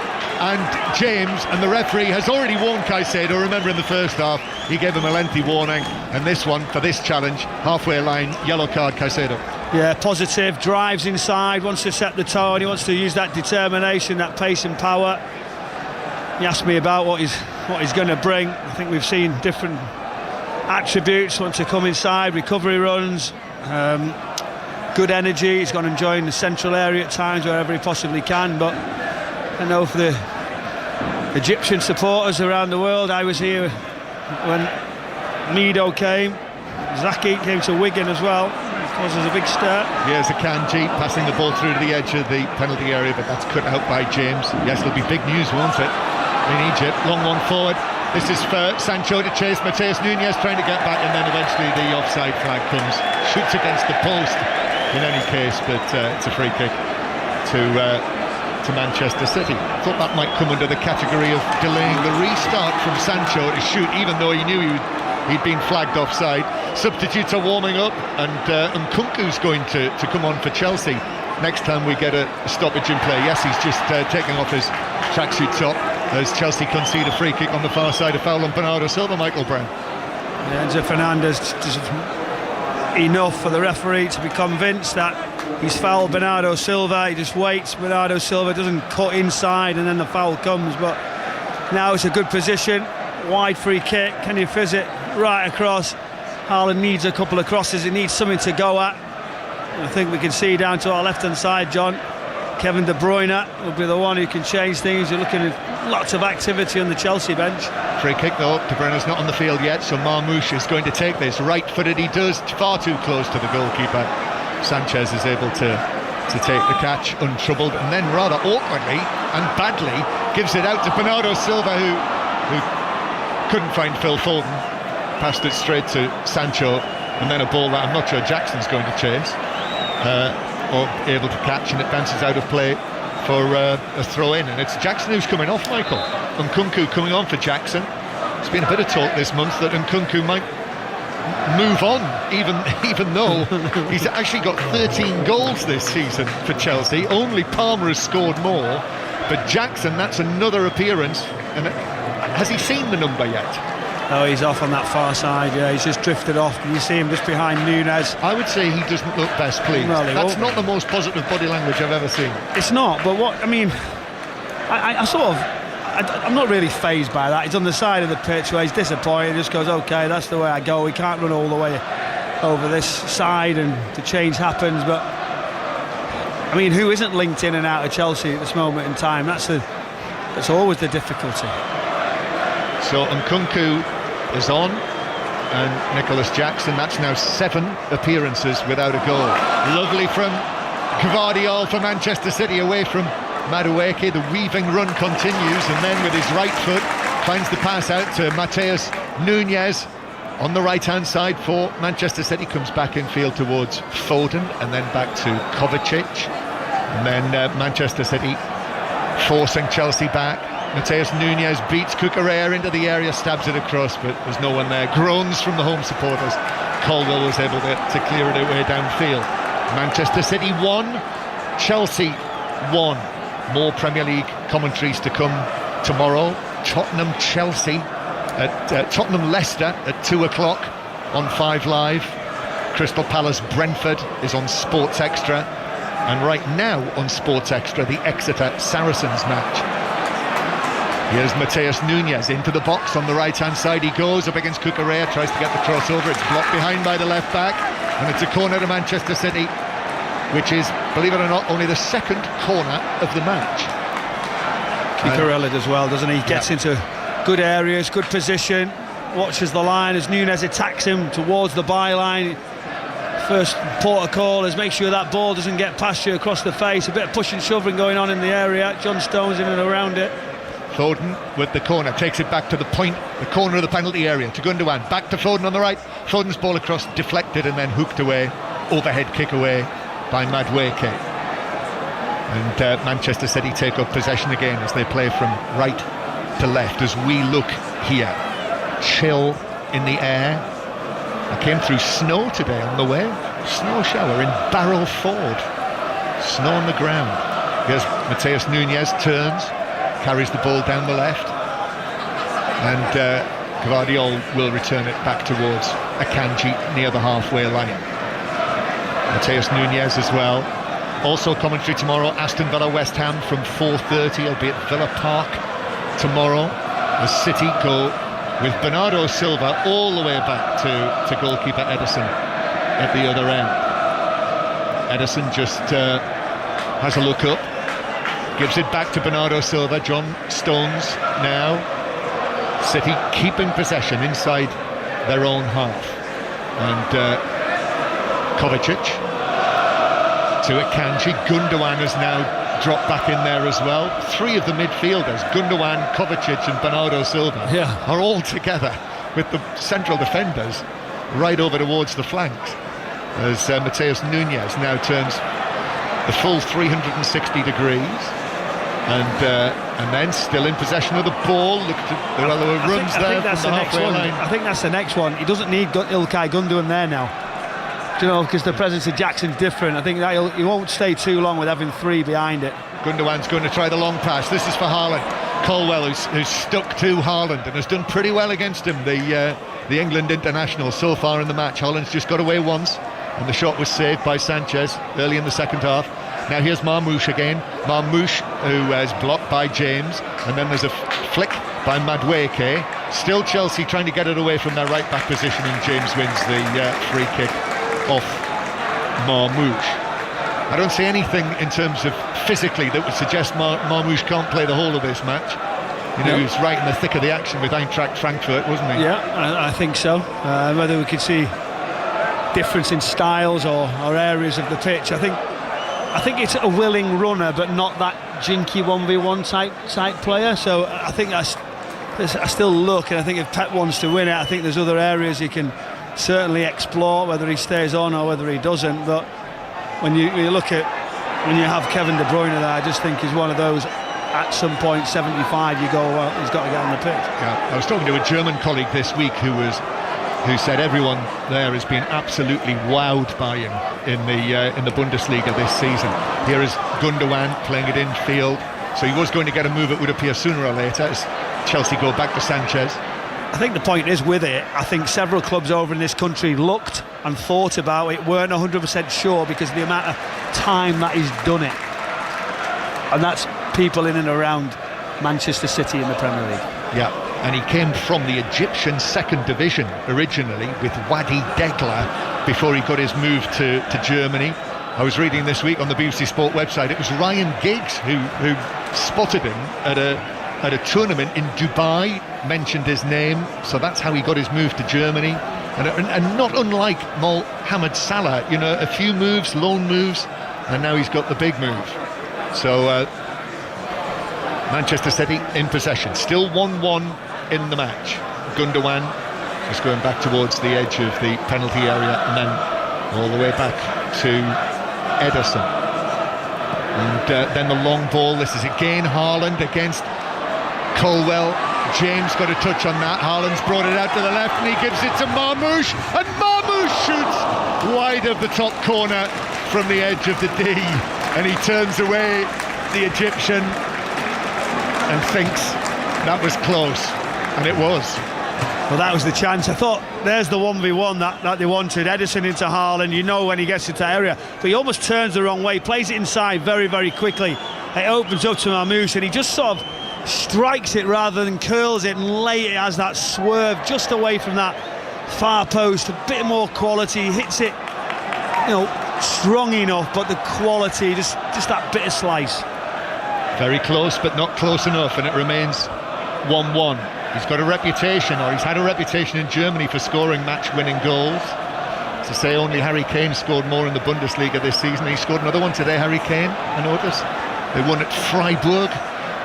and James, and the referee has already warned Caicedo. Remember, in the first half, he gave him a lengthy warning, and this one, for this challenge, halfway line, yellow card, Caicedo. Yeah, positive, drives inside, wants to set the tone, he wants to use that determination, that pace and power. He asked me about what he's going to bring. I think we've seen different attributes. Want to come inside, recovery runs, good energy. He's gone and joined the central area at times wherever he possibly can. But I know for the Egyptian supporters around the world, I was here when Mido came. Zaki came to Wigan as well. Causes a big stir. Here's Akanji passing the ball through to the edge of the penalty area, but that's cut out by James. Yes, it'll be big news, won't it, in Egypt? Long one forward. This is for Sancho to chase Mateus Nunes, trying to get back, and then eventually the offside flag comes. Shoots against the post in any case, but it's a free kick to Manchester City. Thought that might come under the category of delaying the restart from Sancho to shoot, even though he knew he'd been flagged offside. Substitutes are warming up, and Nkunku's going to come on for Chelsea next time we get a stoppage in play. Yes, he's just taking off his tracksuit top as Chelsea concede a free kick on the far side, a foul on Bernardo Silva. Michael Brown. Yeah, Enzo Fernandez, just enough for the referee to be convinced that he's fouled Bernardo Silva. He just waits. Bernardo Silva doesn't cut inside, and then the foul comes. But now it's a good position, wide free kick. Can you fizz it right across? Haaland needs a couple of crosses. He needs something to go at. I think we can see down to our left-hand side, John, Kevin De Bruyne will be the one who can change things. You're looking at lots of activity on the Chelsea bench. Free kick though. De Bruyne's not on the field yet, so Marmouche is going to take this. Right-footed he does, far too close to the goalkeeper. Sanchez is able to take the catch untroubled, and then rather awkwardly and badly gives it out to Bernardo Silva, who couldn't find Phil Foden. Passed it straight to Sancho, and then a ball that I'm not sure Jackson's going to chase or able to catch, and it bounces out of play for a throw-in, and it's Jackson who's coming off, Michael. Nkunku coming on for Jackson. There's been a bit of talk this month that Nkunku might move on, even though he's actually got 13 goals this season for Chelsea. Only Palmer has scored more, but Jackson, that's another appearance. And has he seen the number yet? Oh, he's off on that far side, yeah, he's just drifted off. Can you see him just behind Nunes? I would say he doesn't look best pleased. Well, that's not the most positive body language I've ever seen. It's not, but what, I mean, I'm not really fazed by that. He's on the side of the pitch where he's disappointed, he just goes, okay, that's the way I go. We can't run all the way over this side and the change happens, but I mean, who isn't linked in and out of Chelsea at this moment in time? That's always the difficulty. So Nkunku is on. and Nicholas Jackson. That's now 7 appearances without a goal. Lovely from Gvardiol for Manchester City away from Madueke. The weaving run continues, and then with his right foot finds the pass out to Mateus Nunes on the right-hand side for Manchester City. Comes back in field towards Foden and then back to Kovacic, and then Manchester City forcing Chelsea back. Mateus Nunes beats Cucurella into the area, stabs it across, but there's no one there. Groans from the home supporters. Colwell was able to clear it away downfield. Manchester City 1, Chelsea 1. More Premier League commentaries to come tomorrow. Tottenham-Chelsea at Tottenham-Leicester at 2 o'clock on 5 Live. Crystal Palace-Brentford is on Sports Extra, and right now on Sports Extra, the Exeter-Saracens match. Here's Mateus Nunes into the box on the right-hand side. He goes up against Cucurella, tries to get the crossover. It's blocked behind by the left back, and it's a corner to Manchester City, which is, believe it or not, only the second corner of the match. Cucurella does well, doesn't he? Gets into good areas, good position, watches the line as Nunes attacks him towards the byline. First port of call is make sure that ball doesn't get past you across the face. A bit of push and shoving going on in the area. John Stones in and around it. Foden with the corner, takes it back to the point, the corner of the penalty area, to Gundogan, back to Foden on the right. Foden's ball across, deflected and then hooked away, overhead kick away by Madueke. And Manchester City take up possession again as they play from right to left. As we look here, chill in the air. I came through snow today on the way, snow shower in Barrow Ford, snow on the ground. Here's Mateus Nunes, turns, carries the ball down the left, and Gvardiol will return it back towards Akanji near the halfway line. Mateus Nunes as well. Also commentary tomorrow, Aston Villa West Ham from 4:30. It'll be at Villa Park tomorrow as City go with Bernardo Silva all the way back to goalkeeper Ederson at the other end. Ederson just has a look up, gives it back to Bernardo Silva. John Stones now. City keeping possession inside their own half. And Kovacic to Akanji. Gundogan has now dropped back in there as well. 3 of the midfielders, Gundogan, Kovacic and Bernardo Silva, are all together with the central defenders right over towards the flanks. As Mateus Nunes now turns the full 360 degrees. And then still in possession of the ball. Look at the runs there from the halfway line. I think that's the next one. He doesn't need Ilkay Gundogan there now. Do you know, because the presence of Jackson's different. I think that he won't stay too long with having 3 behind it. Gundogan's going to try the long pass. This is for Haaland. Colwell, who's stuck to Haaland and has done pretty well against him, the England international so far in the match. Haaland's just got away once, and the shot was saved by Sanchez early in the second half. Now here's Marmoush again. Marmoush, who is blocked by James, and then there's a flick by Madueke. Still Chelsea trying to get it away from their right back position, and James wins the free kick off Marmoush. I don't see anything in terms of physically that would suggest Marmoush can't play the whole of this match. You know, he was right in the thick of the action with Eintracht Frankfurt, wasn't he? Yeah, I think so. Whether we could see difference in styles or areas of the pitch, I think it's a willing runner, but not that jinky 1v1 type player. So I think I still look, and I think if Pep wants to win it, I think there's other areas he can certainly explore, whether he stays on or whether he doesn't. But when you look at, when you have Kevin De Bruyne there, I just think he's one of those, at some point 75 you go, well, he's got to get on the pitch. Yeah, I was talking to a German colleague this week who said everyone there has been absolutely wowed by him in the Bundesliga this season. Here is Gundogan playing it in field, so he was going to get a move, it would appear, sooner or later, as Chelsea go back to Sanchez. I think the point is with it, I think several clubs over in this country looked and thought about it, weren't 100% sure because of the amount of time that he's done it. And that's people in and around Manchester City in the Premier League. Yeah, and he came from the Egyptian second division originally with Wadi Degla before he got his move to Germany. I was reading this week on the BBC Sport website, it was Ryan Giggs who spotted him at a tournament in Dubai, mentioned his name, so that's how he got his move to Germany. And not unlike Mohamed Salah, you know, a few moves, lone moves, and now he's got the big move. So Manchester City in possession, still 1-1 in the match. Gundogan just going back towards the edge of the penalty area and then all the way back to Ederson. And then the long ball. This is again Haaland against Colwell. James got a touch on that. Haaland's brought it out to the left and he gives it to Marmoush, and Marmoush shoots wide of the top corner from the edge of the D, and he turns away the Egyptian and thinks that was close, and it was. Well, that was the chance. I thought there's the 1v1 that they wanted. Ederson into Haaland, you know when he gets into area, but he almost turns the wrong way, plays it inside very, very quickly. It opens up to Marmoush and he just sort of strikes it rather than curls it, and late it has that swerve just away from that far post. A bit more quality, he hits it, you know, strong enough, but the quality, just that bit of slice. Very close, but not close enough, and it remains 1-1. He's got a reputation, or he's had a reputation in Germany for scoring match-winning goals. To say only Harry Kane scored more in the Bundesliga this season. He scored another one today, Harry Kane, I noticed. They won at Freiburg,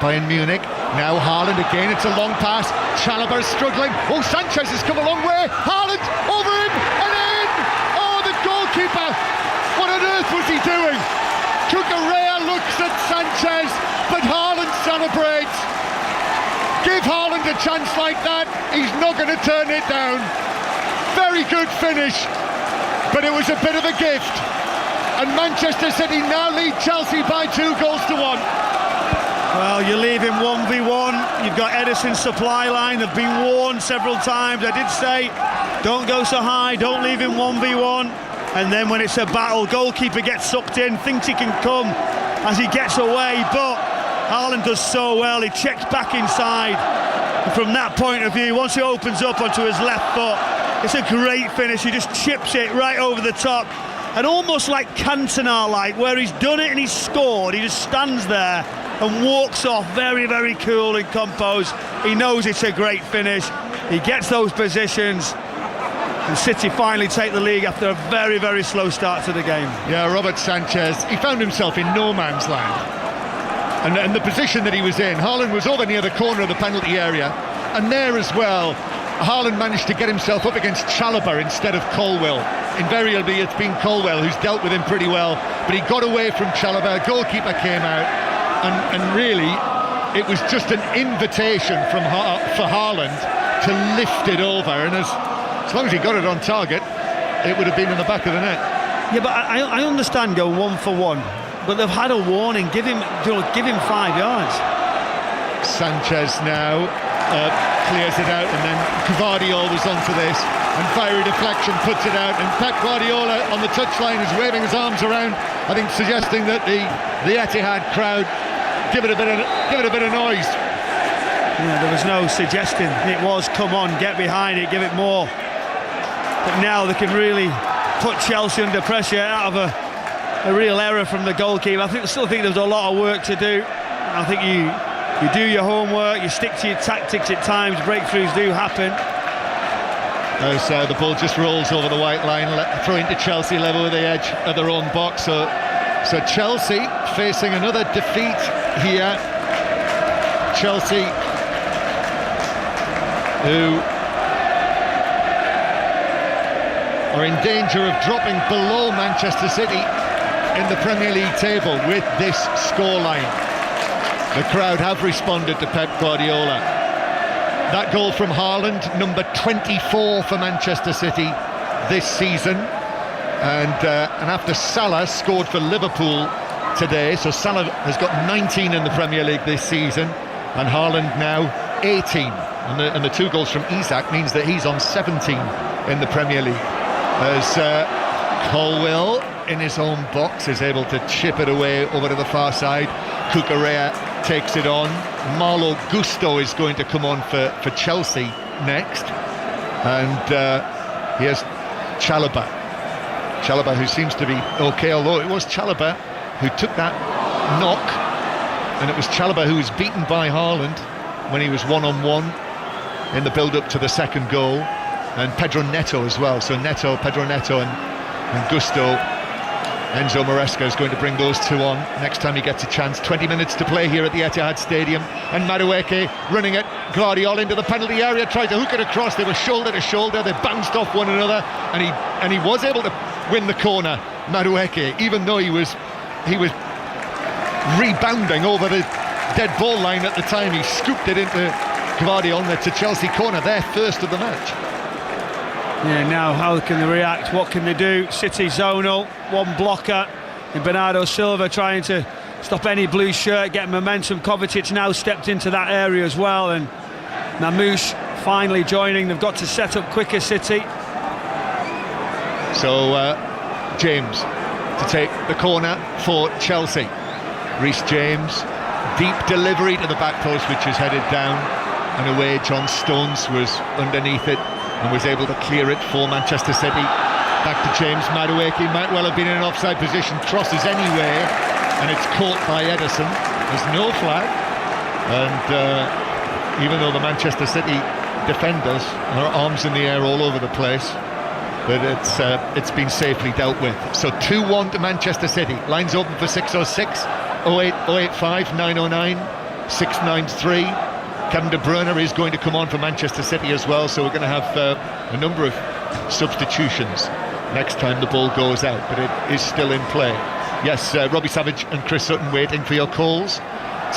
Bayern Munich. Now Haaland again, it's a long pass. Chalobah is struggling. Oh, Sanchez has come a long way. Haaland over him and in. Oh, the goalkeeper. What on earth was he doing? Cucurella looks at Sanchez, but Haaland celebrates. Give Haaland a chance like that, he's not going to turn it down. Very good finish, but it was a bit of a gift. And Manchester City now lead Chelsea by 2-1. Well, you leave him 1v1. You've got Ederson's supply line. They've been warned several times. I did say, don't go so high, don't leave him 1v1. And then when it's a battle, goalkeeper gets sucked in, thinks he can come as he gets away, but Haaland does so well. He checks back inside. And from that point of view, once he opens up onto his left foot, it's a great finish. He just chips it right over the top. And almost like Cantona-like, where he's done it and he's scored, he just stands there and walks off very, very cool and composed. He knows it's a great finish. He gets those positions, and City finally take the lead after a very, very slow start to the game. Yeah, Robert Sanchez, he found himself in no man's land. And the position that he was in, Haaland was over near the corner of the penalty area, and there as well, Haaland managed to get himself up against Chalobah instead of Colwell. Invariably it's been Colwell who's dealt with him pretty well, but he got away from Chalobah, goalkeeper came out, and really it was just an invitation for Haaland to lift it over, and as long as he got it on target, it would have been in the back of the net. Yeah, but I understand go 1-for-1, but they've had a warning. Give him 5 yards. Sanchez now clears it out, and then Gvardiol was onto this, and fiery deflection puts it out, and Pep Guardiola on the touchline is waving his arms around, I think suggesting that the Etihad crowd give it a bit of noise. Yeah, there was no suggesting. It was, come on, get behind it, give it more. But now they can really put Chelsea under pressure out of a real error from the goalkeeper. I still think there's a lot of work to do. I think you do your homework, you stick to your tactics at times, breakthroughs do happen. So the ball just rolls over the white line, throw into Chelsea level with the edge of their own box. So Chelsea facing another defeat here. Chelsea, who are in danger of dropping below Manchester City in the Premier League table with this scoreline. The crowd have responded to Pep Guardiola. That goal from Haaland, number 24 for Manchester City this season, and after Salah scored for Liverpool today, so Salah has got 19 in the Premier League this season, and Haaland now 18, and the 2 goals from Isak means that he's on 17 in the Premier League. As Colwell in his own box is able to chip it away over to the far side. Cucurella takes it on. Malo Gusto is going to come on for Chelsea next, and here's Chalobah, who seems to be okay, although it was Chalobah who took that knock, and it was Chalobah who was beaten by Haaland when he was one-on-one in the build-up to the second goal. and Pedro Neto as well. So Pedro Neto and Gusto. Enzo Maresca is going to bring those two on next time he gets a chance. 20 minutes to play here at the Etihad Stadium, and Madueke running at Guardiola into the penalty area, tried to hook it across. They were shoulder to shoulder, they bounced off one another, and he was able to win the corner, Madueke, even though he was rebounding over the dead ball line at the time. He scooped it into Guardiola to Chelsea corner, their first of the match. Yeah, now how can they react? What can they do? City zonal, one blocker, and Bernardo Silva trying to stop any blue shirt, get momentum. Kovacic now stepped into that area as well, and Mamouche finally joining. They've got to set up quicker, City. So James to take the corner for Chelsea. Reece James, deep delivery to the back post, which is headed down and away. John Stones was underneath it and was able to clear it for Manchester City. Back to James. Madueke might well have been in an offside position, crosses anyway, and it's caught by Ederson. There's no flag, and even though the Manchester City defenders are arms in the air all over the place, but it's been safely dealt with. So 2-1 to Manchester City. Lines open for 606 08 085 909 693. Kevin De Bruyne is going to come on for Manchester City as well, so we're going to have a number of substitutions next time the ball goes out, but it is still in play. Yes, Robbie Savage and Chris Sutton waiting for your calls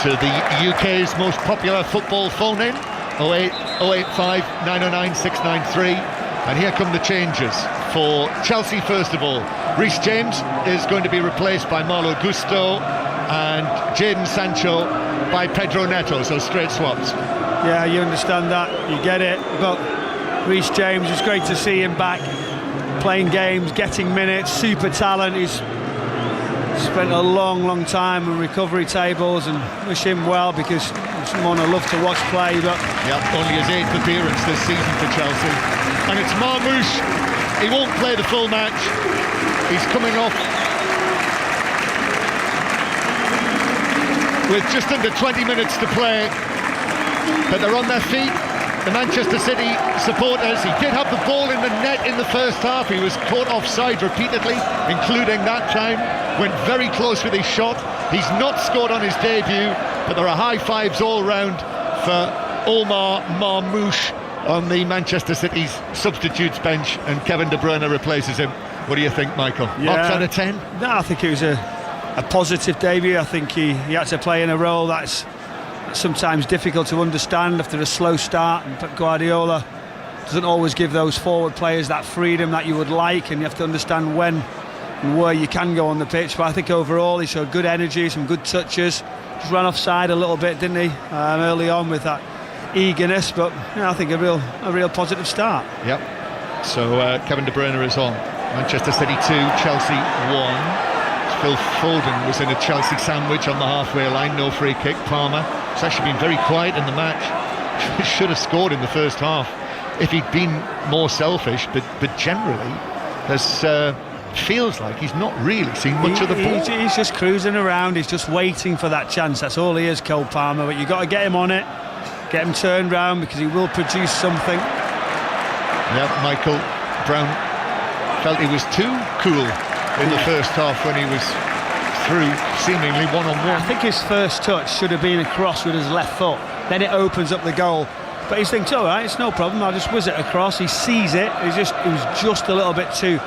to the UK's most popular football phone-in, 08 085 909 693. And here come the changes for Chelsea. First of all, Reece James is going to be replaced by Malo Gusto and Jadon Sancho by Pedro Neto, so straight swaps. Yeah, you understand that, you get it, but Reece James, it's great to see him back playing games, getting minutes, super talent. He's spent a long time in recovery tables, and wish him well, because he's someone I love to watch play. But yeah, only his 8th appearance this season for Chelsea, and it's Marmouche. He won't play the full match. He's coming off with just under 20 minutes to play, but they're on their feet, the Manchester City supporters. He did have the ball in the net in the first half. He was caught offside repeatedly, including that time. Went very close with his shot. He's not scored on his debut, but there are high fives all round for Omar Marmouche on the Manchester City's substitutes bench, and Kevin De Bruyne replaces him. What do you think, Michael? Marks out of 10? No, I think it was a positive debut. I think he had to play in a role that's sometimes difficult to understand after a slow start, and Pep Guardiola doesn't always give those forward players that freedom that you would like, and you have to understand when and where you can go on the pitch. But I think overall he showed good energy, some good touches. Just ran offside a little bit, didn't he, early on with that eagerness, but I think a real positive start. Yep. So Kevin De Bruyne is on. Manchester City 2, Chelsea 1. Phil Foden was in a Chelsea sandwich on the halfway line, no free kick. Palmer has actually been very quiet in the match. Should have scored in the first half if he'd been more selfish, but generally feels like he's not really seen much of the ball. He's just cruising around, he's just waiting for that chance. That's all he is, Cole Palmer, but you've got to get him on it, get him turned round, because he will produce something. Yeah, Michael Brown felt he was too cool in the first half when he was through seemingly one-on-one. I think his first touch should have been across with his left foot, then it opens up the goal, but he thinks, all right, it's no problem, I'll just whiz it across. He sees it. It was just a little bit too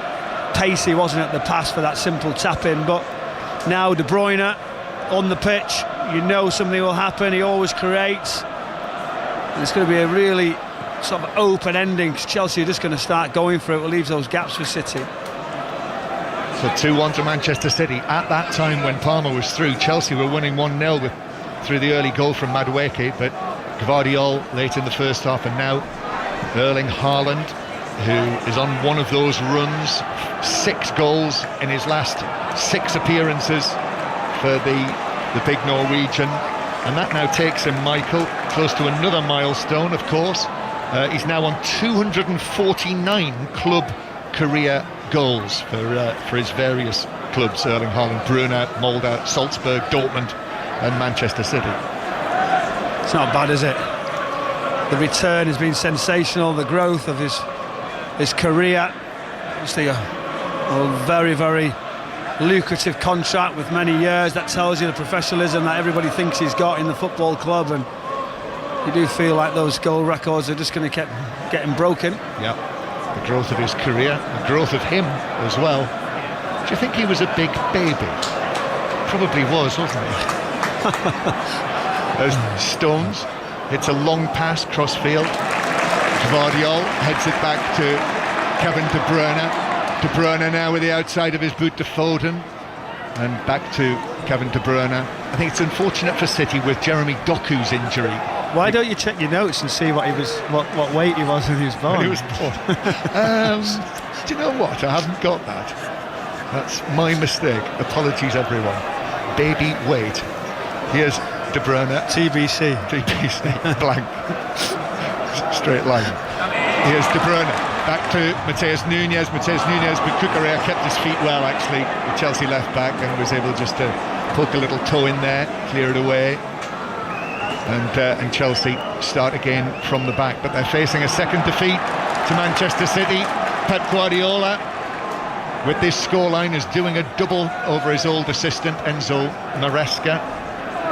pacey, wasn't it, the pass for that simple tap in. But now De Bruyne on the pitch, you know something will happen. He always creates, and it's going to be a really sort of open ending, because Chelsea are just going to start going for it. It leaves those gaps for City. So 2-1 to Manchester City. At that time when Palmer was through, Chelsea were winning 1-0 through the early goal from Madueke, but Gvardiol late in the first half, and now Erling Haaland, who is on one of those runs, 6 goals in his last 6 appearances for the big Norwegian, and that now takes him, Michael, close to another milestone, of course. He's now on 249 club career goals for his various clubs. Erling Haaland, Brunner, Mulder, Salzburg, Dortmund and Manchester City. It's not bad, is it? The return has been sensational, the growth of his his career. Obviously a very, very lucrative contract with many years. That tells you the professionalism that everybody thinks he's got in the football club, and you do feel like those goal records are just going to keep getting broken. Yeah, the growth of his career, the growth of him as well. Do you think he was a big baby? Probably was, wasn't he? As Stones hits a long pass cross-field. Gvardiol heads it back to Kevin De Bruyne. De Bruyne now with the outside of his boot to Foden, and back to Kevin De Bruyne. I think it's unfortunate for City with Jeremy Doku's injury. Why don't you check your notes and see what weight he was when he was born? When he was born. Do you know what? I haven't got that. That's my mistake. Apologies, everyone. Baby weight. Here's De Bruyne. TBC. Blank. Straight line. Here's De Bruyne. Back to Mateus Nunes. Mateus Nunes, but Cucurella kept his feet well, actually, the Chelsea left back, and was able just to poke a little toe in there, clear it away, and Chelsea start again from the back. But they're facing a second defeat to Manchester City. Pep Guardiola, with this scoreline, is doing a double over his old assistant Enzo Maresca,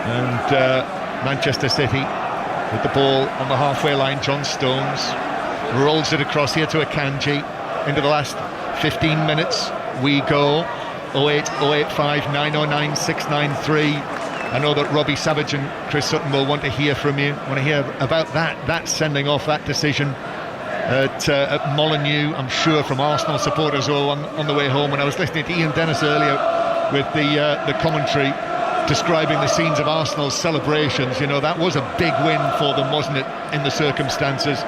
and Manchester City with the ball on the halfway line. John Stones rolls it across here to Akanji. Into the last 15 minutes we go. 08, 085 909 693. I know that Robbie Savage and Chris Sutton will want to hear from you. Want to hear about that sending off, that decision at Molineux. I'm sure from Arsenal supporters on the way home. When I was listening to Ian Dennis earlier with the commentary describing the scenes of Arsenal's celebrations, you know, that was a big win for them, wasn't it, in the circumstances.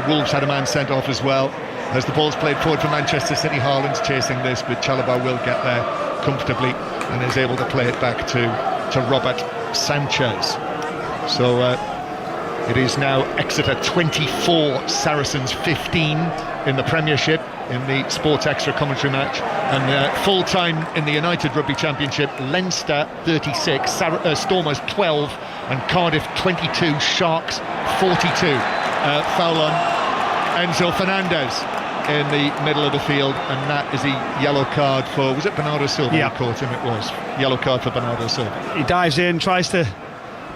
Wolves had a man sent off as well. As the ball's played forward for Manchester City, Haaland's chasing this, but Chalobah will get there comfortably and is able to play it back to Robert Sanchez. So it is now Exeter 24, Saracens 15 in the Premiership in the Sports Extra commentary match, and full-time in the United Rugby Championship, Leinster 36, Stormers 12, and Cardiff 22, Sharks 42. Foul on Enzo Fernandez in the middle of the field, and that is a yellow card for, was it Bernardo Silva? Yeah. Who caught him? It was yellow card for Bernardo Silva. He dives in, tries to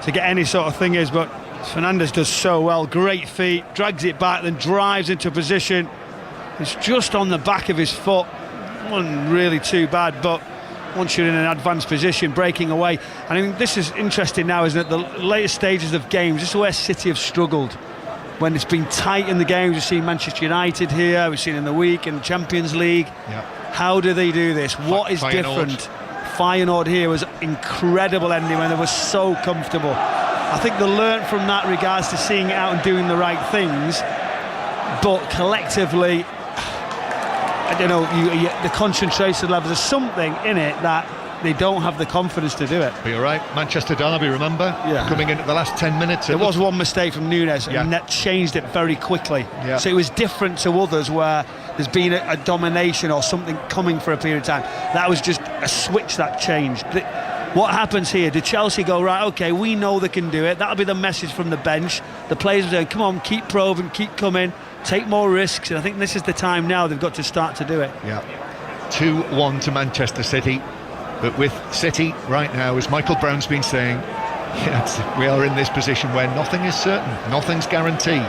get any sort of thing, but Fernandez does so well. Great feet, drags it back, then drives into position. It's just on the back of his foot. Wasn't really too bad, but once you're in an advanced position, breaking away. I mean, this is interesting now, isn't it? The later stages of games, this is where City have struggled. When it's been tight in the games, we've seen Manchester United here, we've seen in the week in the Champions League. Yep. How do they do this? What is Feyenoord. different? Feyenoord here was incredible ending when they were so comfortable. I think they learnt from that regards to seeing it out and doing the right things, but collectively, I don't know, the concentration levels, there's something in it that they don't have the confidence to do it. But you're right, Manchester Derby, remember? Yeah. Coming into the last 10 minutes. There was one mistake from Nunes, and that changed it very quickly. Yeah. So it was different to others where there's been a domination or something coming for a period of time. That was just a switch that changed. What happens here? Did Chelsea go, right, OK, we know they can do it. That'll be the message from the bench. The players are saying, come on, keep probing, keep coming, take more risks. And I think this is the time now they've got to start to do it. Yeah. 2-1 to Manchester City. But with City right now, as Michael Brown's been saying, we are in this position where nothing is certain, nothing's guaranteed.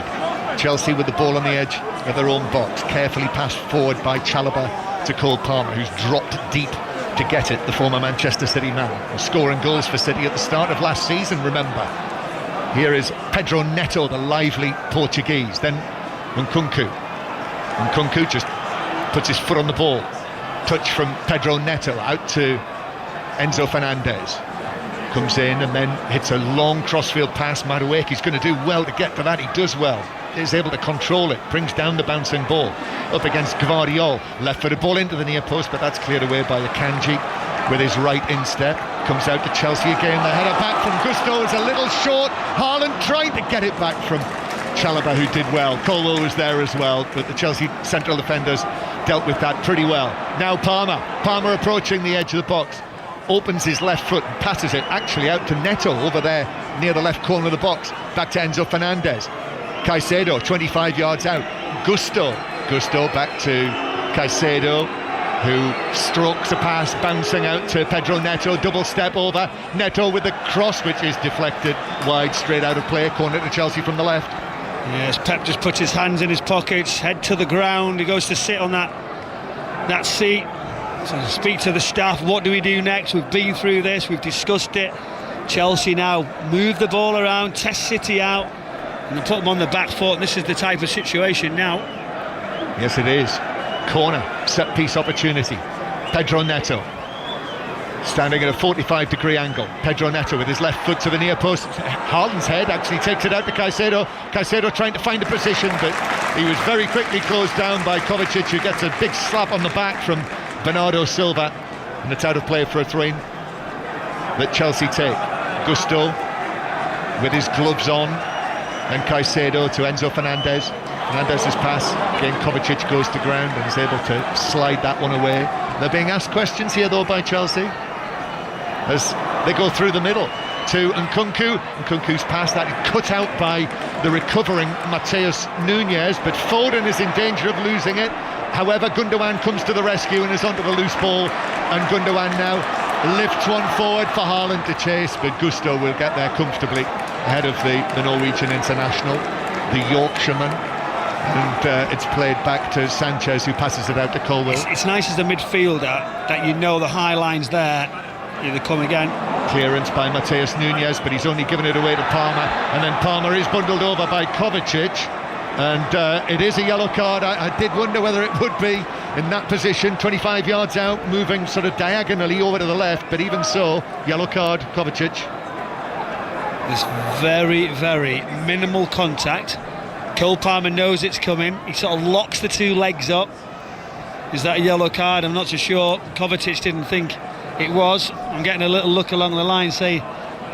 Chelsea with the ball on the edge of their own box, carefully passed forward by Chalobah to Cole Palmer, who's dropped deep to get it, the former Manchester City man, scoring goals for City at the start of last season, remember. Here is Pedro Neto, the lively Portuguese. Then Nkunku. Nkunku just puts his foot on the ball. Touch from Pedro Neto out to Enzo Fernandez. Comes in and then hits a long crossfield pass. Madueke's going to do well to get to that. He does well. Is able to control it. Brings down the bouncing ball. Up against Gvardiol. Left-footed ball into the near post, but that's cleared away by Akanji with his right instep. Comes out to Chelsea again. The header back from Gusto is a little short. Haaland trying to get it back from Chalobah, who did well. Colwell was there as well, but the Chelsea central defenders dealt with that pretty well. Now Palmer approaching the edge of the box. Opens his left foot and passes it actually out to Neto over there near the left corner of the box. Back to Enzo Fernandez. Caicedo 25 yards out. Gusto Gusto back to Caicedo, who strokes a pass, bouncing out to Pedro Neto, double step over. Neto with the cross, which is deflected wide, straight out of play, corner to Chelsea from the left. Yes, Pep just puts his hands in his pockets, head to the ground. He goes to sit on that seat. So speak to the staff. What do we do next? We've been through this, we've discussed it. Chelsea now move the ball around, test City out, and put them on the back foot. And this is the type of situation now. Yes, it is. Corner, set piece opportunity. Pedro Neto standing at a 45-degree angle. Pedro Neto with his left foot to the near post. Haaland's head actually takes it out to Caicedo. Caicedo trying to find a position, but he was very quickly closed down by Kovacic, who gets a big slap on the back from Bernardo Silva, and it's out of play for a throw-in that Chelsea take. Gusto with his gloves on, and Caicedo to Enzo Fernandez. Fernandez's pass, again Kovacic goes to ground and is able to slide that one away. They're being asked questions here though by Chelsea as they go through the middle to Nkunku. Nkunku's pass that is cut out by the recovering Mateus Nunes, but Foden is in danger of losing it. However, Gundogan comes to the rescue and is onto the loose ball, and Gundogan now lifts one forward for Haaland to chase, but Gusto will get there comfortably ahead of the Norwegian international, the Yorkshireman. And it's played back to Sanchez, who passes it out to Colwill. It's nice as a midfielder that you know the high line's there. Here they come again. Clearance by Mateus Nunes, but he's only given it away to Palmer, and then Palmer is bundled over by Kovacic, and it is a yellow card. I did wonder whether it would be in that position, 25 yards out, moving sort of diagonally over to the left, but even so, yellow card, Kovacic. There's very, very minimal contact. Cole Palmer knows it's coming. He sort of locks the two legs up. Is that a yellow card? I'm not so sure. Kovacic didn't think it was. I'm getting a little look along the line, say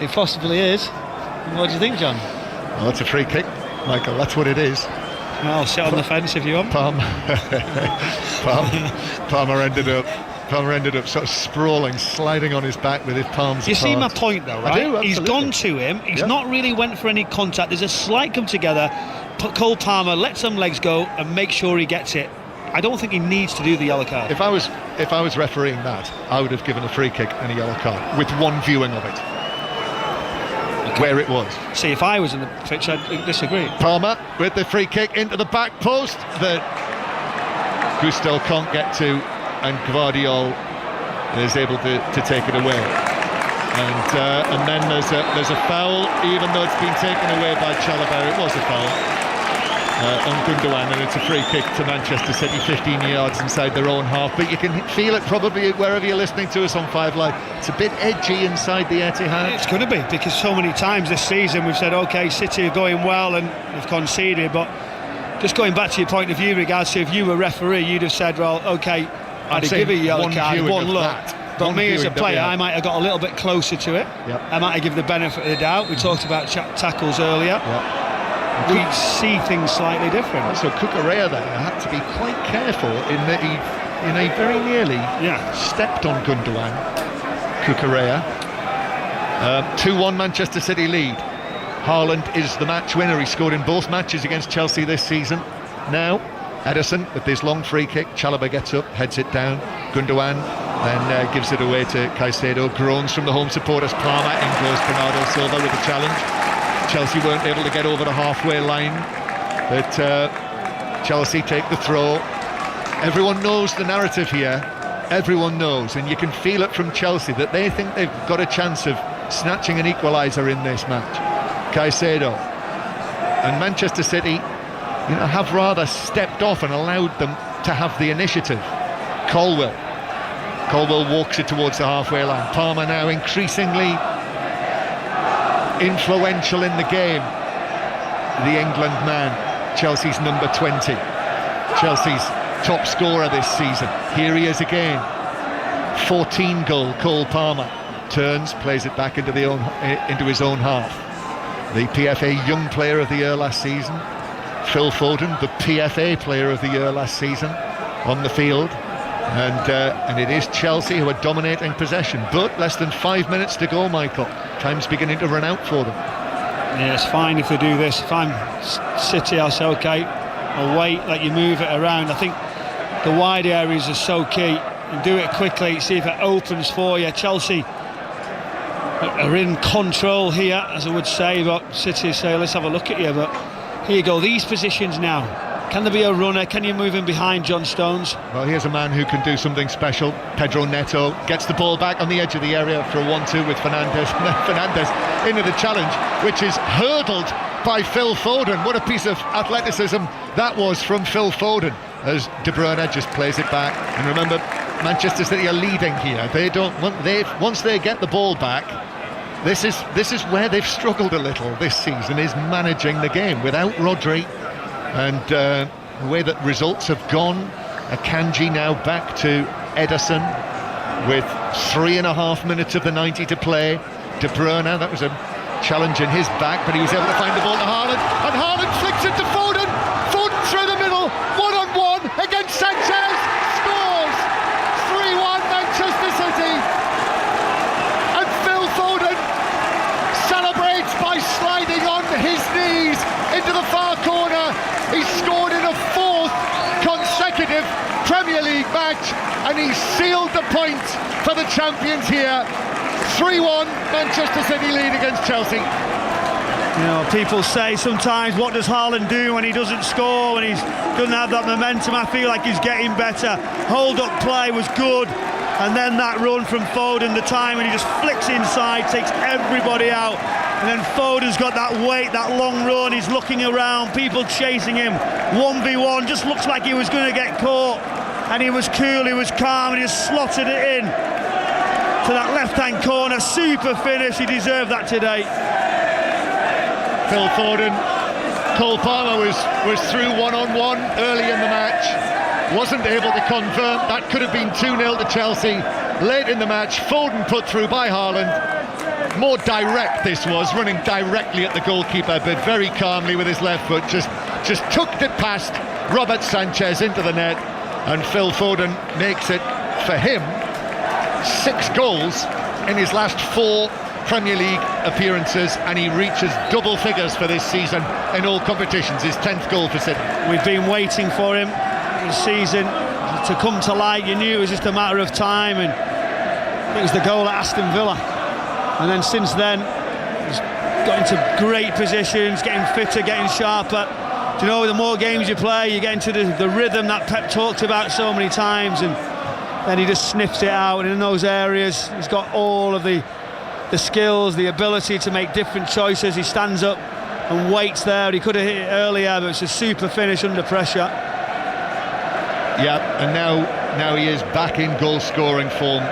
it possibly is. What do you think, John? Well, that's a free kick, Michael. That's what it is. Well, sit on the fence if you want. Palmer ended up sort of sprawling, sliding on his back with his palms apart. You see my point though, right? I do, he's gone to him. He's not really went for any contact. There's a slight come together. Cole Palmer lets some legs go and make sure he gets it. I don't think he needs to do the yellow card. If I was refereeing that, I would have given a free kick and a yellow card with one viewing of it. Okay. Where it was. See, if I was in the pitch, I'd disagree. Palmer with the free kick into the back post that Gusto can't get to, and Gvardiol is able to take it away. And then there's a foul, even though it's been taken away by Chalobah. It was a foul on Gundogan, and it's a free kick to Manchester City, 15 yards inside their own half. But you can feel it probably wherever you're listening to us on 5 Live. It's a bit edgy inside the Etihad. It's going to be, because so many times this season we've said, OK, City are going well and they've conceded, but just going back to your point of view, regards to if you were referee, you'd have said, well, OK, I'd give a yellow card, one look. But me as a player, I might have got a little bit closer to it. Yep. I might have given the benefit of the doubt. We talked about tackles earlier. Yep. We see things slightly different. So Cucurella there had to be quite careful in that he very nearly stepped on Gundogan. Cucurella. 2-1 Manchester City lead. Haaland is the match winner. He scored in both matches against Chelsea this season. Now Ederson with this long free kick. Chalobah gets up, heads it down. Gundogan then gives it away to Caicedo. Groans from the home supporters. Palmer, in goes Bernardo Silva with the challenge. Chelsea weren't able to get over the halfway line, but Chelsea take the throw. Everyone knows the narrative here. Everyone knows, and you can feel it from Chelsea that they think they've got a chance of snatching an equaliser in this match. Caicedo and Manchester City, have rather stepped off and allowed them to have the initiative. Colwill walks it towards the halfway line. Palmer now increasingly influential in the game. The England man, Chelsea's number 20, Chelsea's top scorer this season. Here he is again. 14-goal Cole Palmer turns, plays it back into his own half. The PFA Young Player of the Year last season. Phil Foden, the PFA Player of the Year last season, on the field. And it is Chelsea who are dominating possession, but less than 5 minutes to go, Michael. Time's beginning to run out for them. Yeah, it's fine if they do this. If I'm City, I'll say, OK, or wait, let you move it around. I think the wide areas are so key. And do it quickly, see if it opens for you. Chelsea are in control here, as I would say, but City say, let's have a look at you. But here you go, these positions now. Can there be a runner? Can you move him behind John Stones? Well, here's a man who can do something special. Pedro Neto gets the ball back on the edge of the area for a 1-2 with Fernandes. Fernandes into the challenge, which is hurdled by Phil Foden. What a piece of athleticism that was from Phil Foden, as De Bruyne just plays it back. And remember, Manchester City are leading here. They don't want, once they get the ball back, this is where they've struggled a little this season, is managing the game without Rodri. And the way that results have gone, Akanji now back to Ederson with 3.5 minutes of the 90 to play. De Bruyne, that was a challenge in his back, but he was able to find the ball to Haaland, and Haaland flicks it to Foden. Foden through the middle, one-on-one against Sanchez, scores 3-1 Manchester City. And Phil Foden celebrates by sliding on his knees into the far corner. He scored in a 4th consecutive Premier League match, and he sealed the point for the champions here. 3-1 Manchester City lead against Chelsea. You know, people say sometimes, what does Haaland do when he doesn't score, when he doesn't have that momentum? I feel like he's getting better. Hold-up play was good, and then that run from Foden, the time when he just flicks inside, takes everybody out. And then Foden's got that weight, that long run, he's looking around, people chasing him, 1v1, just looks like he was going to get caught. And he was cool, he was calm, and he just slotted it in to that left-hand corner. Super finish, he deserved that today. Phil Foden, Cole Palmer was through one-on-one early in the match, wasn't able to convert. That could have been 2-0 to Chelsea. Late in the match, Foden put through by Haaland. More direct this was, running directly at the goalkeeper, but very calmly with his left foot, just tucked it past Robert Sanchez into the net, and Phil Foden makes it, for him, 6 goals in his last 4 Premier League appearances, and he reaches double figures for this season in all competitions, his 10th goal for City. We've been waiting for him this season to come to light. You knew it was just a matter of time, and it was the goal at Aston Villa. And then since then, he's got into great positions, getting fitter, getting sharper. Do you know, the more games you play, you get into the rhythm that Pep talked about so many times, and then he just sniffs it out. And in those areas, he's got all of the skills, the ability to make different choices. He stands up and waits there. He could have hit it earlier, but it's a super finish under pressure. Yeah, and now he is back in goal-scoring form,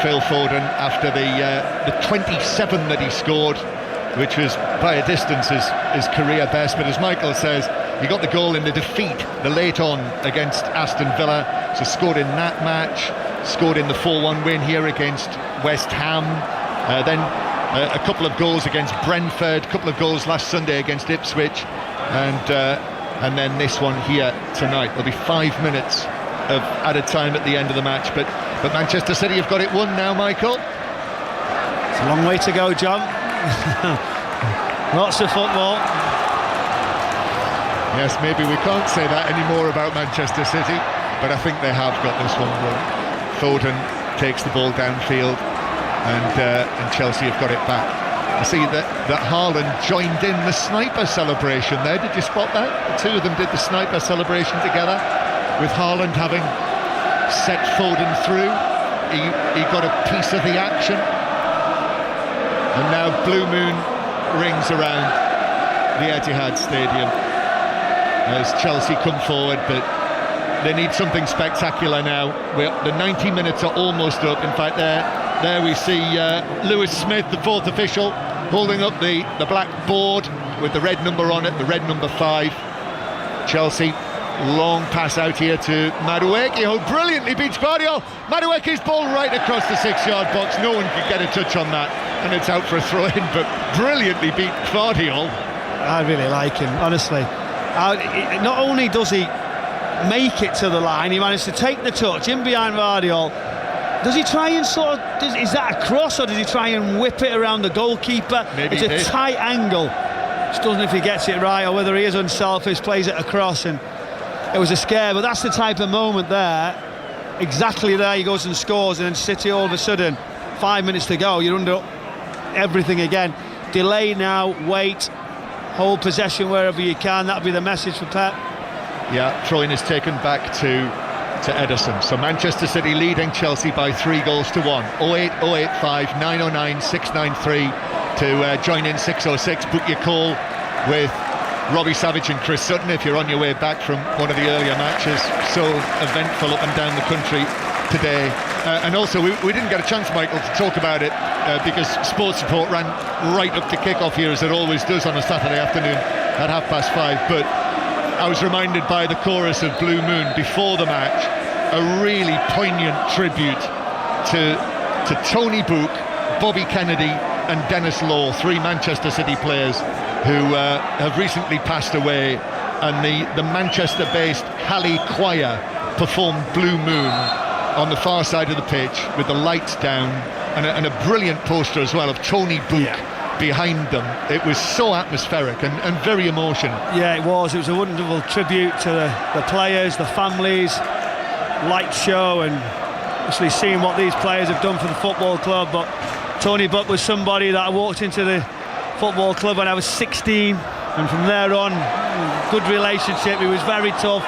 Phil Foden, after the 27 that he scored, which was by a distance his career best. But as Michael says, he got the goal in the defeat, the late on against Aston Villa, so scored in that match, scored in the 4-1 win here against West Ham, then a couple of goals against Brentford, a couple of goals last Sunday against Ipswich, and then this one here tonight. There'll be 5 minutes of added time at the end of the match, but Manchester City have got it won now, Michael. It's a long way to go, John. Lots of football. Yes, maybe we can't say that anymore about Manchester City, but I think they have got this one won. Foden takes the ball downfield, and Chelsea have got it back. I see that Haaland joined in the sniper celebration there. Did you spot that? The two of them did the sniper celebration together, with Haaland having set Foden through. He got a piece of the action. And now Blue Moon rings around the Etihad Stadium as Chelsea come forward, but they need something spectacular now. The 90 minutes are almost up. In fact, there we see Lewis Smith, the 4th official, holding up the black board with the red number on it, the red number 5. Chelsea, long pass out here to Madueke, who brilliantly beats Guardiola. Madueke's ball right across the 6-yard box. No one could get a touch on that, and it's out for a throw-in, but brilliantly beat Guardiola. I really like him, honestly. Not only does he make it to the line, he managed to take the touch in behind Guardiola. Does he try and is that a cross, or does he try and whip it around the goalkeeper? Maybe it's a tight angle. just doesn't know if he gets it right or whether he is unselfish, plays it across, and it was a scare. But that's the type of moment there. Exactly there, he goes and scores, and then City all of a sudden, 5 minutes to go, you're under everything again. Delay now, wait, hold possession wherever you can. That'll be the message for Pep. Yeah, throw-in is taken back to Ederson. So Manchester City leading Chelsea by 3-1. 08085 909 693 to join in 606. Book your call with Robbie Savage and Chris Sutton if you're on your way back from one of the earlier matches. So eventful up and down the country today. And also we didn't get a chance, Michael, to talk about it because Sports Support ran right up to kick-off here, as it always does on a Saturday afternoon at 5:30. But I was reminded by the chorus of Blue Moon before the match, a really poignant tribute to Tony Book, Bobby Kennedy and Dennis Law, 3 Manchester City players who have recently passed away, and the Manchester-based Halley Choir performed Blue Moon on the far side of the pitch with the lights down, and a brilliant poster as well of Tony Book behind them. It was so atmospheric and very emotional. Yeah, it was a wonderful tribute to the players, the families, light show, and actually seeing what these players have done for the football club. But Tony Book was somebody that I walked into the football club when I was 16, and from there on, good relationship. He was very tough,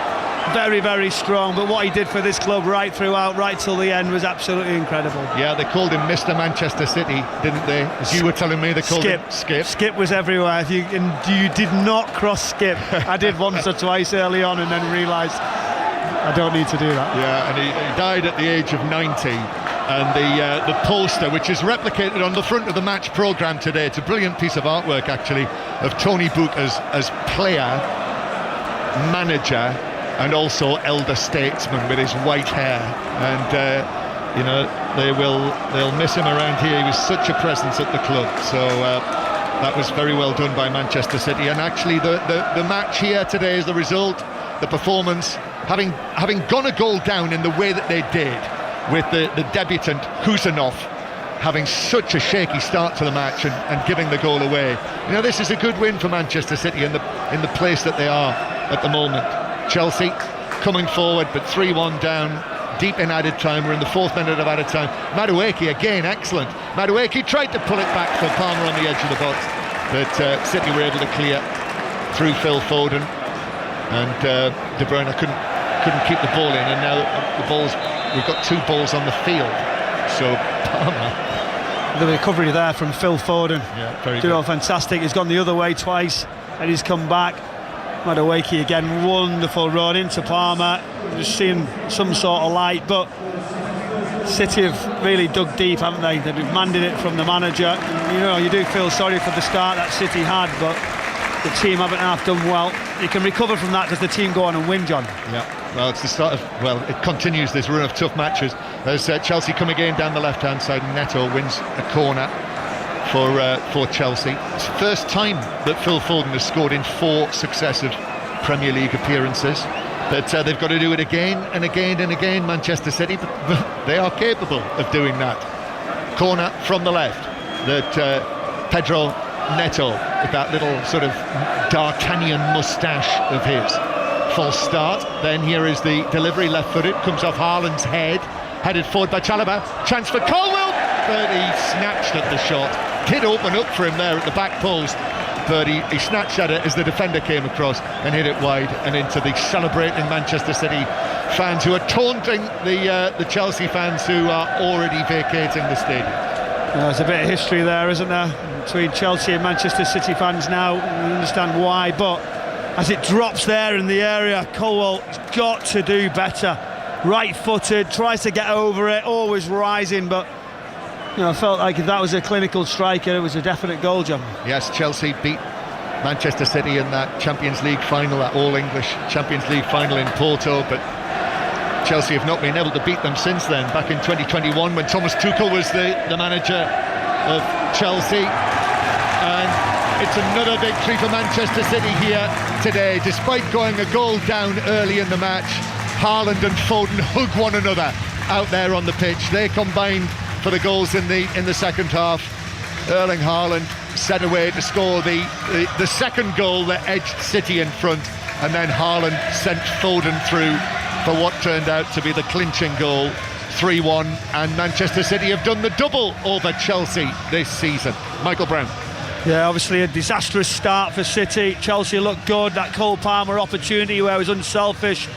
very, very strong, but what he did for this club right throughout, right till the end, was absolutely incredible. Yeah, they called him Mr. Manchester City, didn't they? As you were telling me, they called him Skip. Skip was everywhere. You did not cross Skip. I did once or twice early on, and then realised I don't need to do that. Yeah, and he died at the age of 90. And the poster, which is replicated on the front of the match programme today, it's a brilliant piece of artwork actually, of Tony Book as player, manager, and also elder statesman with his white hair. And you know, they'll miss him around here. He was such a presence at the club. So that was very well done by Manchester City. And actually the match here today is the result, the performance, having gone a goal down in the way that they did, with the debutant Kuzanov having such a shaky start to the match and giving the goal away. You know, this is a good win for Manchester City in the place that they are at the moment. Chelsea coming forward, but 3-1 down, deep in added time. We're in the 4th minute of added time. Madueke again, excellent. Madueke tried to pull it back for Palmer on the edge of the box, but City were able to clear through Phil Foden, and De Bruyne couldn't keep the ball in, and now the ball's... We've got 2 balls on the field, so Palmer. The recovery there from Phil Foden. Yeah, very good. Fantastic. He's gone the other way twice, and he's come back. Madueke again, wonderful run into Palmer. Just seeing some sort of light, but City have really dug deep, haven't they? They've demanded it from the manager. You know, you do feel sorry for the start that City had, but the team haven't half done well. You can recover from that. Does the team go on and win, John? Yeah. Well, it's the start of, it continues this run of tough matches. There's Chelsea come again down the left-hand side. Neto wins a corner for Chelsea. It's the first time that Phil Foden has scored in 4 successive Premier League appearances. But they've got to do it again and again and again, Manchester City. But they are capable of doing that. Corner from the left that Pedro Neto, with that little sort of D'Artagnan moustache of his. False start. Then here is the delivery, left-footed, comes off Haaland's head, headed forward by Chalobah. Chance for Colwill, but he snatched at the shot. Did open up for him there at the back post, but he snatched at it as the defender came across and hit it wide and into the celebrating Manchester City fans, who are taunting the Chelsea fans who are already vacating the stadium. There's a bit of history there, isn't there, between Chelsea and Manchester City fans now. We understand why, but as it drops there in the area, Colwell's got to do better. Right-footed, tries to get over it, always rising, but you know, I felt like if that was a clinical striker, it was a definite goal, John. Yes, Chelsea beat Manchester City in that Champions League final, that all-English Champions League final in Porto, but Chelsea have not been able to beat them since then. Back in 2021, when Thomas Tuchel was the manager of Chelsea. And it's another victory for Manchester City here today. Despite going a goal down early in the match, Haaland and Foden hug one another out there on the pitch. They combined for the goals in the second half. Erling Haaland set away to score the second goal that edged City in front, and then Haaland sent Foden through for what turned out to be the clinching goal, 3-1, and Manchester City have done the double over Chelsea this season. Michael Brown. Yeah, obviously a disastrous start for City. Chelsea looked good. That Cole Palmer opportunity where it was unselfish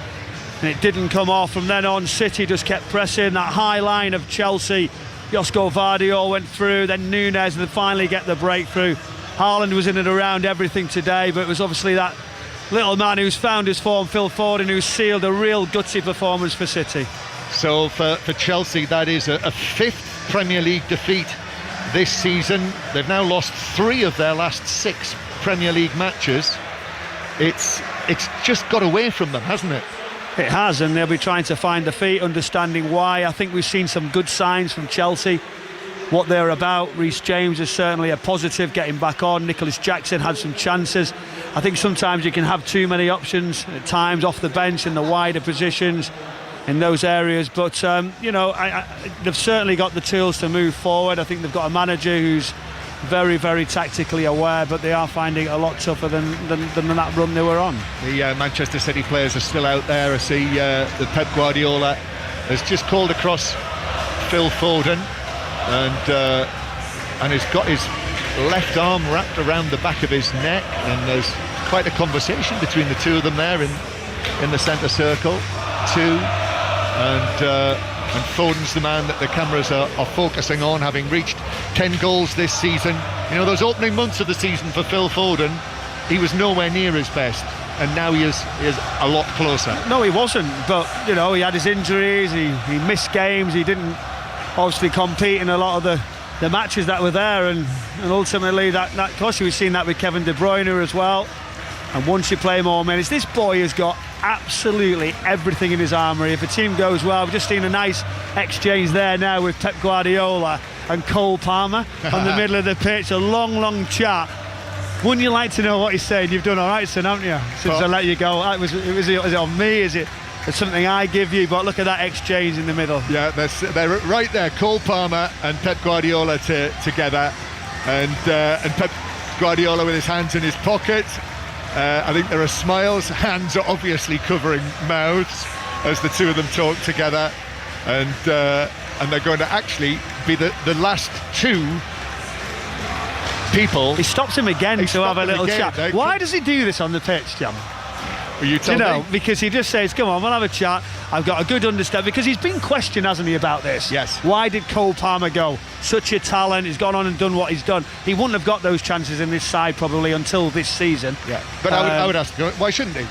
and it didn't come off. From then on, City just kept pressing. That high line of Chelsea, Josko Vardiol went through, then Nunez, and then finally get the breakthrough. Haaland was in and around everything today, but it was obviously that little man who's found his form, Phil Foden, who sealed a real gutsy performance for City. So for Chelsea, that is a fifth Premier League defeat this season. They've now lost 3 of their last 6 Premier League matches. It's just got away from them, hasn't it? It has, and they'll be trying to find the feet, understanding why. I think we've seen some good signs from Chelsea, what they're about. Reece James is certainly a positive, getting back on. Nicholas Jackson had some chances. I think sometimes you can have too many options at times off the bench in the wider positions in those areas, but they've certainly got the tools to move forward. I think they've got a manager who's very, very tactically aware, but they are finding it a lot tougher than that run they were on. The Manchester City players are still out there. I see the Pep Guardiola has just called across Phil Foden, and he's got his left arm wrapped around the back of his neck, and there's quite a conversation between the two of them there in the centre circle. And Foden's the man that the cameras are focusing on, having reached 10 goals this season. You know, those opening months of the season for Phil Foden, he was nowhere near his best, and now he is a lot closer. No, he wasn't, but he had his injuries, he missed games, he didn't obviously compete in a lot of the matches that were there, and ultimately that cost you. We've seen that with Kevin De Bruyne as well. And once you play more minutes, this boy has got absolutely everything in his armoury. If a team goes well, we've just seen a nice exchange there now with Pep Guardiola and Cole Palmer on the middle of the pitch. A long chat. Wouldn't you like to know what he's saying? You've done all right, son, haven't you? Since I let you go. Was it on me? Is it something I give you? But look at that exchange in the middle. Yeah, they're right there. Cole Palmer and Pep Guardiola together, and Pep Guardiola with his hands in his pockets. I think there are smiles. Hands are obviously covering mouths as the two of them talk together, and they're going to actually be the last 2 people. He stops him again to have a little chat. Why does he do this on the pitch, Jam? Well, you tell me. Because he just says, come on, we'll have a chat. I've got a good understanding, because he's been questioned, hasn't he, about this? Yes. Why did Cole Palmer go? Such a talent, he's gone on and done what he's done. He wouldn't have got those chances in this side probably until this season. Yeah, but I would ask, why shouldn't he?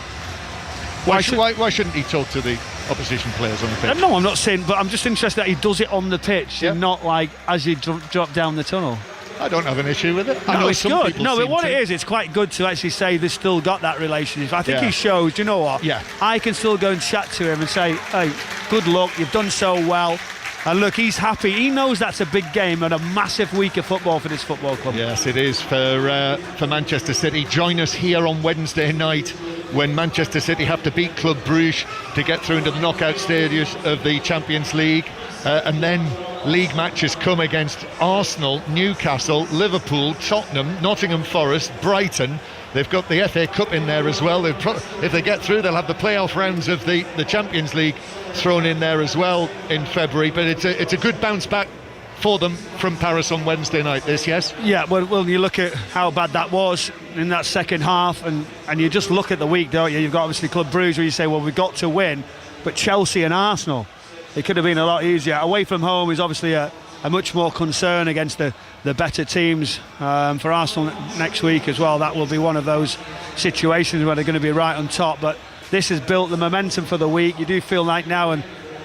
Why shouldn't he talk to the opposition players on the pitch? No, I'm not saying, but I'm just interested that he does it on the pitch, and not like as he drop down the tunnel. I don't have an issue with it. I know know it's some good. people No, but what to. it is, it's quite good to actually say they've still got that relationship. I think he shows, do you know what? Yeah. I can still go and chat to him and say, hey, good luck, you've done so well. And look, he's happy. He knows that's a big game and a massive week of football for this football club. Yes, it is for Manchester City. Join us here on Wednesday night when Manchester City have to beat Club Brugge to get through into the knockout stages of the Champions League. And then league matches come against Arsenal, Newcastle, Liverpool, Tottenham, Nottingham Forest, Brighton. They've got the FA Cup in there as well. If they get through, they'll have the playoff rounds of the Champions League thrown in there as well in February. But it's a good bounce back for them from Paris on Wednesday night, yes? Yeah, well, you look at how bad that was in that second half, and you just look at the week, don't you? You've got obviously Club Brugge where you say, well, we've got to win, but Chelsea and Arsenal, it could have been a lot easier. Away from home is obviously a much more concern against the better teams. For Arsenal next week as well, that will be one of those situations where they're going to be right on top. But this has built the momentum for the week. You do feel like now, and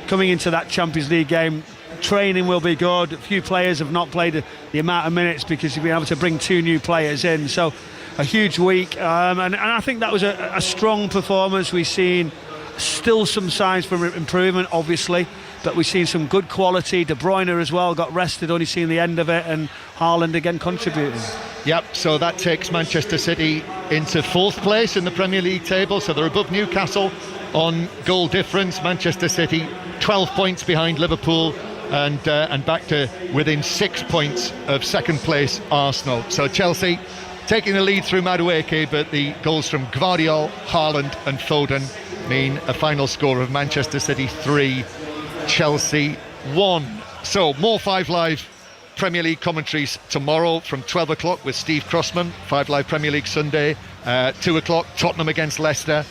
coming into that Champions League game, training will be good. A few players have not played the amount of minutes because you've been able to bring 2 new players in. So a huge week, and I think that was a strong performance. We've seen still some signs for improvement, obviously, but we've seen some good quality. De Bruyne as well got rested, only seen the end of it, and Haaland again contributing. Yep, so that takes Manchester City into 4th place in the Premier League table, so they're above Newcastle on goal difference. Manchester City 12 points behind Liverpool and back to within 6 points of second place Arsenal. So Chelsea taking the lead through Madueke, but the goals from Gvardiol, Haaland and Foden mean a final score of Manchester City 3, Chelsea 1. So more 5 Live Premier League commentaries tomorrow from 12 o'clock with Steve Crossman. 5 Live Premier League Sunday. 2 o'clock Tottenham against Leicester.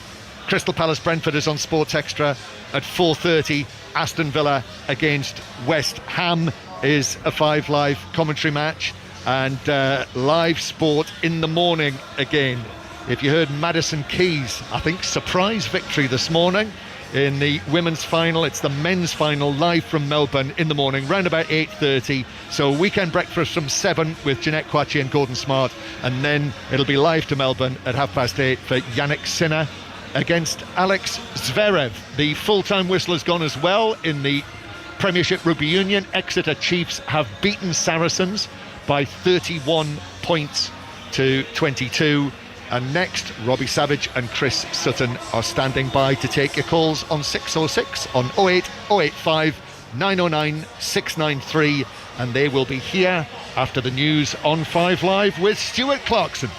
Crystal Palace Brentford is on Sports Extra. At 4:30 Aston Villa against West Ham is a 5 Live commentary match. And live sport in the morning again. If you heard Madison Keys, I think surprise victory this morning in the women's final. It's the men's final live from Melbourne in the morning, round about 8:30. So weekend breakfast from 7 with Jeanette Kouachi and Gordon Smart, and then it'll be live to Melbourne at 8:30 for Yannick Sinner against Alex Zverev. The full-time whistle has gone as well in the Premiership Rugby Union. Exeter Chiefs have beaten Saracens by 31 points to 22. And next, Robbie Savage and Chris Sutton are standing by to take your calls on 606 on 08 085 909 693, and they will be here after the news on 5 Live with Stuart Clarkson.